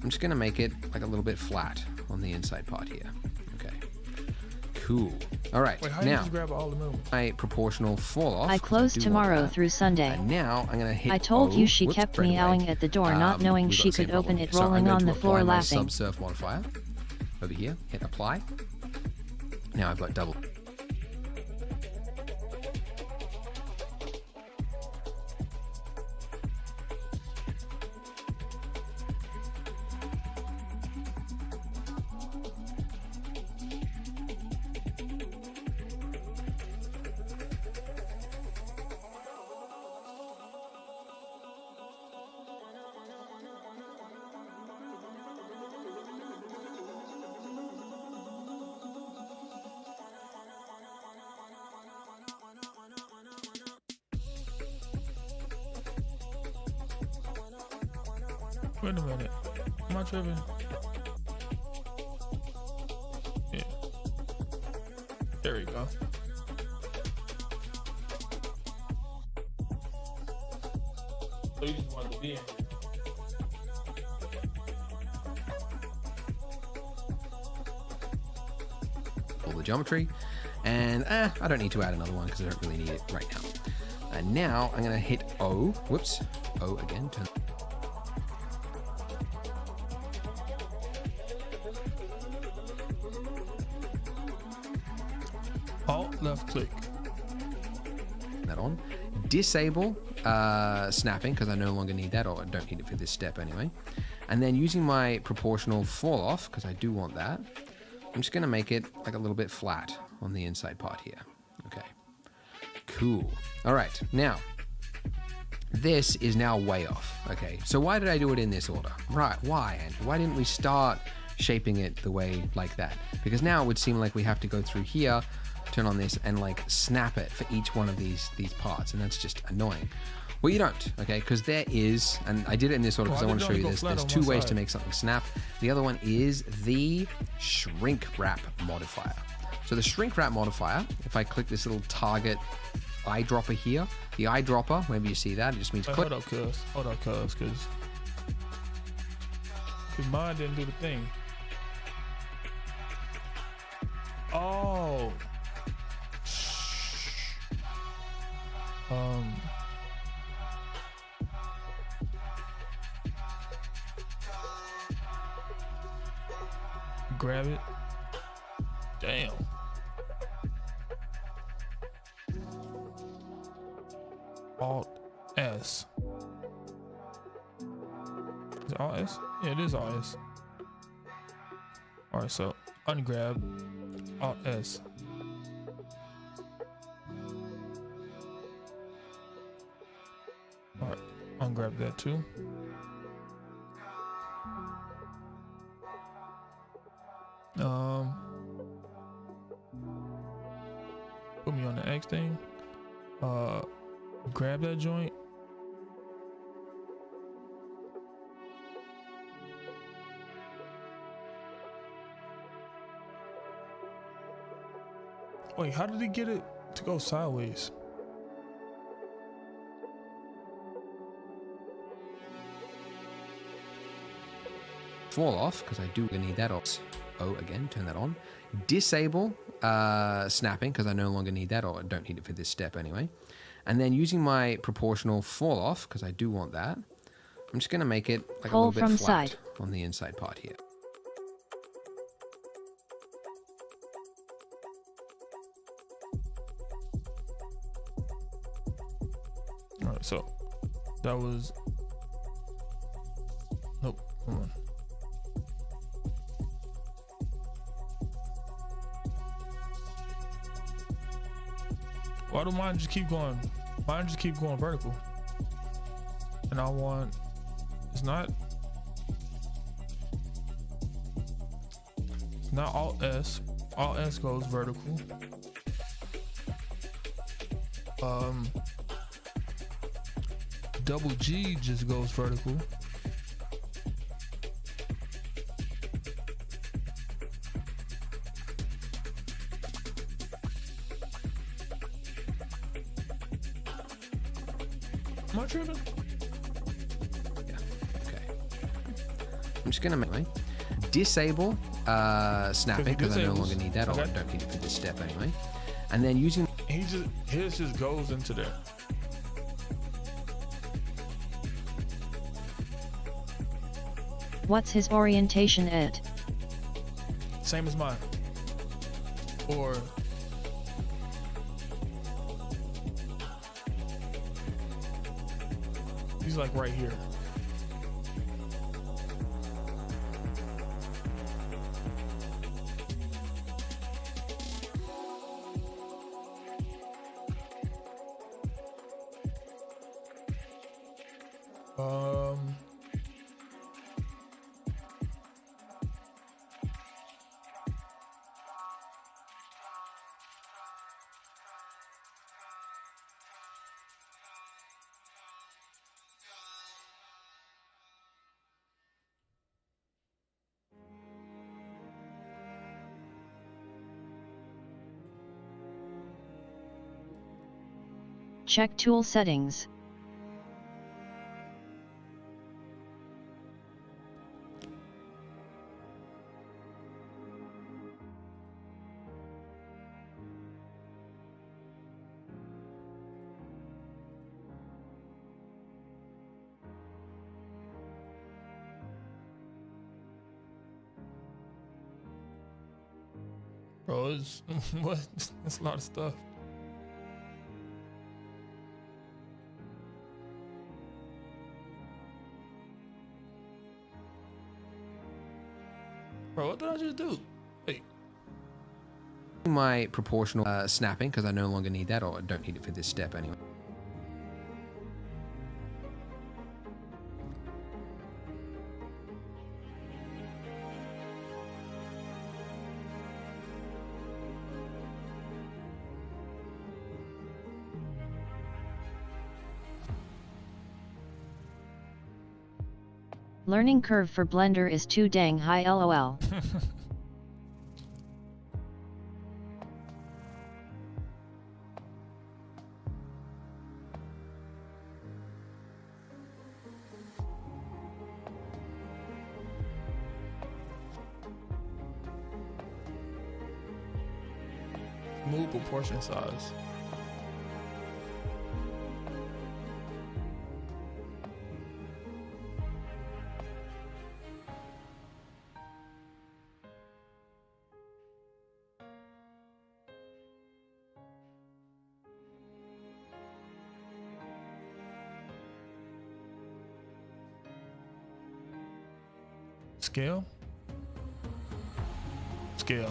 I'm just going to make it like a little bit flat on the inside part here. Okay. Cool. All right. Wait, how do you now, just grab all the milk? my proportional fall off. I 'cause close do want tomorrow that. through Sunday. And now I'm going to hit I told O. you she Whoops, kept straight away. meowing at the door, not knowing We've got she the same could open problem it here. So I'm rolling going on to the floor apply my laughing. subsurf modifier. Over here, hit apply. Now I've got double. Wait a minute. Am I tripping? Yeah. There we go. So you just wanted to be in here. All the geometry. And I don't need to add another one because I don't really need it right now. And now I'm going to hit O. Whoops. O again. Turn. Alt, left click. That on. Disable snapping because I no longer need that, or I don't need it for this step anyway. And then using my proportional fall off, because I do want that, I'm just going to make it like a little bit flat on the inside part here. Okay. Cool. All right. Now, this is now way off. Okay. So why did I do it in this order? Right. Why, Andrew? Why didn't we start shaping it the way like that? Because now it would seem like we have to go through here, turn on this, and like snap it for each one of these parts, and that's just annoying. Well, you don't, okay? Because there is, and I did it in this order because I want to show you this. There's two ways to make something snap. The other one is the shrink wrap modifier. So the shrink wrap modifier, if I click this little target eyedropper here, the eyedropper, whenever you see that, it just means click. Hold up, cuz, because mine didn't do the thing. Oh. Grab it. Damn. Alt S. Is it Alt S? Yeah, it is Alt S. All right, so ungrab, Alt S. All right, ungrab that too. Put me on the X thing. Grab that joint. Wait, how did he get it to go sideways? Fall off, because I do need that. Oh, again, turn that on. Disable snapping, because I no longer need that, or I don't need it for this step anyway. And then using my proportional fall off, because I do want that, I'm just going to make it like Pull a little from bit flat side. on the inside part here. All right, so that was, nope, hold on. Why do mine just keep going? Mine just keep going vertical. And I want, it's not Alt S. Alt S goes vertical. Double G just goes vertical. Am I tripping? Yeah, okay. I'm just gonna make disable snapping, because I no longer need that, or I don't need it for this step anyway. And then using His just goes into there. What's his orientation at? Same as mine. Or he's like right here. Check tool settings. Bro, it's what? That's a lot of stuff. Bro, what did I just do? Wait. my proportional snapping, because I no longer need that, or I don't need it for this step anyway. Learning curve for Blender is too dang high, lol. Move proportion size. Scale. scale.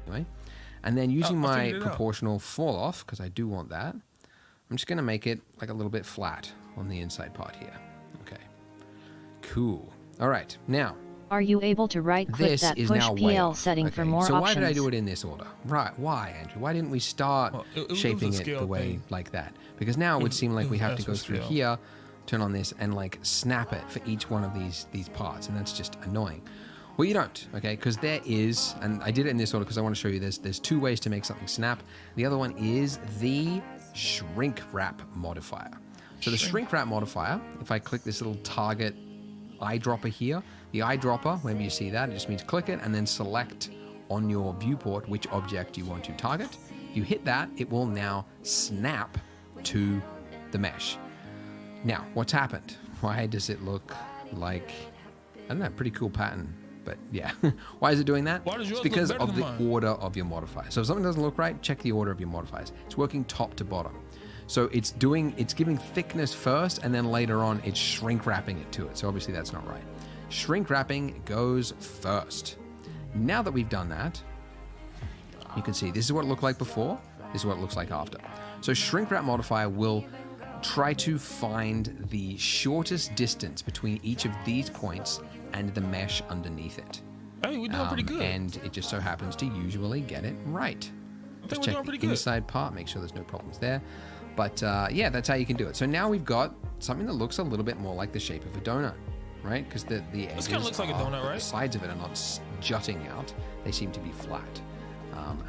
Anyway, and then using I my figured it out. proportional fall off, because I do want that, I'm just going to make it like a little bit flat on the inside part here. Okay, cool. All right, now Are you able to right-click this that is push now way PL off. setting for Okay, more so options? why did I do it in this order? Right, why, Andrew? Why didn't we start Well, it was shaping a it the scale way thing. like that? Because now it would seem like we have to go that's through scale. here, turn on this, and like snap it for each one of these parts, and that's just annoying. Well, you don't, okay? Because there is, and I did it in this order because I want to show you there's two ways to make something snap. The other one is the shrink wrap modifier. So the shrink wrap modifier, if I click this little target eyedropper here, the eyedropper, whenever you see that, it just means click it and then select on your viewport which object you want to target. If you hit that, it will now snap to the mesh. Now, what's happened? Why does it look like, I don't know, pretty cool pattern, but yeah. Why is it doing that? Why does It's yours because look better of the than mine? order of your modifier. So if something doesn't look right, check the order of your modifiers. It's working top to bottom. So it's giving thickness first, and then later on it's shrink wrapping it to it. So obviously that's not right. Shrink wrapping goes first. Now that we've done that, you can see this is what it looked like before, this is what it looks like after. So shrink wrap modifier will try to find the shortest distance between each of these points and the mesh underneath it. Hey, we're doing pretty good. And it just so happens to usually get it right. think Just we're check doing the pretty good. inside part, make sure there's no problems there. But yeah, that's how you can do it. So now we've got something that looks a little bit more like the shape of a donut, right? Because the edges kinda looks like a donut, right? The sides of it are not jutting out. They seem to be flat.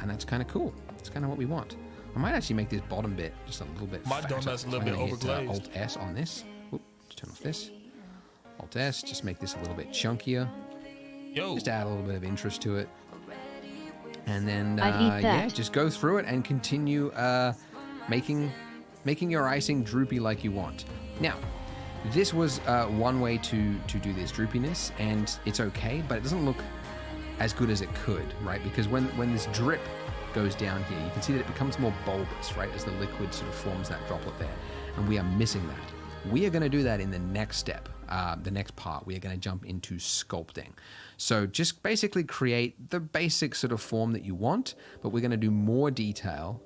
And that's kind of cool. That's kind of what we want. I might actually make this bottom bit just a little bit My fatter. donut's a little So I'm bit gonna hit, overglazed. Alt-S on this. Oop, just turn off this. Alt-S, just make this a little bit chunkier. Yo, Just add a little bit of interest to it. And then, I'd eat yeah, that. just go through it and continue making your icing droopy like you want. Now, this was one way to do this droopiness, and it's okay, but it doesn't look as good as it could, right? Because when this drip goes down here, you can see that it becomes more bulbous, right? As the liquid sort of forms that droplet there. And we are missing that. We are going to do that in the next step, the next part. We are going to jump into sculpting. So just basically create the basic sort of form that you want, but we're going to do more detail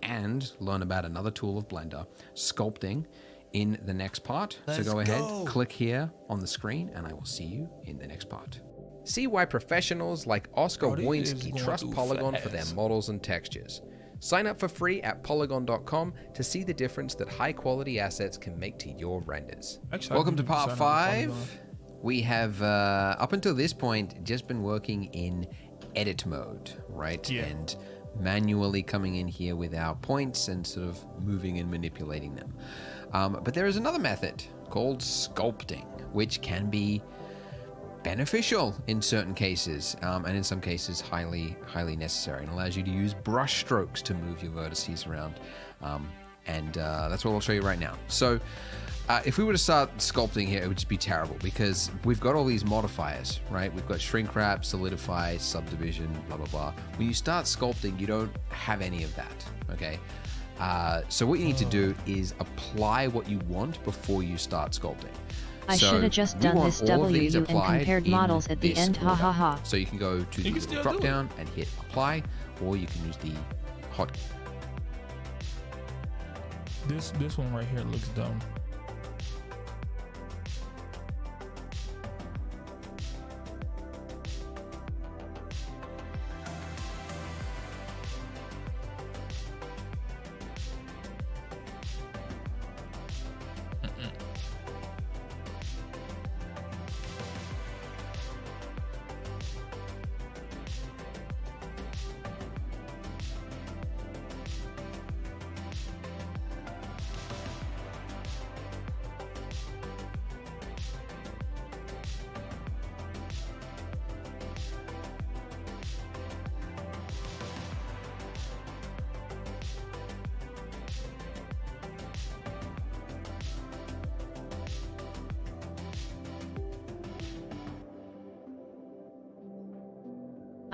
and learn about another tool of Blender, sculpting, in the next part. So Let's go ahead, go. click here on the screen, and I will see you in the next part. See why professionals like Oscar Bro, this is Woinski going trust too Polygon for their fast. models and textures. Sign up for free at polygon.com to see the difference that high quality assets can make to your renders. Actually, I Welcome to didn't even part sign up 5. for Polygon. We have, up until this point, just been working in edit mode, right? Yeah. And manually coming in here with our points and sort of moving and manipulating them. But there is another method called sculpting, which can be beneficial in certain cases, and in some cases highly necessary, and allows you to use brush strokes to move your vertices around. And that's what I'll show you right now. So if we were to start sculpting here, it would just be terrible because we've got all these modifiers, right? We've got shrink wrap, solidify, subdivision, blah, blah, blah. When you start sculpting, you don't have any of that, okay? So what you need to do is apply what you want before you start sculpting. I So should have just we done want this all of these WU and applied compared in models at the this end, ha ha order. ha. So you can go to the can still drop do it. down and hit apply, or you can use the hot. This one right here looks dumb.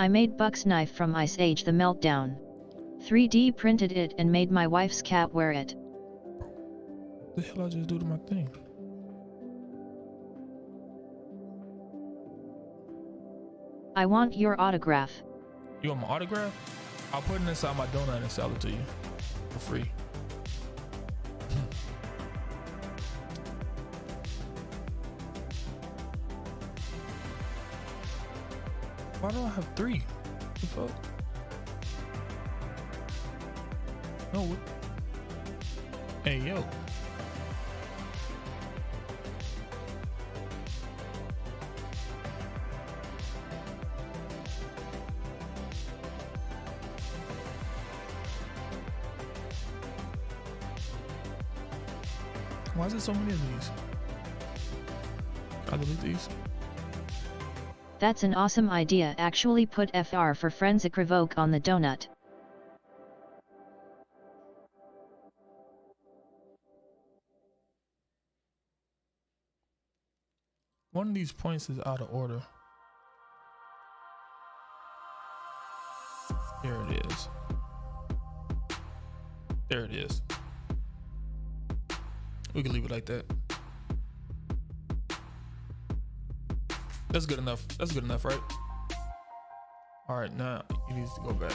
I made Buck's knife from Ice Age the Meltdown. 3D printed it and made my wife's cat wear it. What the hell I just do to my thing? I want your autograph. You want my autograph? I'll put it inside my donut and sell it to you for free. Why do I have 3? What the fuck? No. What? Hey, yo. Why is there so many of these? Can I delete these? That's an awesome idea. Actually put FR for FrenzicRevoke on the donut. One of these points is out of order. There it is. There it is. We can leave it like that. That's good enough. That's good enough, right? All right, now he needs to go back.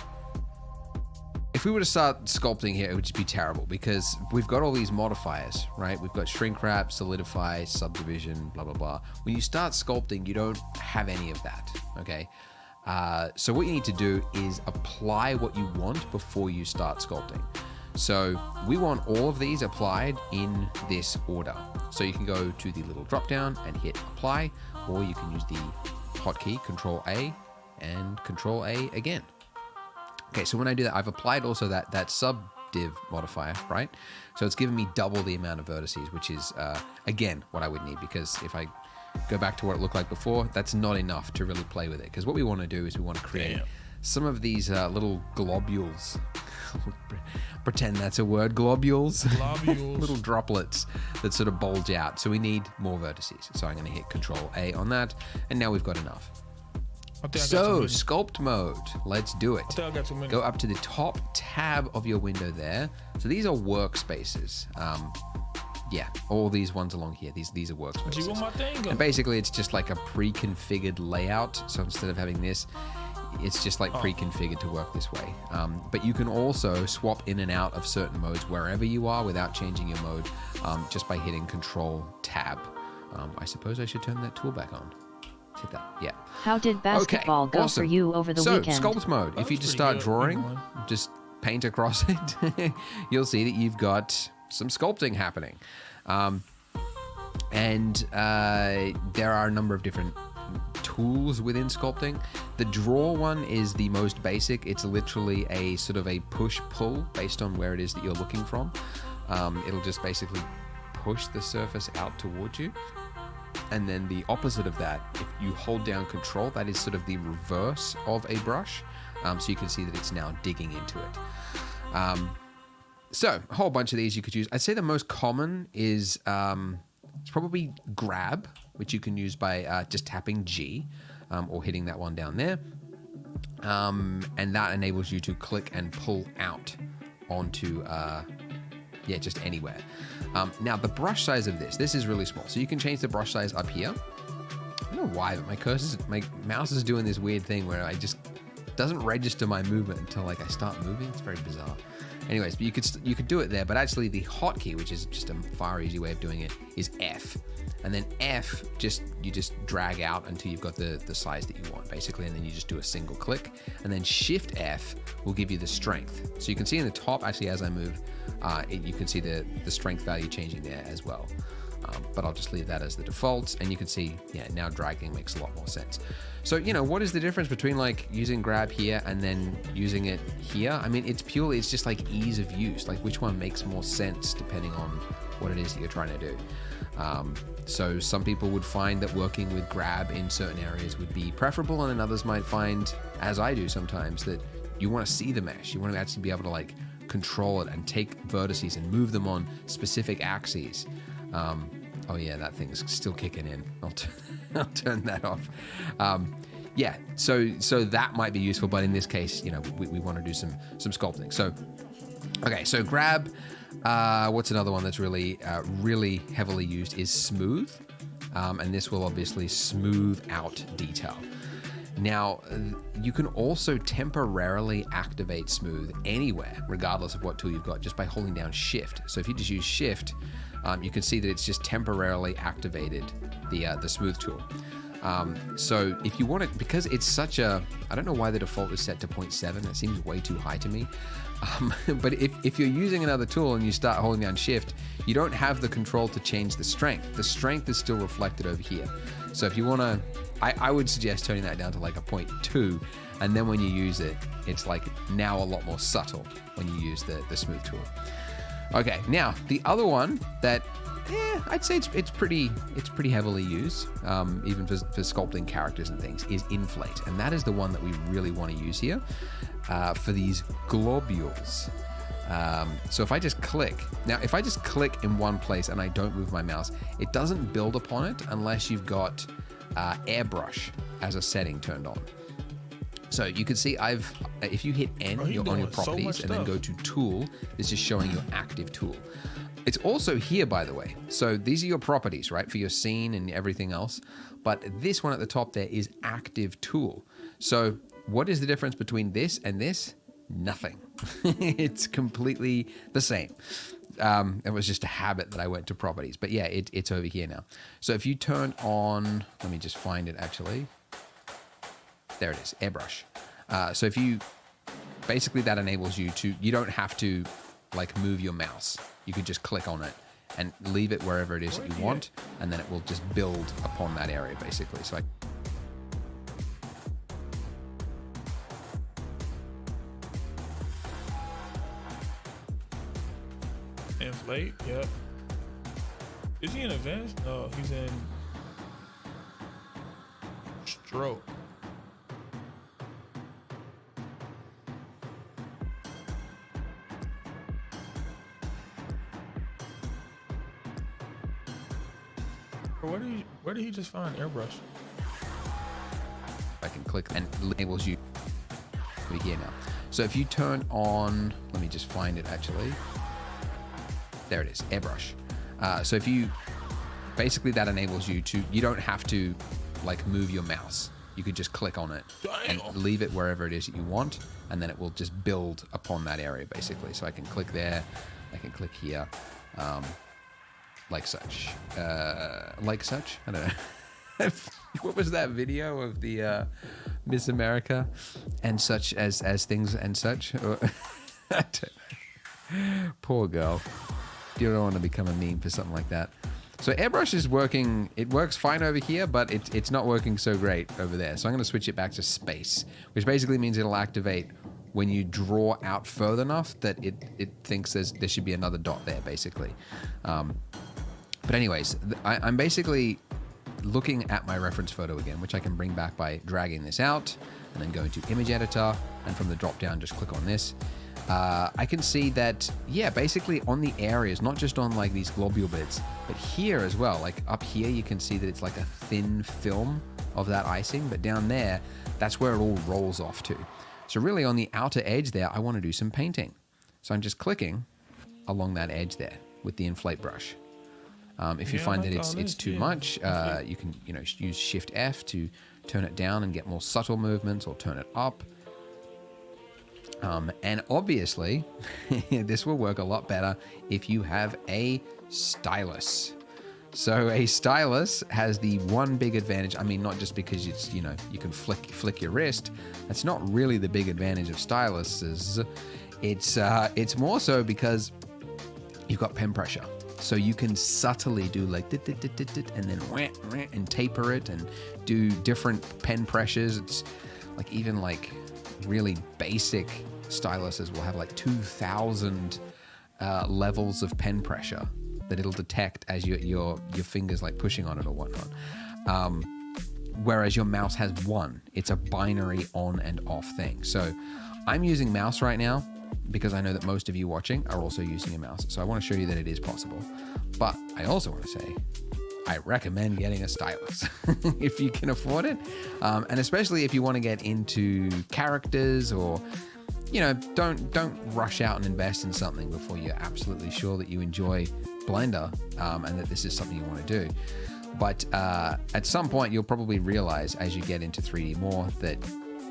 If we were to start sculpting here, it would just be terrible because we've got all these modifiers, right? We've got shrink wrap, solidify, subdivision, blah, blah, blah. When you start sculpting, you don't have any of that, okay? So what you need to do is apply what you want before you start sculpting. So we want all of these applied in this order. So you can go to the little drop down and hit apply, or you can use the hotkey Control A and Control A again. Okay, so when I do that, I've applied also that subdiv modifier, right? So it's given me double the amount of vertices, which is, again, what I would need, because if I go back to what it looked like before, that's not enough to really play with it. Because what we want to do is we want to create some of these little globules. Pretend that's a word, globules. Globules. Little droplets that sort of bulge out. So we need more vertices. So I'm going to hit Control A on that, and now we've got enough. So, sculpt mode, let's do it. Go up to the top tab of your window there. So these are workspaces. Yeah, all these ones along here, these are workspaces. And basically it's just like a pre-configured layout. So instead of having this, it's just like pre-configured to work this way. But you can also swap in and out of certain modes wherever you are without changing your mode, just by hitting Control Tab. I suppose I should turn that tool back on. Hit that, yeah. How did basketball go for you over the weekend? So, sculpt mode. If you just start drawing, just paint across it, you'll see that you've got some sculpting happening. And there are a number of different tools within sculpting. The draw one is the most basic. It's literally a sort of a push-pull based on where it is that you're looking from. It'll just basically push the surface out towards you. And then the opposite of that, if you hold down Control, that is sort of the reverse of a brush. So you can see that it's now digging into it. So a whole bunch of these you could use. I'd say the most common is it's probably grab, which you can use by just tapping G or hitting that one down there. And that enables you to click and pull out onto just anywhere. Now the brush size of this is really small. So you can change the brush size up here. I don't know why, but my mouse is doing this weird thing where I just doesn't register my movement until like I start moving. It's very bizarre. Anyways, but you could do it there, but actually the hotkey, which is just a far easy way of doing it, is F. And then F, you just drag out until you've got the size that you want, basically, and then you just do a single click. And then Shift F will give you the strength. So you can see in the top, actually, as I move, you can see the strength value changing there as well. But I'll just leave that as the default, and you can see, now dragging makes a lot more sense. So, what is the difference between like using grab here and then using it here? I mean, it's just like ease of use, like which one makes more sense depending on what it is that you're trying to do. So some people would find that working with grab in certain areas would be preferable, and then others might find, as I do sometimes, that you want to see the mesh. You want to actually be able to like control it and take vertices and move them on specific axes. Oh yeah, that thing's still kicking in. I'll turn that off. yeah, so that might be useful, but in this case, you know, we want to do some sculpting. So, okay, so grab, what's another one that's really heavily used is smooth. And this will obviously smooth out detail. Now, you can also temporarily activate smooth anywhere, regardless of what tool you've got, just by holding down shift. So if you just use shift, you can see that it's just temporarily activated the smooth tool. So if you want it, because it's such a, I don't know why the default is set to 0.7. It seems way too high to me. But if you're using another tool and you start holding down shift, you don't have the control to change the strength. The strength is still reflected over here. So if you want to, I would suggest turning that down to like a 0.2. And then when you use it, it's like now a lot more subtle when you use the smooth tool. Okay, now the other one that, I'd say it's pretty heavily used, even for sculpting characters and things, is inflate, and that is the one that we really want to use here for these globules. So if I just click in one place and I don't move my mouse, it doesn't build upon it unless you've got airbrush as a setting turned on. So you can see if you hit N, you're on your properties, and then go to tool, this is showing your active tool. It's also here, by the way. So these are your properties, right, for your scene and everything else. But this one at the top there is active tool. So what is the difference between this and this? Nothing. It's completely the same. It was just a habit that I went to properties. But yeah, it's over here now. So if you turn on, let me just find it actually. There it is, airbrush. So if you, basically that enables you to, you don't have to like move your mouse. You could just click on it and leave it wherever it is that you want, and then it will just build upon that area basically. So inflate, yep. Is he in advanced? No, he's in stroke. Where did he just find airbrush? I can click and it enables you over here now. So if you turn on, let me just find it actually. There it is, airbrush. So if you, basically that enables you to, you don't have to like move your mouse. You could just click on it and leave it wherever it is that you want, and then it will just build upon that area basically. So I can click there, I can click here. Like such, I don't know. What was that video of the Miss America and such as things and such? I don't know. Poor girl. You don't want to become a meme for something like that. So airbrush is working. It works fine over here, but it's not working so great over there. So I'm going to switch it back to space, which basically means it'll activate when you draw out further enough that it thinks there should be another dot there, basically. But anyways, I'm basically looking at my reference photo again, which I can bring back by dragging this out and then going to image editor, and from the drop down, just click on this. I can see that, yeah, basically on the areas, not just on like these globule bits, but here as well. Like up here, you can see that it's like a thin film of that icing, but down there, that's where it all rolls off to. So really on the outer edge there, I want to do some painting. So I'm just clicking along that edge there with the inflate brush. If you find that it's too much, you can use Shift F to turn it down and get more subtle movements, or turn it up. And obviously, this will work a lot better if you have a stylus. So a stylus has the one big advantage. I mean, not just because it's, you can flick your wrist. That's not really the big advantage of styluses. It's more so because you've got pen pressure. So you can subtly do like dit, dit, dit, dit, dit, and then and taper it and do different pen pressures. It's like even like really basic styluses will have like 2,000 levels of pen pressure that it'll detect as your fingers like pushing on it or whatnot. Whereas your mouse has one. It's a binary on and off thing. So I'm using mouse right now because I know that most of you watching are also using a mouse. So I want to show you that it is possible. But I also want to say I recommend getting a stylus if you can afford it. And especially if you want to get into characters, or, you know, don't rush out and invest in something before you're absolutely sure that you enjoy Blender and that this is something you want to do. But at some point, you'll probably realize as you get into 3D more that,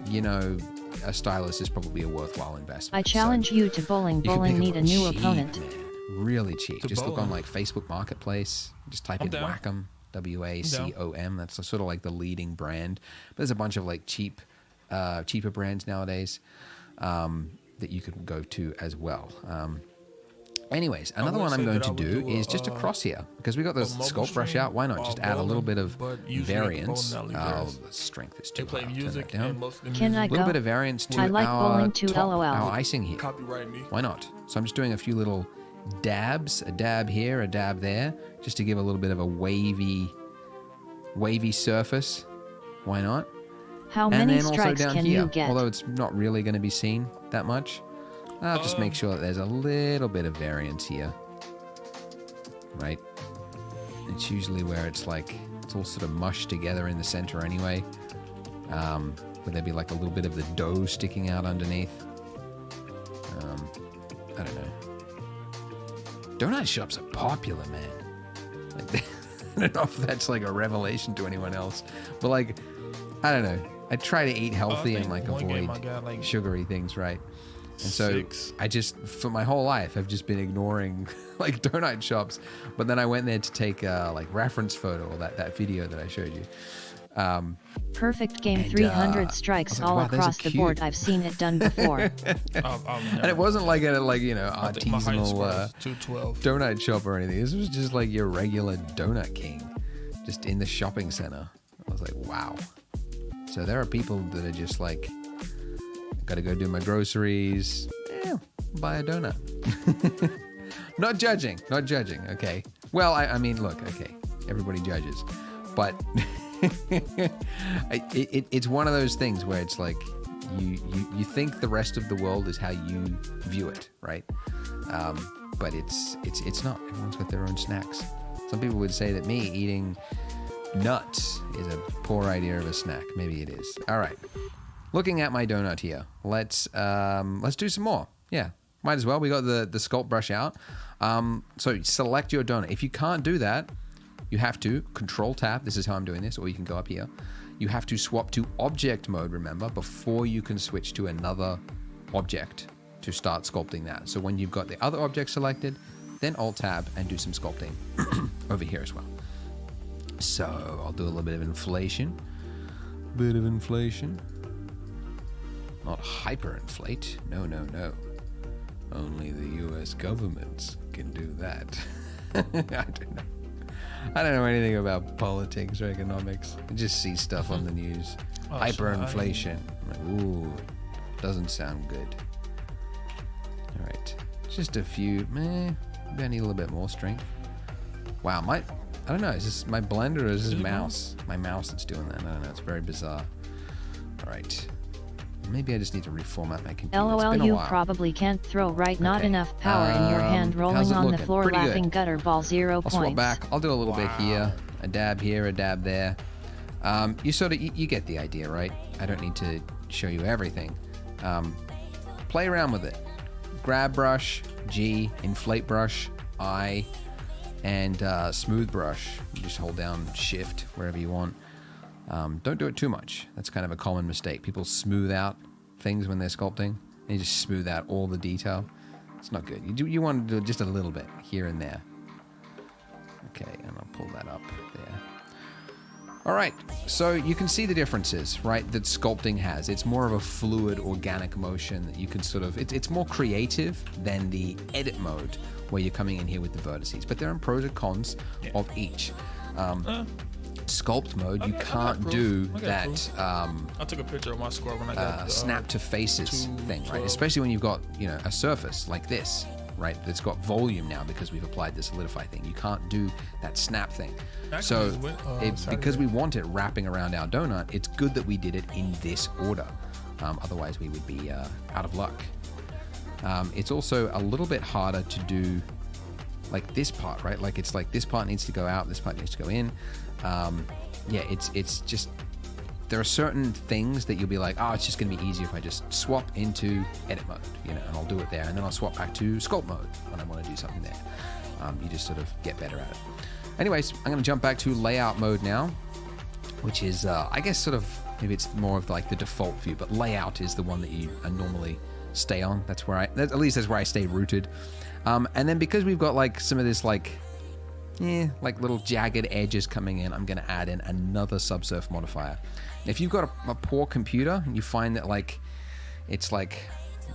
you know, a stylus is probably a worthwhile investment. I challenge you to bowling. Bowling need a new cheap, opponent. Man. Really cheap. To just look bowling. on like Facebook Marketplace. Just type in down. Wacom, WACOM. That's sort of like the leading brand. But there's a bunch of like cheaper brands nowadays that you could go to as well. Anyways, another one I'm going to do is just across here, because we got the sculpt brush out. Why not just add a little bit of variance? Oh, the strength is too high. I'll turn that down. Can I A go? little bit of variance to I like bowling too, top, LOL. our icing here. Copyright me. Why not? So I'm just doing a few little dabs, a dab here, a dab there, just to give a little bit of a wavy surface. Why not? How And many then also strikes down can here, you get? although it's not really going to be seen that much, I'll just make sure that there's a little bit of variance here. Right? It's usually where it's like, it's all sort of mushed together in the center anyway. Would there be like a little bit of the dough sticking out underneath? I don't know. Donut shops are popular, man. Like, I don't know if that's like a revelation to anyone else, but like, I don't know. I try to eat healthy and like avoid sugary things, right? And so I just, for my whole life, I've just been ignoring like donut shops. But then I went there to take a like reference photo, or that video that I showed you. Perfect game. and, 300 I strikes was like, all wow, those are across the board. cute. I've seen it done before. And it wasn't like a artisanal $212. donut shop or anything. This was just like your regular Donut King, just in the shopping center. I was like, wow. So there are people that are just like, gotta go do my groceries, buy a donut. Not judging, okay. Well, I mean, look, okay, everybody judges, but it's one of those things where it's like, you think the rest of the world is how you view it, right? But it's not. Everyone's got their own snacks. Some people would say that me eating nuts is a poor idea of a snack. Maybe it is. All right. Looking at my donut here, let's do some more. Yeah, might as well. We got the sculpt brush out. So select your donut. If you can't do that, you have to Control Tab. This is how I'm doing this, or you can go up here. You have to swap to object mode, remember, before you can switch to another object to start sculpting that. So when you've got the other object selected, then Alt Tab and do some sculpting over here as well. So I'll do a little bit of inflation. Not hyperinflate. No. Only the US governments can do that. I don't know anything about politics or economics. I just see stuff on the news. Hyperinflation. I'm like, ooh, doesn't sound good. All right. Just a few. Maybe I need a little bit more strength. Wow, I don't know. Is this my blender or is this mouse? My mouse that's doing that. I don't know. It's very bizarre. All right. Maybe I just need to reformat my computer. LOL, you probably can't throw right. Not Okay. enough power in your hand. Rolling on the looking? floor, Pretty good. laughing gutter ball. 0 I'll points. swap back. I'll do a little bit here, a dab here, a dab there. You sort of, you get the idea, right? I don't need to show you everything. Play around with it. Grab brush, G, inflate brush, I, and smooth brush. You just hold down shift wherever you want. Don't do it too much. That's kind of a common mistake. People smooth out things when they're sculpting. They just smooth out all the detail. It's not good. You want to do just a little bit here and there. Okay, and I'll pull that up there. All right, so you can see the differences, right, that sculpting has. It's more of a fluid, organic motion that you can sort of, it's more creative than the edit mode where you're coming in here with the vertices. But there are pros and cons of each. Sculpt mode, you can't do that I took a picture of my score when I got snap to faces thing, right? Especially when you've got, a surface like this, right? That's got volume now because we've applied the solidify thing. You can't do that snap thing. So because we want it wrapping around our donut, it's good that we did it in this order. Otherwise we would be out of luck. It's also a little bit harder to do like this part, right? Like it's like this part needs to go out, this part needs to go in. Yeah, it's just, there are certain things that you'll be like, oh, it's just gonna be easier if I just swap into edit mode, you know, and I'll do it there, and then I'll swap back to sculpt mode when I want to do something there. You just sort of get better at it. Anyways, I'm gonna jump back to layout mode now, which is, I guess, sort of, maybe it's more of like the default view, but layout is the one that you normally stay on. That's where at least that's where I stay rooted. And then because we've got like some of this like little jagged edges coming in, I'm going to add in another subsurf modifier. If you've got a poor computer and you find that like it's like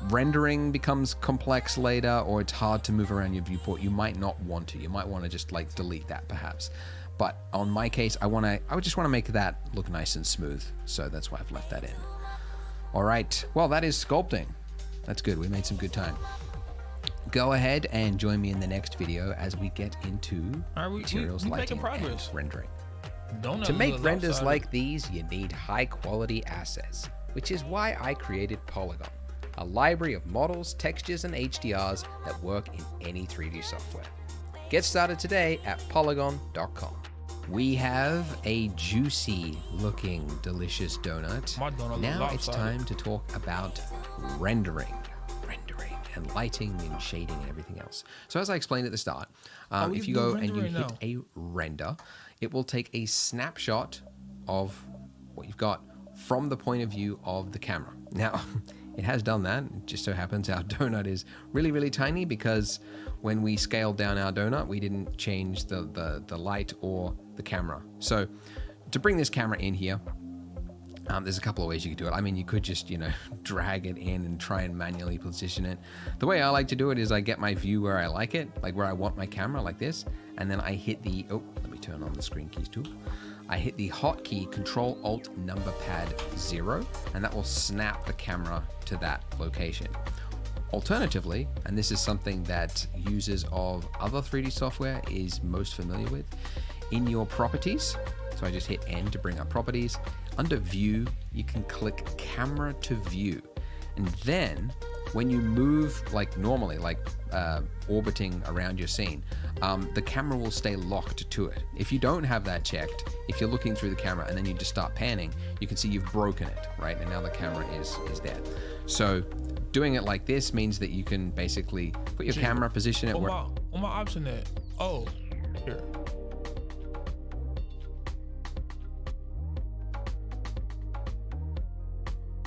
rendering becomes complex later, or it's hard to move around your viewport, you might not want to. You might want to just like delete that perhaps. But on my case, I would just want to make that look nice and smooth. So that's why I've left that in. All right. Well, that is sculpting. That's good. We made some good time. Go ahead and join me in the next video as we get into materials, lighting, and rendering. To make renders like these, you need high quality assets, which is why I created Polygon, a library of models, textures, and HDRs that work in any 3D software. Get started today at polygon.com. We have a juicy looking delicious donut. Now it's time to talk about rendering and lighting and shading and everything else. So as I explained at the start, if you go and you hit a render, it will take a snapshot of what you've got from the point of view of the camera. Now, it has done that. It just so happens our donut is really, really tiny because when we scaled down our donut, we didn't change the light or the camera. So to bring this camera in here, there's a couple of ways you could do it. I mean, you could just, you know, drag it in and try and manually position it. The way I like to do it is I get my view where I like it, like where I want my camera, like this, and then I hit the, let me turn on the screen keys too. I hit the hotkey Control-Alt number pad 0, and that will snap the camera to that location. Alternatively, and this is something that users of other 3D software is most familiar with, in your properties, so I just hit N to bring up properties. Under view, you can click camera to view. And then when you move like normally, like orbiting around your scene, the camera will stay locked to it. If you don't have that checked, if you're looking through the camera and then you just start panning, you can see you've broken it, right? And now the camera is there. So doing it like this means that you can basically put your camera, position it where... On my option there. Oh, here.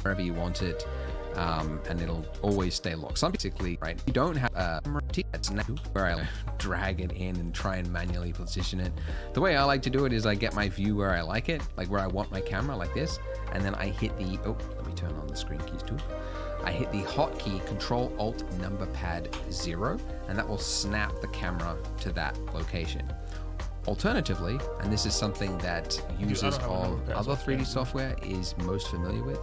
Wherever you want it, and it'll always stay locked. Some basically, right, you don't have a camera, that's where I drag it in and try and manually position it. The way I like to do it is I get my view where I like it, like where I want my camera, like this, and then I hit the, let me turn on the screen keys too. I hit the hotkey Control-Alt number pad 0, and that will snap the camera to that location. Alternatively, and this is something that users of other 3D software is most familiar with,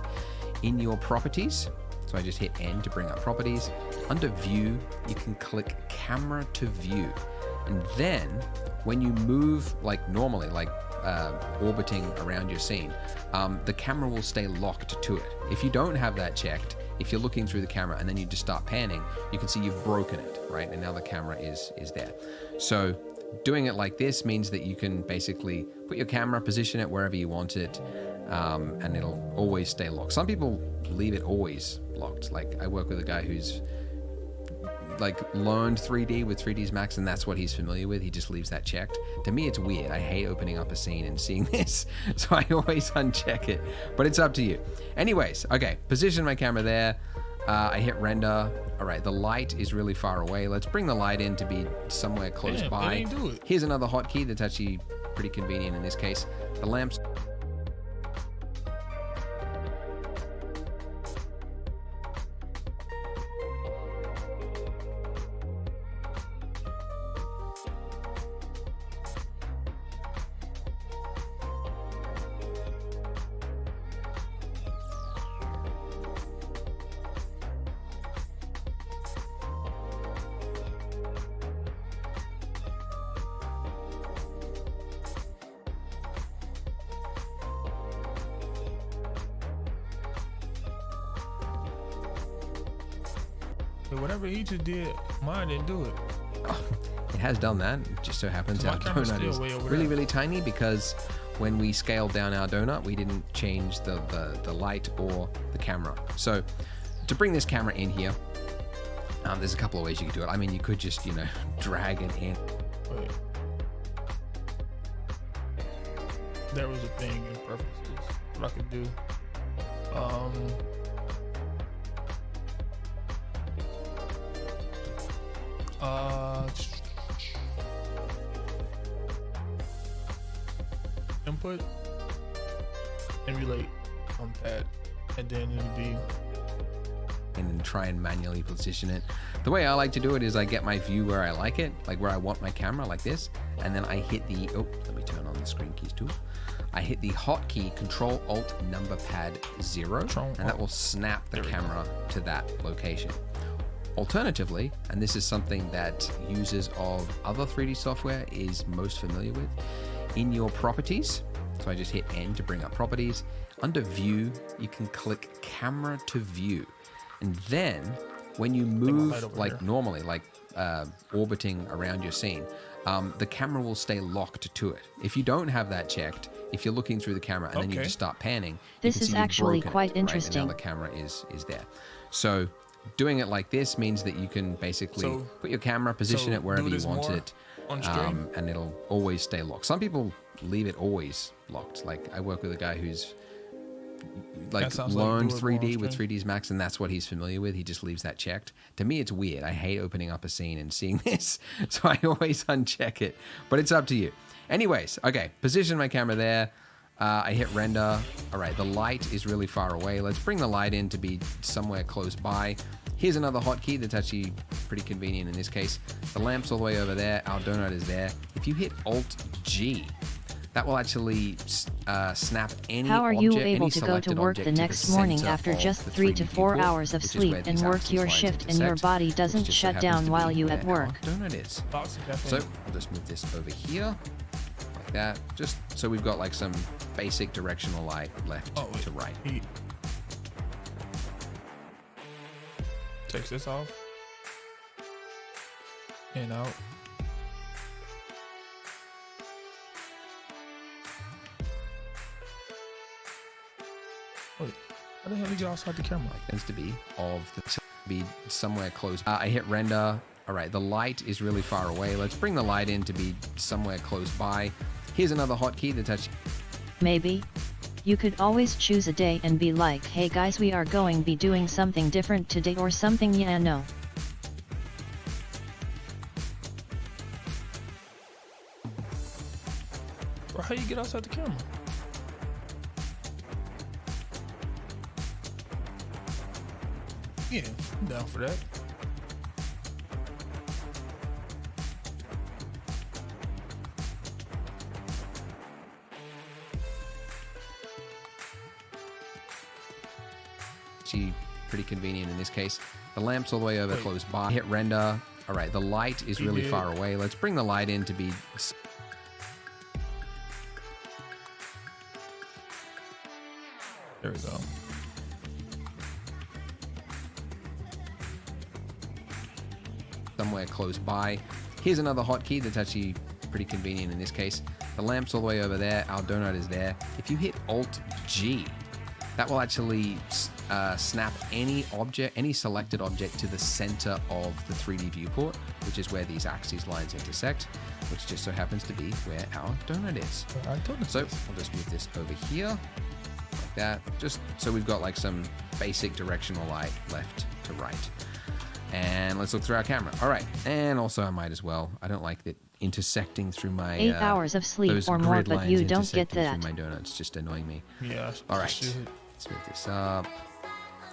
in your properties, so I just hit N to bring up properties. Under view, you can click camera to view. And then when you move like normally, like orbiting around your scene, the camera will stay locked to it. If you don't have that checked, if you're looking through the camera and then you just start panning, you can see you've broken it, right? And now the camera is there. So doing it like this means that you can basically put your camera, position it wherever you want it, and it'll always stay locked. Some people leave it always locked. Like I work with a guy who's like learned 3D with 3ds Max, and that's what he's familiar with. He just leaves that checked. To me, it's weird. I hate opening up a scene and seeing this, so I always uncheck it, but it's up to you. Anyways, okay, position my camera there. I hit render. All right, the light is really far away. Let's bring the light in to be somewhere close by. Here's another hotkey that's actually pretty convenient in this case. The lamps. Whatever he just did, mine didn't do it. It has done that. It just so happens So my our camera's donut still is way over really, there. really tiny because when we scaled down our donut, we didn't change the light or the camera. So to bring this camera in here, there's a couple of ways you could do it. I mean, you could just, you know, drag it in. Wait. There was a thing in preferences what I could do. Input, emulate on pad, and then it'll be. And then try and manually position it. The way I like to do it is I get my view where I like it, like where I want my camera, like this, and then I hit the, oh, let me turn on the screen keys too. I hit the hotkey Control Alt number pad 0, and that will snap the camera to that location. Alternatively, and this is something that users of other 3D software is most familiar with, in your properties, so I just hit N to bring up properties. Under view, you can click camera to view. And then when you move like normally, like orbiting around your scene, the camera will stay locked to it. If you don't have that checked, if you're looking through the camera and then you just start panning, this you can is see you've actually broken quite it, interesting. Right? And now the camera is there. So doing it like this means that you can basically put your camera, position it wherever you want it, and it'll always stay locked. Some people leave it always locked. Like I work with a guy who's like learned 3D with 3ds Max, and that's what he's familiar with. He just leaves that checked. To me, it's weird. I hate opening up a scene and seeing this, so I always uncheck it, but it's up to you. Anyways, okay, position my camera there. I hit render. All right, the light is really far away. Let's bring the light in to be somewhere close by. Here's another hotkey that's actually pretty convenient in this case. The lamp's all the way over there. Our donut is there. If you hit Alt-G, that will actually snap any How are you object, able any to go to selected work object the to next the morning center after of just the 3 to 3D 4 viewport, hours of which is where sleep these and work axes your lines shift and your intersect, body which doesn't just so shut happens down to while be you where at work? our donut is. So I'll just move this over here, like that, just so we've got like some basic directional light left to right. Takes this off. And out. Wait, how the hell did you get outside the camera? Tends to be somewhere close. I hit render. All right, the light is really far away. Let's bring the light in to be somewhere close by. Here's another hotkey that's actually. Maybe. You could always choose a day and be like, hey guys, we are going to be doing something different today or something, yeah, no. Bro, how you get outside the camera? Yeah, I'm down for that. Pretty convenient in this case. The lamp's all the way over close by. Hit render. All right, the light is really far away. Let's bring the light in to be. There we go. Somewhere close by. Here's another hotkey that's actually pretty convenient in this case. The lamp's all the way over there. Our donut is there. If you hit Alt-G, that will actually snap any object, any selected object to the center of the 3D viewport, which is where these axes lines intersect, which just so happens to be where our donut is. So I'll just move this over here, like that, just so we've got like some basic directional light left to right. And let's look through our camera. All right, and also I might as well, I don't like that intersecting through my 8 hours of sleep or more, but you don't get that. Through my donut's just annoying me. Yeah. All right, let's move this up.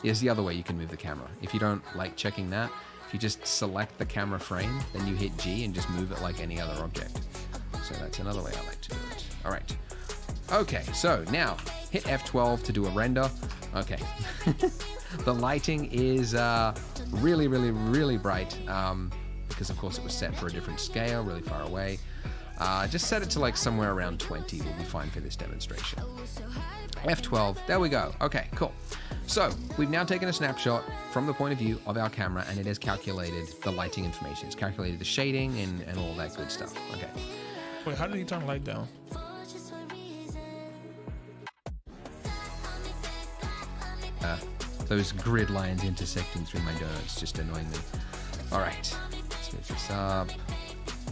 Here's the other way you can move the camera. If you don't like checking that, if you just select the camera frame, then you hit G and just move it like any other object. So that's another way I like to do it. All right. Okay, so now hit F12 to do a render. Okay. The lighting is really, really, really bright because, of course, it was set for a different scale, really far away. Just set it to like somewhere around 20 will be fine for this demonstration. F12, there we go. Okay, cool. So we've now taken a snapshot from the point of view of our camera, and it has calculated the lighting information. It's calculated the shading and all that good stuff. Okay. Wait, how did he turn the light down? Those grid lines intersecting through my donuts just annoying me. All right, let's move this up.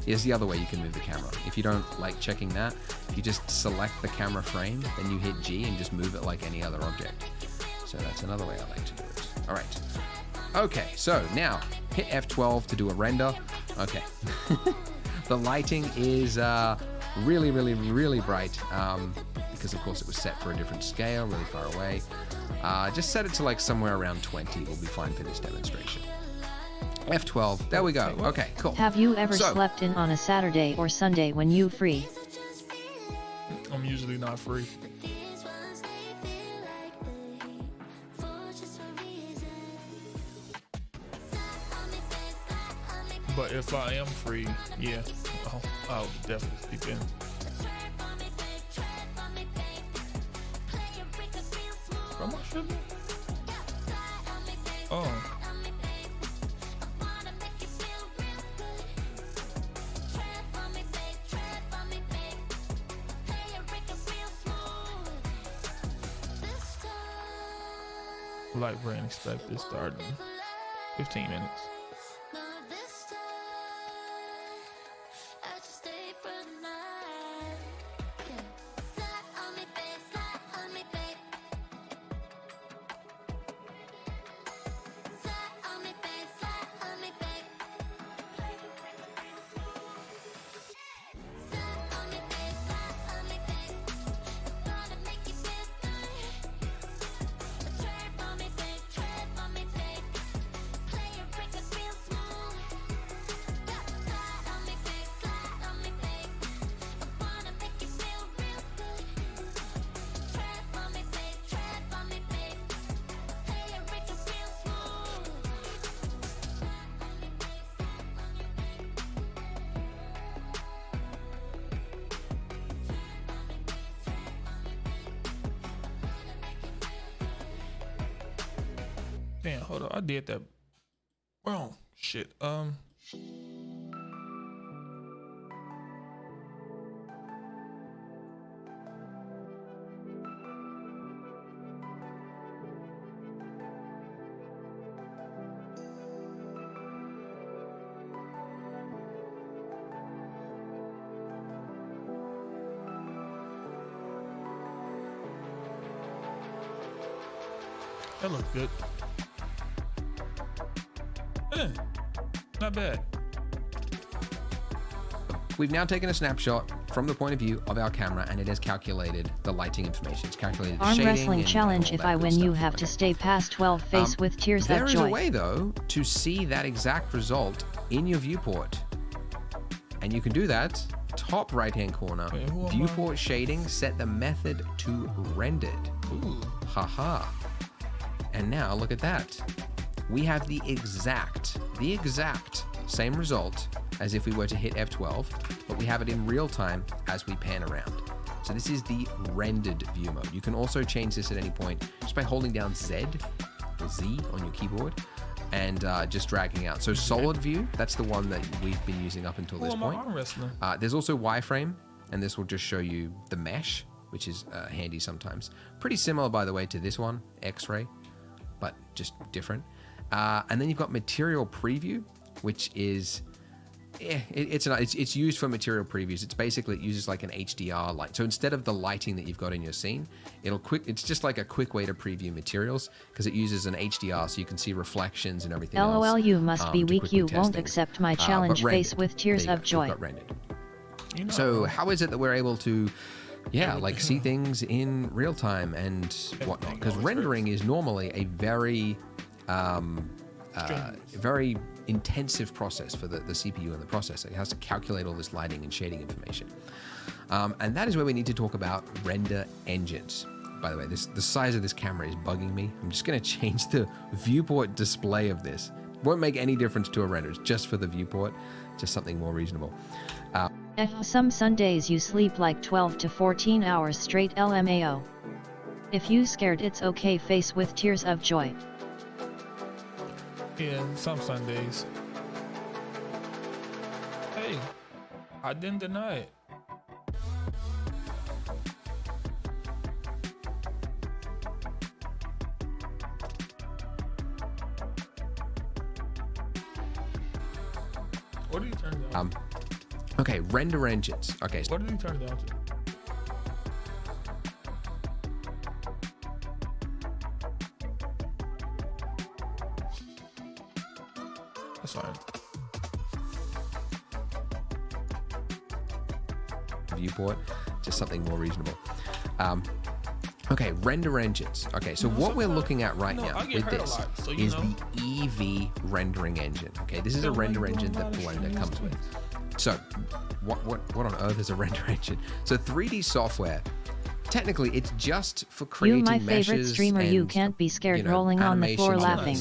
Here's the other way you can move the camera. If you don't like checking that, if you just select the camera frame, then you hit G and just move it like any other object. So that's another way I like to do it. All right. Okay, so now hit F12 to do a render. Okay. The lighting is really, really, really bright because, of course, it was set for a different scale, really far away. Just set it to like somewhere around 20 will be fine for this demonstration. F12, there we go. Okay, cool. Have you ever slept in on a Saturday or Sunday when you free? I'm usually not free. But if I am free, yeah, I'll definitely sleep in. Am I sugar? Oh. Light rain expected starting 15 minutes. Damn, hold on. I did that wrong. Shit. That looks good. Not bad. We've now taken a snapshot from the point of view of our camera, and it has calculated the lighting information. It's calculated the Arm shading wrestling and challenge. all If that I good win, stuff. you have to stay past 12 face with tears of There is joy. a way, though, to see that exact result in your viewport. And you can do that. Top right-hand corner, Wait, who am I? viewport shading, set the method to rendered. Ooh. Haha. And now look at that. We have the exact same result as if we were to hit F12, but we have it in real time as we pan around. So this is the rendered view mode. You can also change this at any point just by holding down Z or Z on your keyboard and just dragging out. So solid view, that's the one that we've been using up until this point. Arm wrestling. There's also wireframe, and this will just show you the mesh, which is handy sometimes. Pretty similar, by the way, to this one, X-ray, but just different. And then you've got material preview, which is it's used for material previews. It's basically, it uses like an HDR light. So instead of the lighting that you've got in your scene, it's just like a quick way to preview materials because it uses an HDR so you can see reflections and everything else. LOL, you must be to weak. quickly You test won't things. accept my But challenge. Face rendered. with tears There you of go. joy. We've got rendered. You know, So how is it that we're able to, like see things in real time and whatnot? Because rendering is normally a very, very intensive process for the CPU and the processor. It has to calculate all this lighting and shading information. And that is where we need to talk about render engines. By the way, the size of this camera is bugging me. I'm just going to change the viewport display of this. Won't make any difference to a render. It's just for the viewport, just something more reasonable. Some Sundays you sleep like 12 to 14 hours straight. LMAO. If you scared, it's okay. Face with tears of joy. Yeah, some Sundays. Hey, I didn't deny it. What did you turn it down? Okay, render engines. Okay, What did you turn it down to? That's fine. viewport, just something more reasonable. Okay, render engines. Okay, so what we're looking at right now with this is the EV rendering engine. Okay, this is a render engine that Blender comes with. So, what on earth is a render engine? So 3D software, technically, it's just for creating You, my meshes favorite streamer, and, you can't be scared rolling on the floor laughing.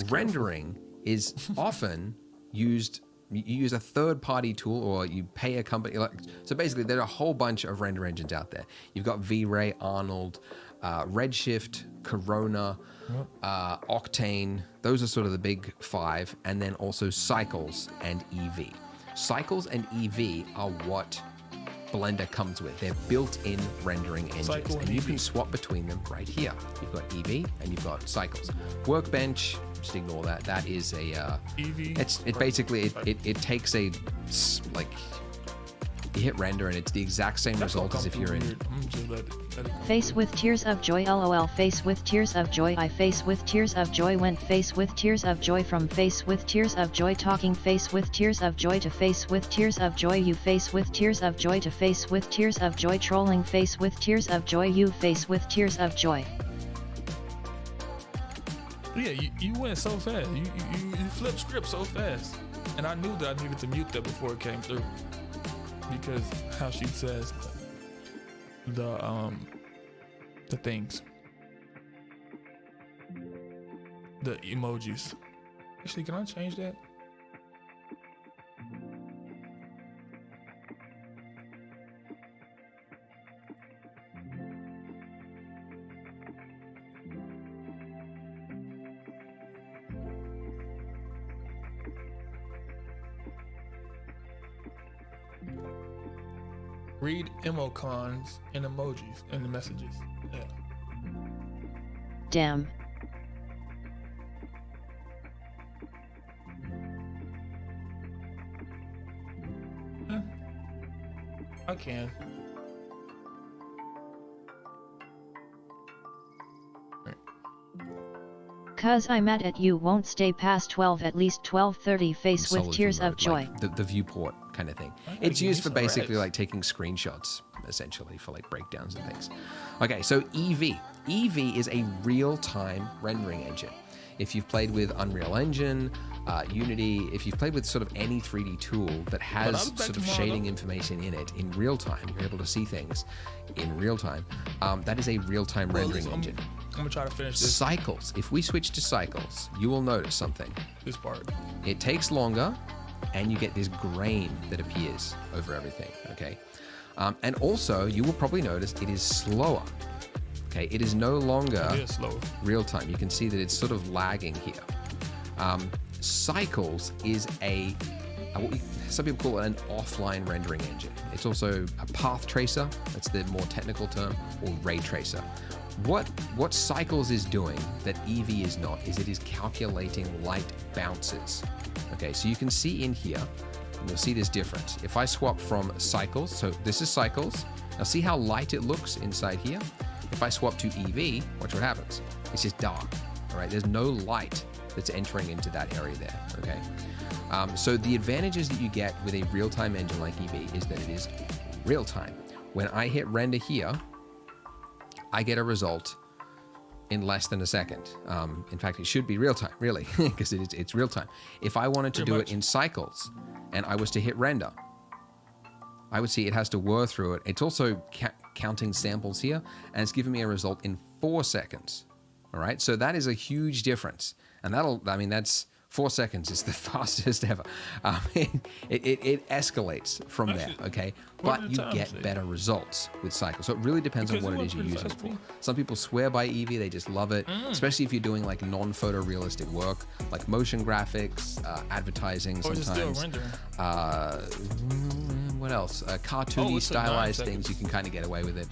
Rendering is often used. You use a third-party tool, or you pay a company. So basically, there are a whole bunch of render engines out there. You've got V-Ray, Arnold, Redshift, Corona, Octane. Those are sort of the big five, and then also Cycles and EV. Cycles and EV are what Blender comes with. They're built-in rendering engines, and you can swap between them right here. You've got EV and you've got Cycles. Workbench, just ignore that. That is a EV. It basically it takes a like you hit render and it's the exact same result as if you're in. Face with tears of joy, lol. Face with tears of joy. I face with tears of joy. Went face with tears of joy from face with tears of joy. Talking face with tears of joy to face with tears of joy. You face with tears of joy to face with tears of joy. Trolling face with tears of joy. You face with tears of joy. Yeah, you went so fast. You flipped script so fast, and I knew that I needed to mute that before it came through, because how she says the things, the emojis. Actually, can I change that? Read emoticons and emojis in the messages. Yeah. Damn. I can. Cause I'm mad at you, won't stay past 12, at least 12:30. Face with tears of joy. Like the viewport kind of thing. It's used for basically like taking screenshots, essentially, for like breakdowns and things. Okay, so EV. EV is a real-time rendering engine. If you've played with Unreal Engine, Unity, if you've played with sort of any 3D tool that has sort of shading information in it in real time, you're able to see things in real time. That is a real-time rendering engine. I'm gonna try to finish this. Cycles. If we switch to Cycles, you will notice something. This part. It takes longer, and you get this grain that appears over everything. Okay, and also you will probably notice it is slower. Okay, it is no longer real time. You can see that it's sort of lagging here. Cycles is some people call it an offline rendering engine. It's also a path tracer. That's the more technical term, or ray tracer. What Cycles is doing that EV is not is it is calculating light bounces. Okay, so you can see in here, and you'll see this difference. If I swap from Cycles, so this is Cycles. Now see how light it looks inside here? If I swap to EV, watch what happens. It's just dark, all right? There's no light that's entering into that area there, okay? So the advantages that you get with a real-time engine like EV is that it is real-time. When I hit render here, I get a result in less than a second. In fact, it should be real-time, really, because it's real-time. If I wanted to do it in Cycles and I was to hit render, I would see it has to whir through it. It's also counting samples here, and it's giving me a result in 4 seconds. All right, so that is a huge difference, and that's 4 seconds is the fastest ever. It escalates from there, okay? But you get better results with cycles. So it really depends on what it is you're using it for. Some people swear by Eevee, they just love it, especially if you're doing like non-photorealistic work, like motion graphics, advertising sometimes. What else? Cartoony, stylized things, you can kind of get away with it.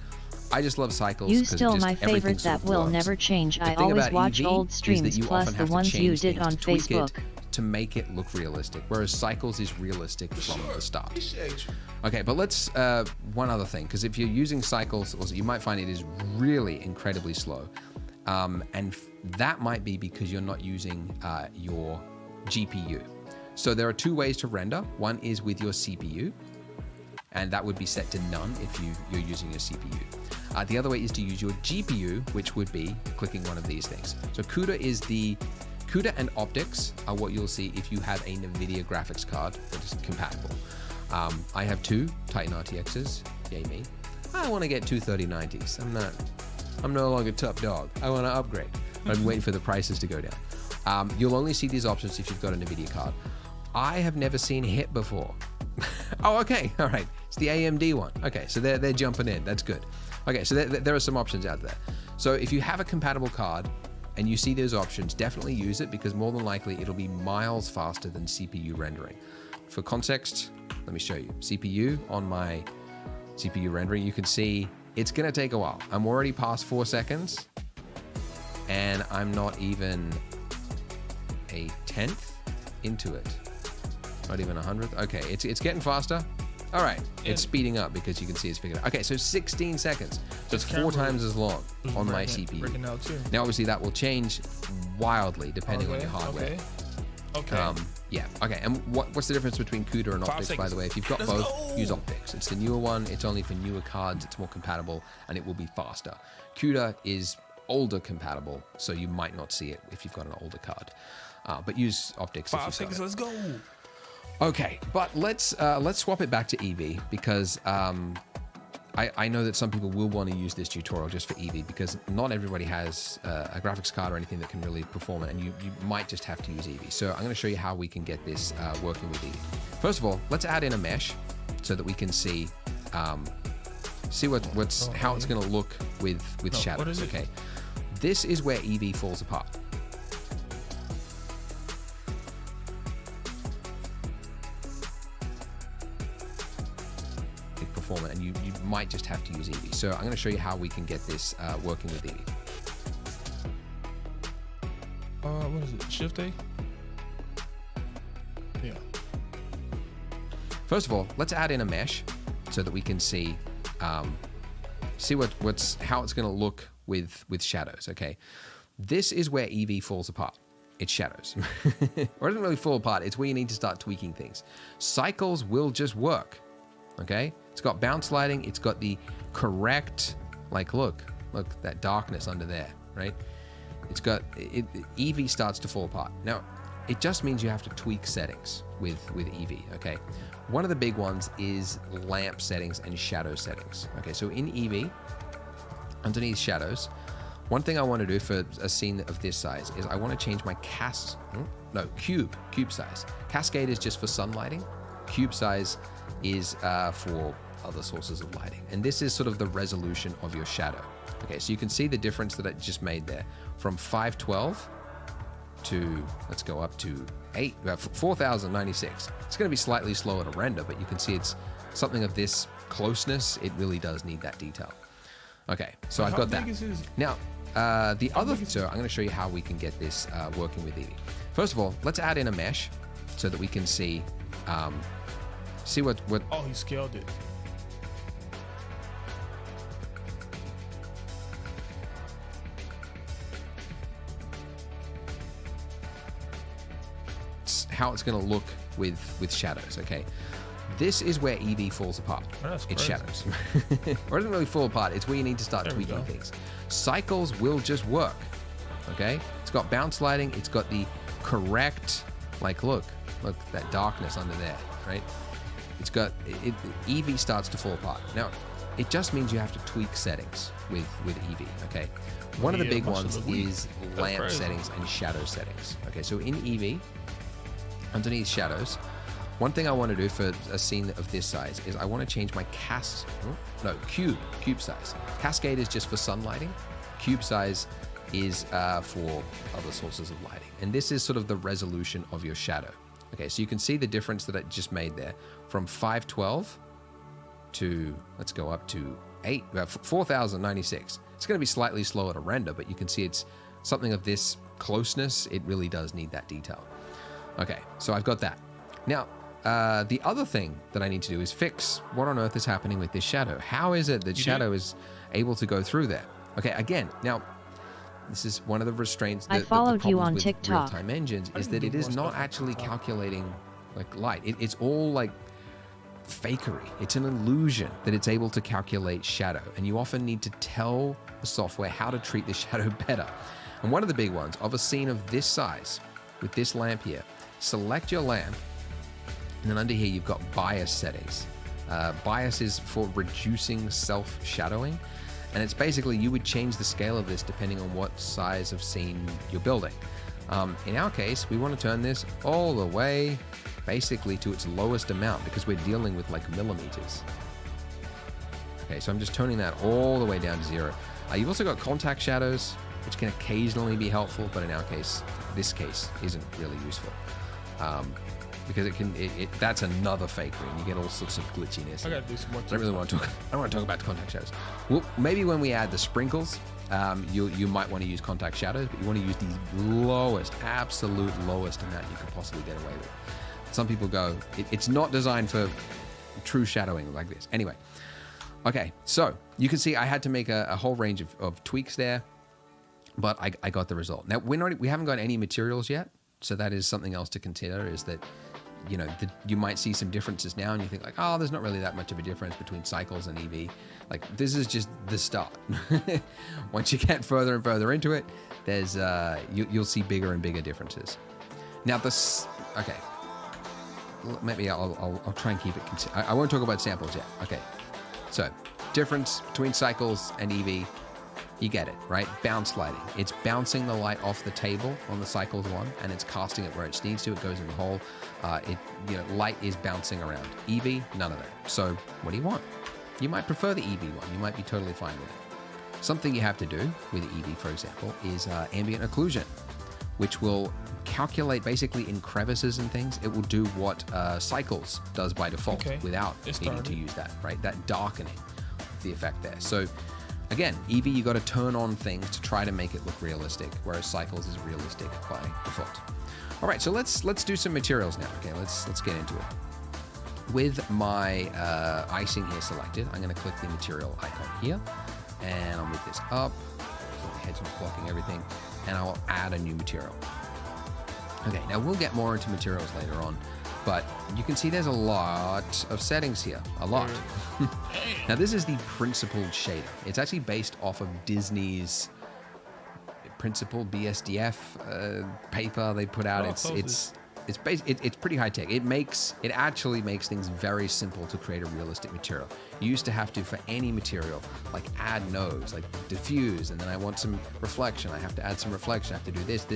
I just love cycles. You still my favorite that will never change. I always watch old streams plus the ones you did on Facebook. To make it look realistic, whereas cycles is realistic from the start. Okay, but let's, one other thing, because if you're using cycles, also, you might find it is really incredibly slow. And that might be because you're not using your GPU. So there are two ways to render. One is with your CPU, and that would be set to none if you're using your CPU. The other way is to use your GPU, which would be clicking one of these things. So CUDA and optics are what you'll see if you have a NVIDIA graphics card that is compatible. I have two Titan RTXs, yay me. I want to get two 3090s. I'm no longer top dog. I want to upgrade. I'm waiting for the prices to go down. You'll only see these options if you've got a NVIDIA card. I have never seen HIT before. Oh, okay, all right. It's the AMD one. Okay, so they're jumping in. That's good. Okay, so there are some options out there. So if you have a compatible card and you see those options, definitely use it because more than likely it'll be miles faster than CPU rendering. For context, let me show you. CPU on my CPU rendering, you can see it's gonna take a while. I'm already past 4 seconds and I'm not even a 10th into it. Not even 100th. Okay, it's getting faster. All right, it's speeding up because you can see it's picking up. Okay, so 16 seconds. So it's 4 times as long on my CPU. Now, obviously, that will change wildly depending on your hardware. Okay. Yeah, okay. And what's the difference between CUDA and optics, by the way? If you've got both, use optics. It's the newer one. It's only for newer cards. It's more compatible, and it will be faster. CUDA is older compatible, so you might not see it if you've got an older card. But use optics. 5 seconds. Let's go. Okay, but let's swap it back to Eevee because I know that some people will want to use this tutorial just for Eevee because not everybody has a graphics card or anything that can really perform it, and you might just have to use Eevee. So I'm going to show you how we can get this working with Eevee. First of all, let's add in a mesh so that we can see how it's going to look with shadows. Okay, this is where Eevee falls apart. And you might just have to use Eevee. So I'm going to show you how we can get this working with Eevee. What is it? Shift A? Yeah. First of all, let's add in a mesh so that we can see how it's going to look with shadows. Okay, this is where Eevee falls apart. It's shadows, or it doesn't really fall apart. It's where you need to start tweaking things. Cycles will just work. Okay, it's got bounce lighting. It's got the correct, like, look, that darkness under there, right? It's got, Eevee starts to fall apart. Now, it just means you have to tweak settings with Eevee, okay? One of the big ones is lamp settings and shadow settings. Okay, so in Eevee, underneath shadows, one thing I want to do for a scene of this size is I want to change my cube size. Cascade is just for sun lighting. Cube size is for other sources of lighting. And this is sort of the resolution of your shadow. Okay, so you can see the difference that I just made there from 512 to, let's go up to 4096. It's going to be slightly slower to render, but you can see it's something of this closeness. It really does need that detail. Okay, so I've got that. Now, the other, so I'm going to show you how we can get this working with Eevee. First of all, let's add in a mesh so that we can see what. Oh, he scaled it. How it's going to look with shadows. Okay, this is where Eevee falls apart. It's shadows, or it doesn't really fall apart. It's where you need to start tweaking things. Cycles will just work. Okay, it's got bounce lighting. It's got the correct, like, look that darkness under there, right? It's got Eevee starts to fall apart. Now, it just means you have to tweak settings with Eevee. Okay, one of the big ones is lamp settings and shadow settings. Okay, so in Eevee, underneath shadows, one thing I want to do for a scene of this size is I want to change my cube size. Cascade is just for sun lighting. Cube size is for other sources of lighting. And this is sort of the resolution of your shadow. Okay, so you can see the difference that I just made there from 512 to, let's go up to 4096. It's going to be slightly slower to render, but you can see it's something of this closeness. It really does need that detail. Okay, so I've got that. Now, the other thing that I need to do is fix what on earth is happening with this shadow. How is it that shadow is able to go through there? Okay, again, now, this is one of the restraints that I followed you on with TikTok. real-time engines is that it is not actually calculating like light. It's all like fakery. It's an illusion that it's able to calculate shadow, and you often need to tell the software how to treat the shadow better. And one of the big ones of a scene of this size with this lamp here, select your lamp, and then under here you've got bias settings. Bias is for reducing self-shadowing, and it's basically you would change the scale of this depending on what size of scene you're building. In our case, we want to turn this all the way basically to its lowest amount because we're dealing with like millimeters. Okay, so I'm just turning that all the way down to 0. You've also got contact shadows, which can occasionally be helpful, but in our case, this case isn't really useful. Because that's another fakery, and you get all sorts of glitchiness. I gotta do some more. I don't really want to talk. I don't want to talk about the contact shadows. Well, maybe when we add the sprinkles, you might want to use contact shadows, but you want to use the lowest, absolute lowest amount you could possibly get away with. Some people go, it's not designed for true shadowing like this. Anyway, okay, so you can see I had to make a whole range of tweaks there, but I got the result. Now we haven't got any materials yet, so that is something else to consider. Is that you might see some differences now, and you think like, oh, there's not really that much of a difference between cycles and EV. Like this is just the start. Once you get further and further into it, there's you'll see bigger and bigger differences. Now okay. Maybe I'll try and keep it. I won't talk about samples yet. Okay, so difference between cycles and EV, you get it, right? Bounce lighting. It's bouncing the light off the table on the cycles one, and it's casting it where it needs to. It goes in the hole. Light is bouncing around. EV, none of that. So what do you want? You might prefer the EV one. You might be totally fine with it. Something you have to do with the EV, for example, is ambient occlusion, which will calculate basically in crevices and things. It will do what cycles does by default without needing to use that, right? That darkening of the effect there. So again, EV, you got to turn on things to try to make it look realistic, whereas cycles is realistic by default. All right, so let's do some materials now. Okay, let's get into it. With my icing here selected, I'm going to click the material icon here, and I'll move this up so the head's not blocking everything, and I'll add a new material. Okay, now we'll get more into materials later on, but you can see there's a lot of settings here, a lot. Now this is the principled shader. It's actually based off of Disney's principled BSDF paper they put out. It's pretty high tech. It actually makes things very simple to create a realistic material. You used to have to, for any material, like add nodes, like diffuse, and then I want some reflection. I have to add some reflection. I have to do this,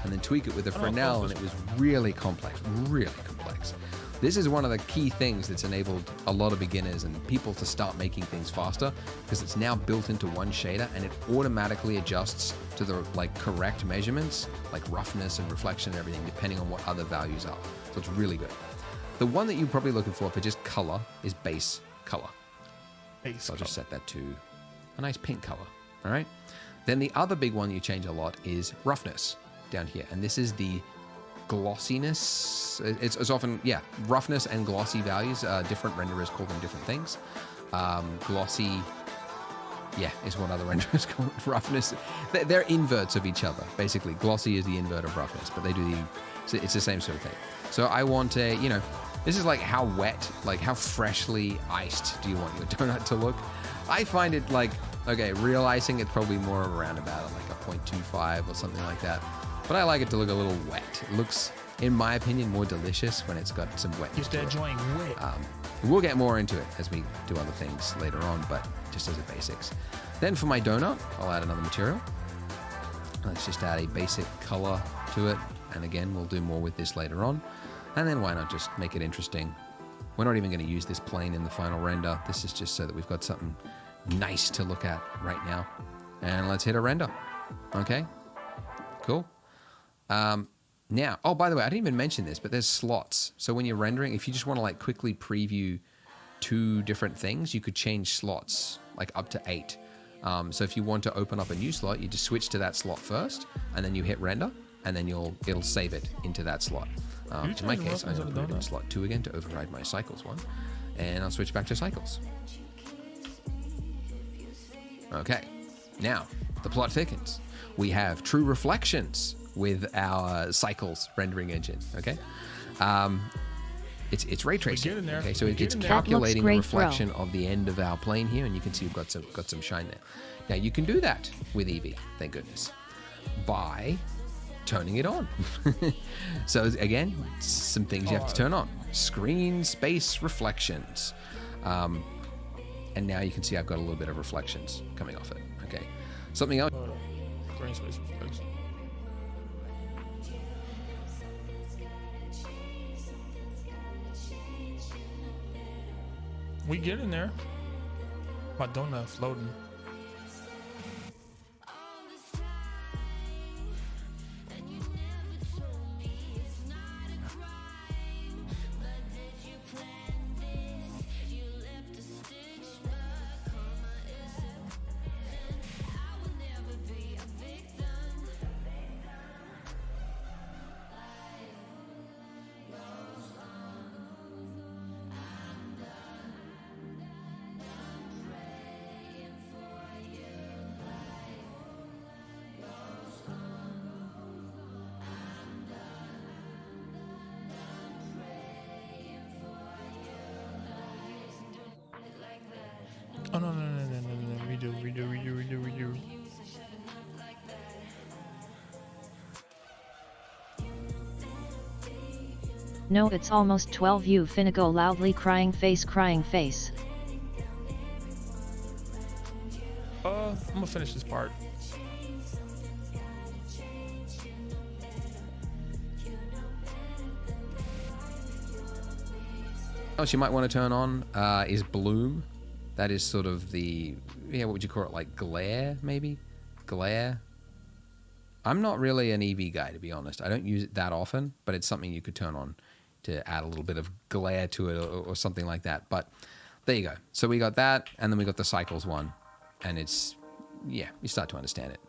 and then tweak it with a Fresnel, and it was really complex, really complex. This is one of the key things that's enabled a lot of beginners and people to start making things faster, because it's now built into one shader and it automatically adjusts to the correct measurements, like roughness and reflection and everything, depending on what other values are. So it's really good. The one that you're probably looking for just color is base color. So I'll just set that to a nice pink color. All right. Then the other big one you change a lot is roughness down here. And this is the glossiness. It's often, roughness and glossy values. Different renderers call them different things. Glossy, is what other renderers call it. Roughness. They're inverts of each other, basically. Glossy is the invert of roughness, but it's the same sort of thing. So I want this is like how wet, like how freshly iced do you want your donut to look? I find it real icing, it's probably more around about like a 0.25 or something like that. But I like it to look a little wet. It looks, in my opinion, more delicious when it's got some wetness to it. Joint wet. We'll get more into it as we do other things later on, but just as the basics. Then for my donut, I'll add another material. Let's just add a basic color to it, And again, we'll do more with this later on. And then why not just make it interesting? We're not even going to use this plane in the final render. This is just so that we've got something nice to look at right now. And let's hit a render. Okay, cool. Now, oh, by the way, I didn't even mention this, but there's slots. So when you're rendering, if you just want to like quickly preview 2 different things, you could change slots like up to 8. So if you want to open up a new slot, you just switch to that slot first, and then you hit render, and then it'll save it into that slot. In my case, I'm going to put it in slot 2 again to override my cycles one, and I'll switch back to cycles. Okay, now the plot thickens. We have true reflections with our cycles rendering engine. Okay, it's ray tracing. Okay, so it's calculating the reflection of the end of our plane here, and you can see we've got some shine there. Now you can do that with Eevee, thank goodness, by turning it on. So again, some things you have to turn on: screen space reflections, and now you can see I've got a little bit of reflections coming off it. Okay, something else. Screen space reflection. We get in there. My donut floating. Oh no. Redo. No, it's almost 12. You finna go loudly crying face. I'm gonna finish this part. else you might want to turn on is bloom. That is sort of the, what would you call it? Like glare, maybe? Glare. I'm not really an EV guy, to be honest. I don't use it that often, but it's something you could turn on to add a little bit of glare to it or something like that. But there you go. So we got that, and then we got the cycles one. And it's, you start to understand it.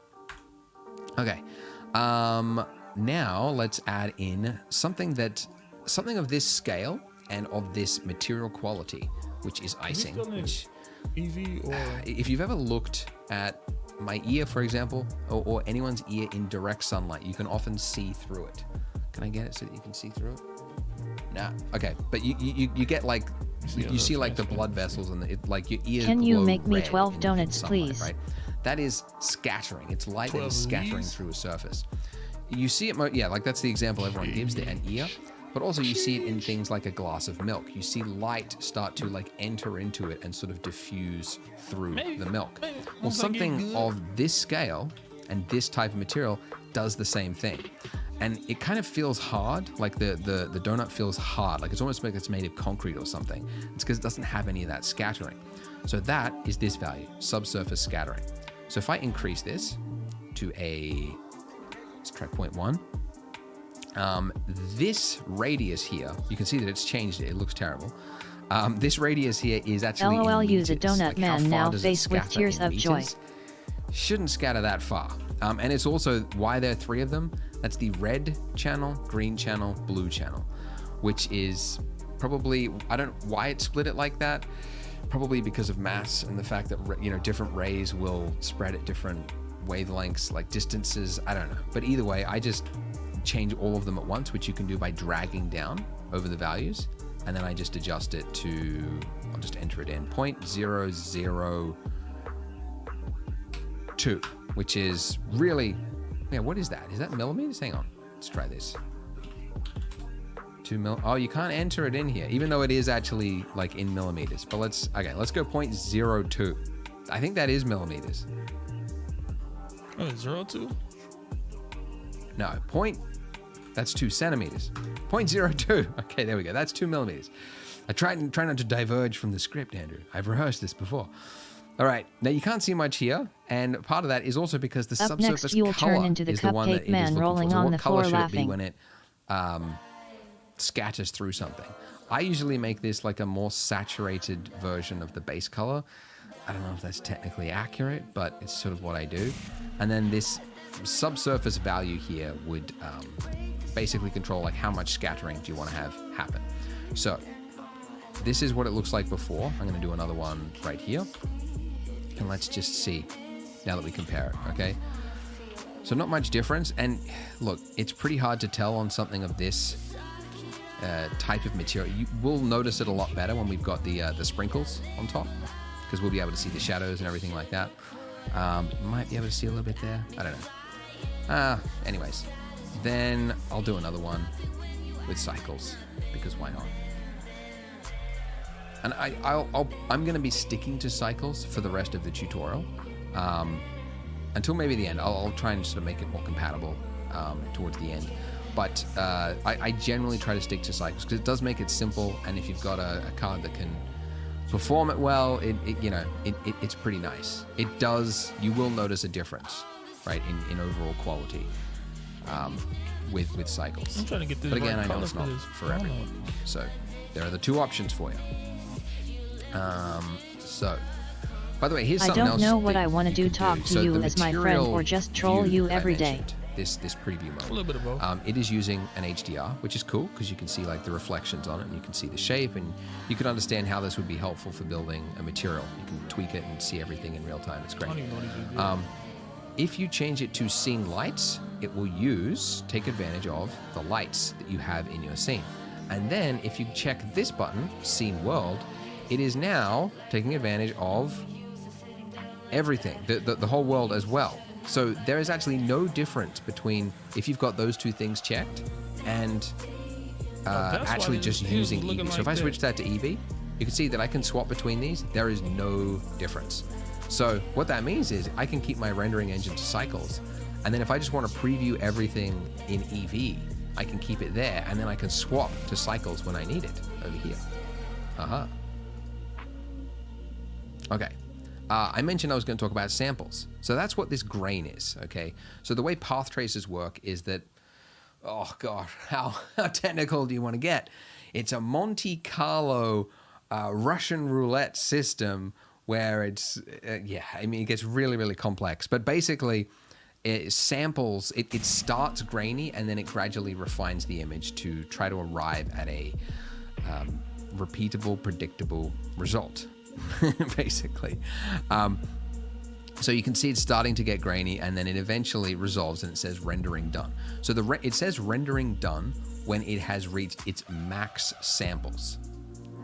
Okay. Now let's add in something of this scale and of this material quality, which is icing. Which, EV or if you've ever looked at my ear, for example, or anyone's ear in direct sunlight, you can often see through it. Can I get it so that you can see through it? Nah. Okay, but you get like you see like the blood vessels and like your ears. Can you glow make me red 12 in donuts, sunlight, please? Right? That is scattering. It's light that is scattering through a surface. You see it, like that's the example everyone gives there, an ear. But also you see it in things like a glass of milk. You see light start to like enter into it and sort of diffuse through the milk. Well, something of this scale and this type of material does the same thing. And it kind of feels hard, like the donut feels hard, like it's almost like it's made of concrete or something. It's because it doesn't have any of that scattering. So that is this value, subsurface scattering. So if I increase this to let's try 0.1. This radius here, you can see that it's changed it. It looks terrible. This radius here is actually LOL, in use a meters. donut Like man now face with tears of joy. Shouldn't scatter that far. And it's also why there are 3 of them. That's the red channel, green channel, blue channel, which is probably, I don't know why it split it like that. Probably because of mass and the fact that, different rays will spread at different wavelengths, like distances. I don't know. But either way, I just change all of them at once, which you can do by dragging down over the values. And then I just adjust it to, I'll just enter it in, 0.002, which is really, what is that? Is that millimeters? Hang on, let's try this. 2 mil, oh, you can't enter it in here, even though it is actually like in millimeters. But let's go 0.02. I think that is millimeters. Oh, 0.02? No, That's 2 centimeters. 0.02. Okay, there we go. That's 2 millimeters. I try not to diverge from the script, Andrew. I've rehearsed this before. All right, now you can't see much here, and part of that is also because the Up subsurface next, you'll color turn into the is the one that cupcake it is man looking rolling for. So on what the color floor should it be laughing. when it scatters through something? I usually make this like a more saturated version of the base color. I don't know if that's technically accurate, but it's sort of what I do. And then this subsurface value here would basically control like how much scattering do you want to have happen. So this is what it looks like before. I'm going to do another one right here. And let's just see now that we compare it, okay? So not much difference. And look, it's pretty hard to tell on something of this type of material. You will notice it a lot better when we've got the sprinkles on top, because we'll be able to see the shadows and everything like that. You might be able to see a little bit there. I don't know. Anyways, then I'll do another one with cycles, because why not? And I'm going to be sticking to cycles for the rest of the tutorial, until maybe the end. I'll try and sort of make it more compatible towards the end. But I generally try to stick to cycles because it does make it simple. And if you've got a card that can perform it well, it's pretty nice. It does. You will notice a difference, right, in overall quality with cycles. I'm trying to get this. But again, right I know it's not for everyone. So there are the 2 options for you. So, by the way, here's something else. I don't know what I want to do, talk to you as my friend or just troll you every day. This preview mode. A little bit of both. It is using an HDR, which is cool because you can see like the reflections on it, and you can see the shape, and you can understand how this would be helpful for building a material. You can tweak it and see everything in real time. It's great. I don't even know what he's If you change it to scene lights, it will take advantage of the lights that you have in your scene. And then if you check this button, scene world, it is now taking advantage of everything, the whole world as well. So there is actually no difference between if you've got those 2 things checked and actually just using EV. So if I switch that to EV, you can see that I can swap between these. There is no difference. So what that means is I can keep my rendering engine to cycles. And then if I just want to preview everything in EV, I can keep it there. And then I can swap to cycles when I need it over here. Okay. I mentioned I was going to talk about samples. So that's what this grain is, okay? So the way path tracers work is that, oh God, how technical do you want to get? It's a Monte Carlo Russian roulette system where it's, it gets really, really complex. But basically, it samples, it starts grainy and then it gradually refines the image to try to arrive at a repeatable, predictable result. Basically. So you can see it's starting to get grainy and then it eventually resolves and it says rendering done. So it says rendering done when it has reached its max samples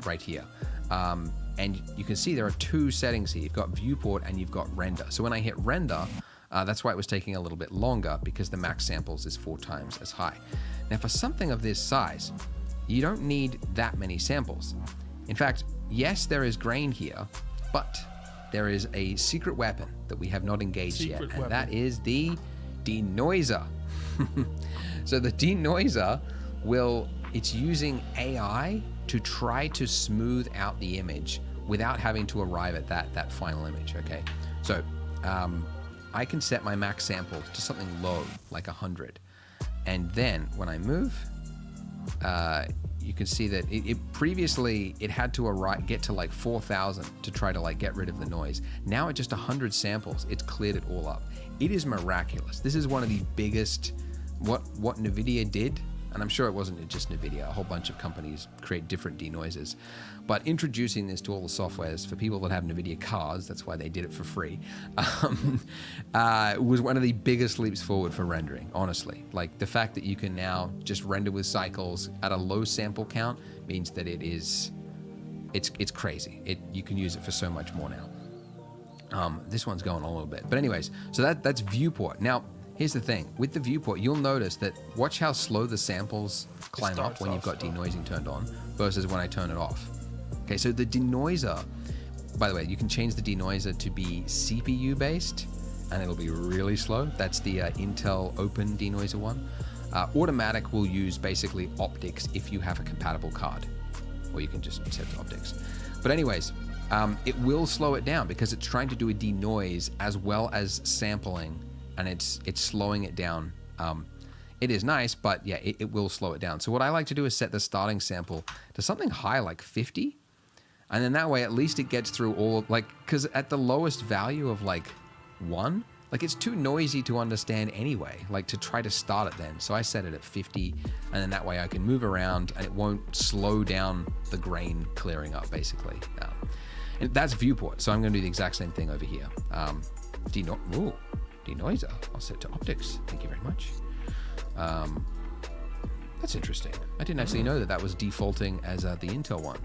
right here. And you can see there are 2 settings here. You've got viewport and you've got render. So when I hit render, that's why it was taking a little bit longer, because the max samples is 4 times as high. Now for something of this size, you don't need that many samples. In fact, yes, there is grain here, but there is a secret weapon that we have not engaged yet, and that is the denoiser. So the denoiser it's using AI to try to smooth out the image without having to arrive at that final image, okay? So I can set my max sample to something low, like 100. And then when I move, you can see that previously it had to get to like 4,000 to try to like get rid of the noise. Now at just 100 samples, it's cleared it all up. It is miraculous. This is one of the biggest, what NVIDIA did, and I'm sure it wasn't just NVIDIA, a whole bunch of companies create different denoisers, but introducing this to all the softwares for people that have NVIDIA cards, that's why they did it for free, was one of the biggest leaps forward for rendering, honestly. Like the fact that you can now just render with cycles at a low sample count means that it's crazy. You can use it for so much more now. This one's going a little bit, but anyways, so that's viewport. Now, here's the thing. With the viewport, you'll notice that watch how slow the samples climb up when you've got denoising turned on versus when I turn it off. Okay, so the denoiser, by the way, you can change the denoiser to be CPU based and it'll be really slow. That's the Intel Open denoiser one. Automatic will use basically optics if you have a compatible card, or you can just set to optics. But anyways, it will slow it down because it's trying to do a denoise as well as sampling, and it's slowing it down. It is nice, but yeah, it will slow it down. So what I like to do is set the starting sample to something high, like 50. And then that way, at least it gets through all, like, because at the lowest value of like 1, like it's too noisy to understand anyway, like to try to start it then. So I set it at 50, and then that way I can move around and it won't slow down the grain clearing up, basically. And that's viewport. So I'm going to do the exact same thing over here. Denoiser. I'll set it to optics. Thank you very much. That's interesting. I didn't actually know that was defaulting as the Intel one.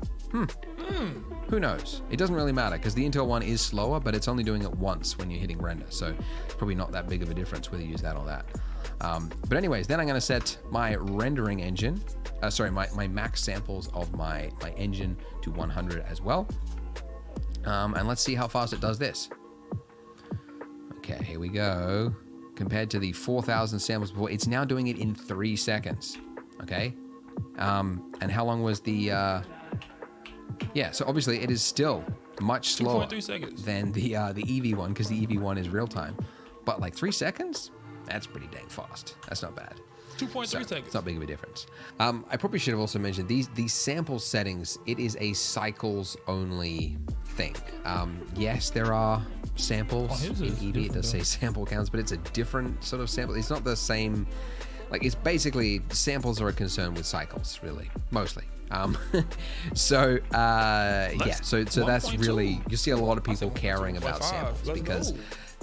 Who knows? It doesn't really matter because the Intel one is slower, but it's only doing it once when you're hitting render. So it's probably not that big of a difference whether you use that or that. But anyways, then I'm going to set my rendering engine, my max samples of my engine to 100 as well. And let's see how fast it does this. Okay, here we go. Compared to the 4,000 samples before, it's now doing it in 3 seconds. Okay. And how long was the, yeah, so obviously it is still much slower 2.3 seconds than the EV one, because the EV one is real time. But like 3 seconds, that's pretty dang fast. That's not bad. 2.3 seconds. It's not big of a difference. I probably should have also mentioned these sample settings. It is a cycles only thing. Yes, there are samples in EV. It does say sample counts, but it's a different sort of sample. It's not the same. Like, it's basically samples are a concern with cycles, really, mostly. So that's really, you see a lot of people caring about samples because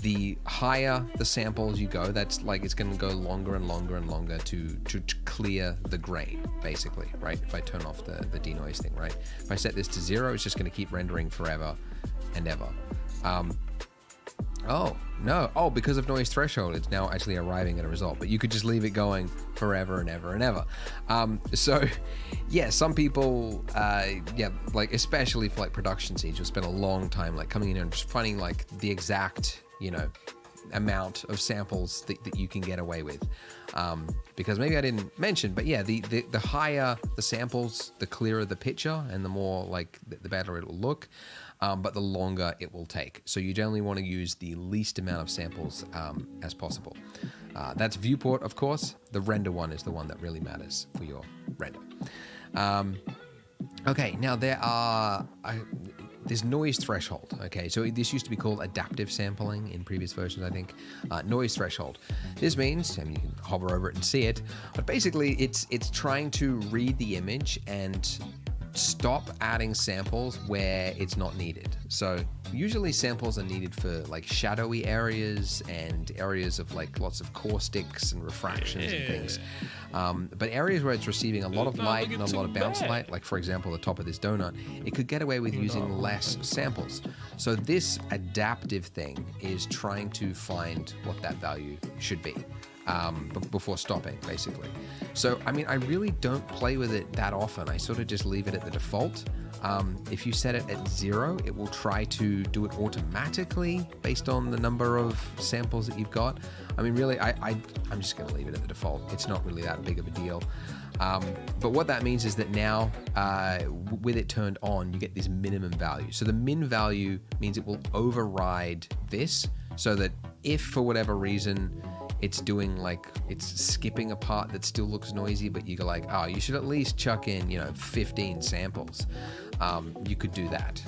the higher the samples you go, that's like, it's going to go longer and longer and longer to clear the grain, basically, right? If I turn off the denoise thing, right? If I set this to 0, it's just going to keep rendering forever and ever. Oh, no. Oh, because of noise threshold, it's now actually arriving at a result. But you could just leave it going forever and ever and ever. So, yeah, some people, like, especially for, like, production scenes, you'll spend a long time, like, coming in and just finding, like, the exact, amount of samples that you can get away with. Because maybe I didn't mention, but yeah, the higher the samples, the clearer the picture, and the more, like, the better it'll look. But the longer it will take. So you generally want to use the least amount of samples as possible. That's viewport, of course. The render one is the one that really matters for your render. Okay, now there's noise threshold. Okay, so this used to be called adaptive sampling in previous versions, I think. Noise threshold. This means, you can hover over it and see it, but basically it's trying to read the image and stop adding samples where it's not needed. So usually samples are needed for like shadowy areas and areas of like lots of caustics and refractions and things. But areas where it's receiving a lot of light and a lot of bounce light, like for example the top of this donut, it could get away with using less samples. So this adaptive thing is trying to find what that value should be. Before stopping, basically. So, I mean, I really don't play with it that often. I sort of just leave it at the default. If you set it at 0, it will try to do it automatically based on the number of samples that you've got. I mean, really, I'm just going to leave it at the default. It's not really that big of a deal. But what that means is that now, with it turned on, you get this minimum value. So the min value means it will override this, so that if for whatever reason it's doing like, it's skipping a part that still looks noisy, but you go like, oh, you should at least chuck in, 15 samples. You could do that.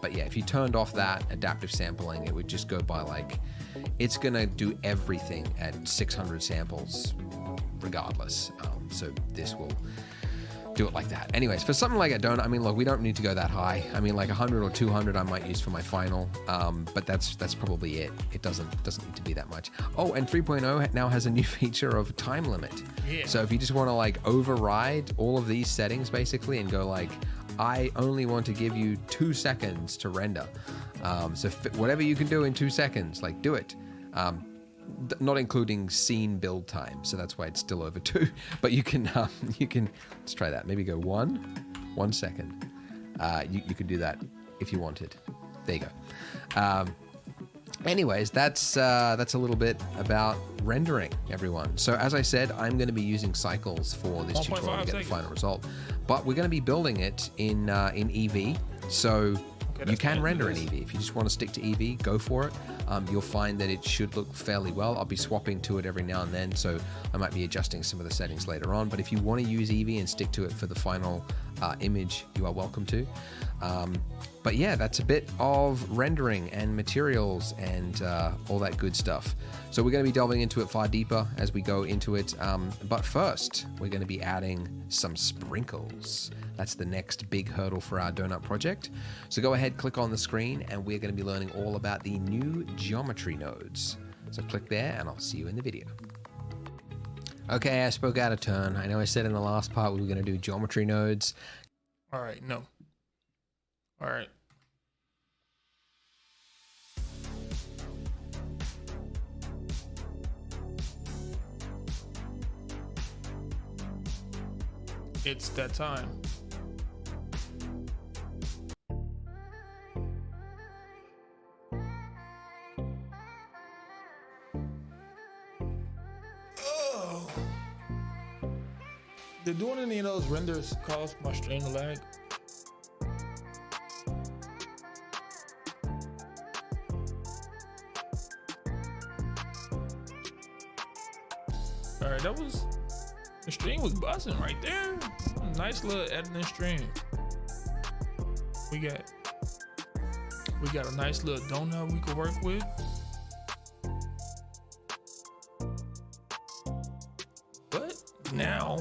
But yeah, if you turned off that adaptive sampling, it would just go by like, it's gonna do everything at 600 samples regardless. So this will do it like that. Anyways, for something like a donut, I mean, look, we don't need to go that high. I mean, like 100 or 200 I might use for my final, but that's probably it. It doesn't need to be that much. Oh, and 3.0 now has a new feature of time limit. Yeah. So if you just want to like override all of these settings basically and go like, I only want to give you 2 seconds to render. So whatever you can do in 2 seconds, like do it. Not including scene build time, so that's why it's still over 2. But you can let's try that. Maybe go 1 second. You could do that if you wanted. There you go. Anyways, that's a little bit about rendering, everyone. So as I said, I'm going to be using cycles for this tutorial to get the final result, but we're going to be building it in Eevee. So you can render in Eevee. If you just want to stick to Eevee, go for it. You'll find that it should look fairly well. I'll be swapping to it every now and then, so I might be adjusting some of the settings later on. But if you want to use Eevee and stick to it for the final image, you are welcome to. But yeah, that's a bit of rendering and materials and all that good stuff. So we're going to be delving into it far deeper as we go into it. But first, we're going to be adding some sprinkles. That's the next big hurdle for our donut project. So go ahead, click on the screen, and we're going to be learning all about the new geometry nodes. So click there, and I'll see you in the video. Okay, I spoke out of turn. I know I said in the last part we were going to do geometry nodes. All right, no. All right. It's that time. Oh. Did doing any of those renders cause my stream to lag? All right, that was, the stream was buzzing right there. Nice little editing stream. We got a nice little donut we could work with. But now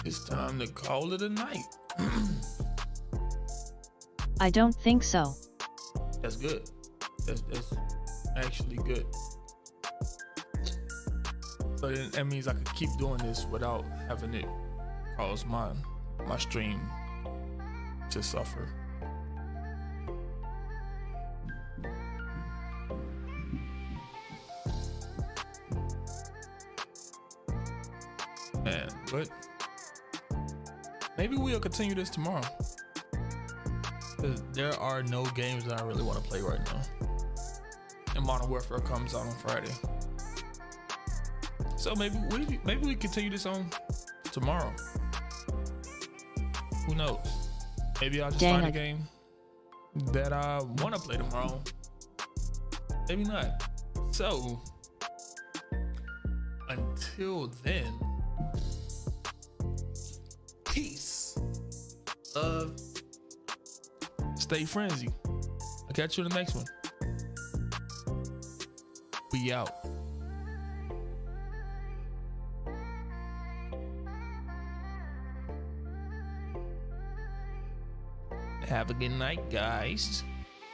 it's time to call it a night. I don't think so. That's good. That's actually good. So then that means I could keep doing this without having it cause my stream to suffer. Man, but maybe we'll continue this tomorrow. Because there are no games that I really want to play right now. And Modern Warfare comes out on Friday. So maybe we continue this on tomorrow. Who knows? Maybe I'll just find a game that I want to play tomorrow. Maybe not. So until then, peace, love, stay frenzy. I'll catch you in the next one. We out. Have a good night, guys.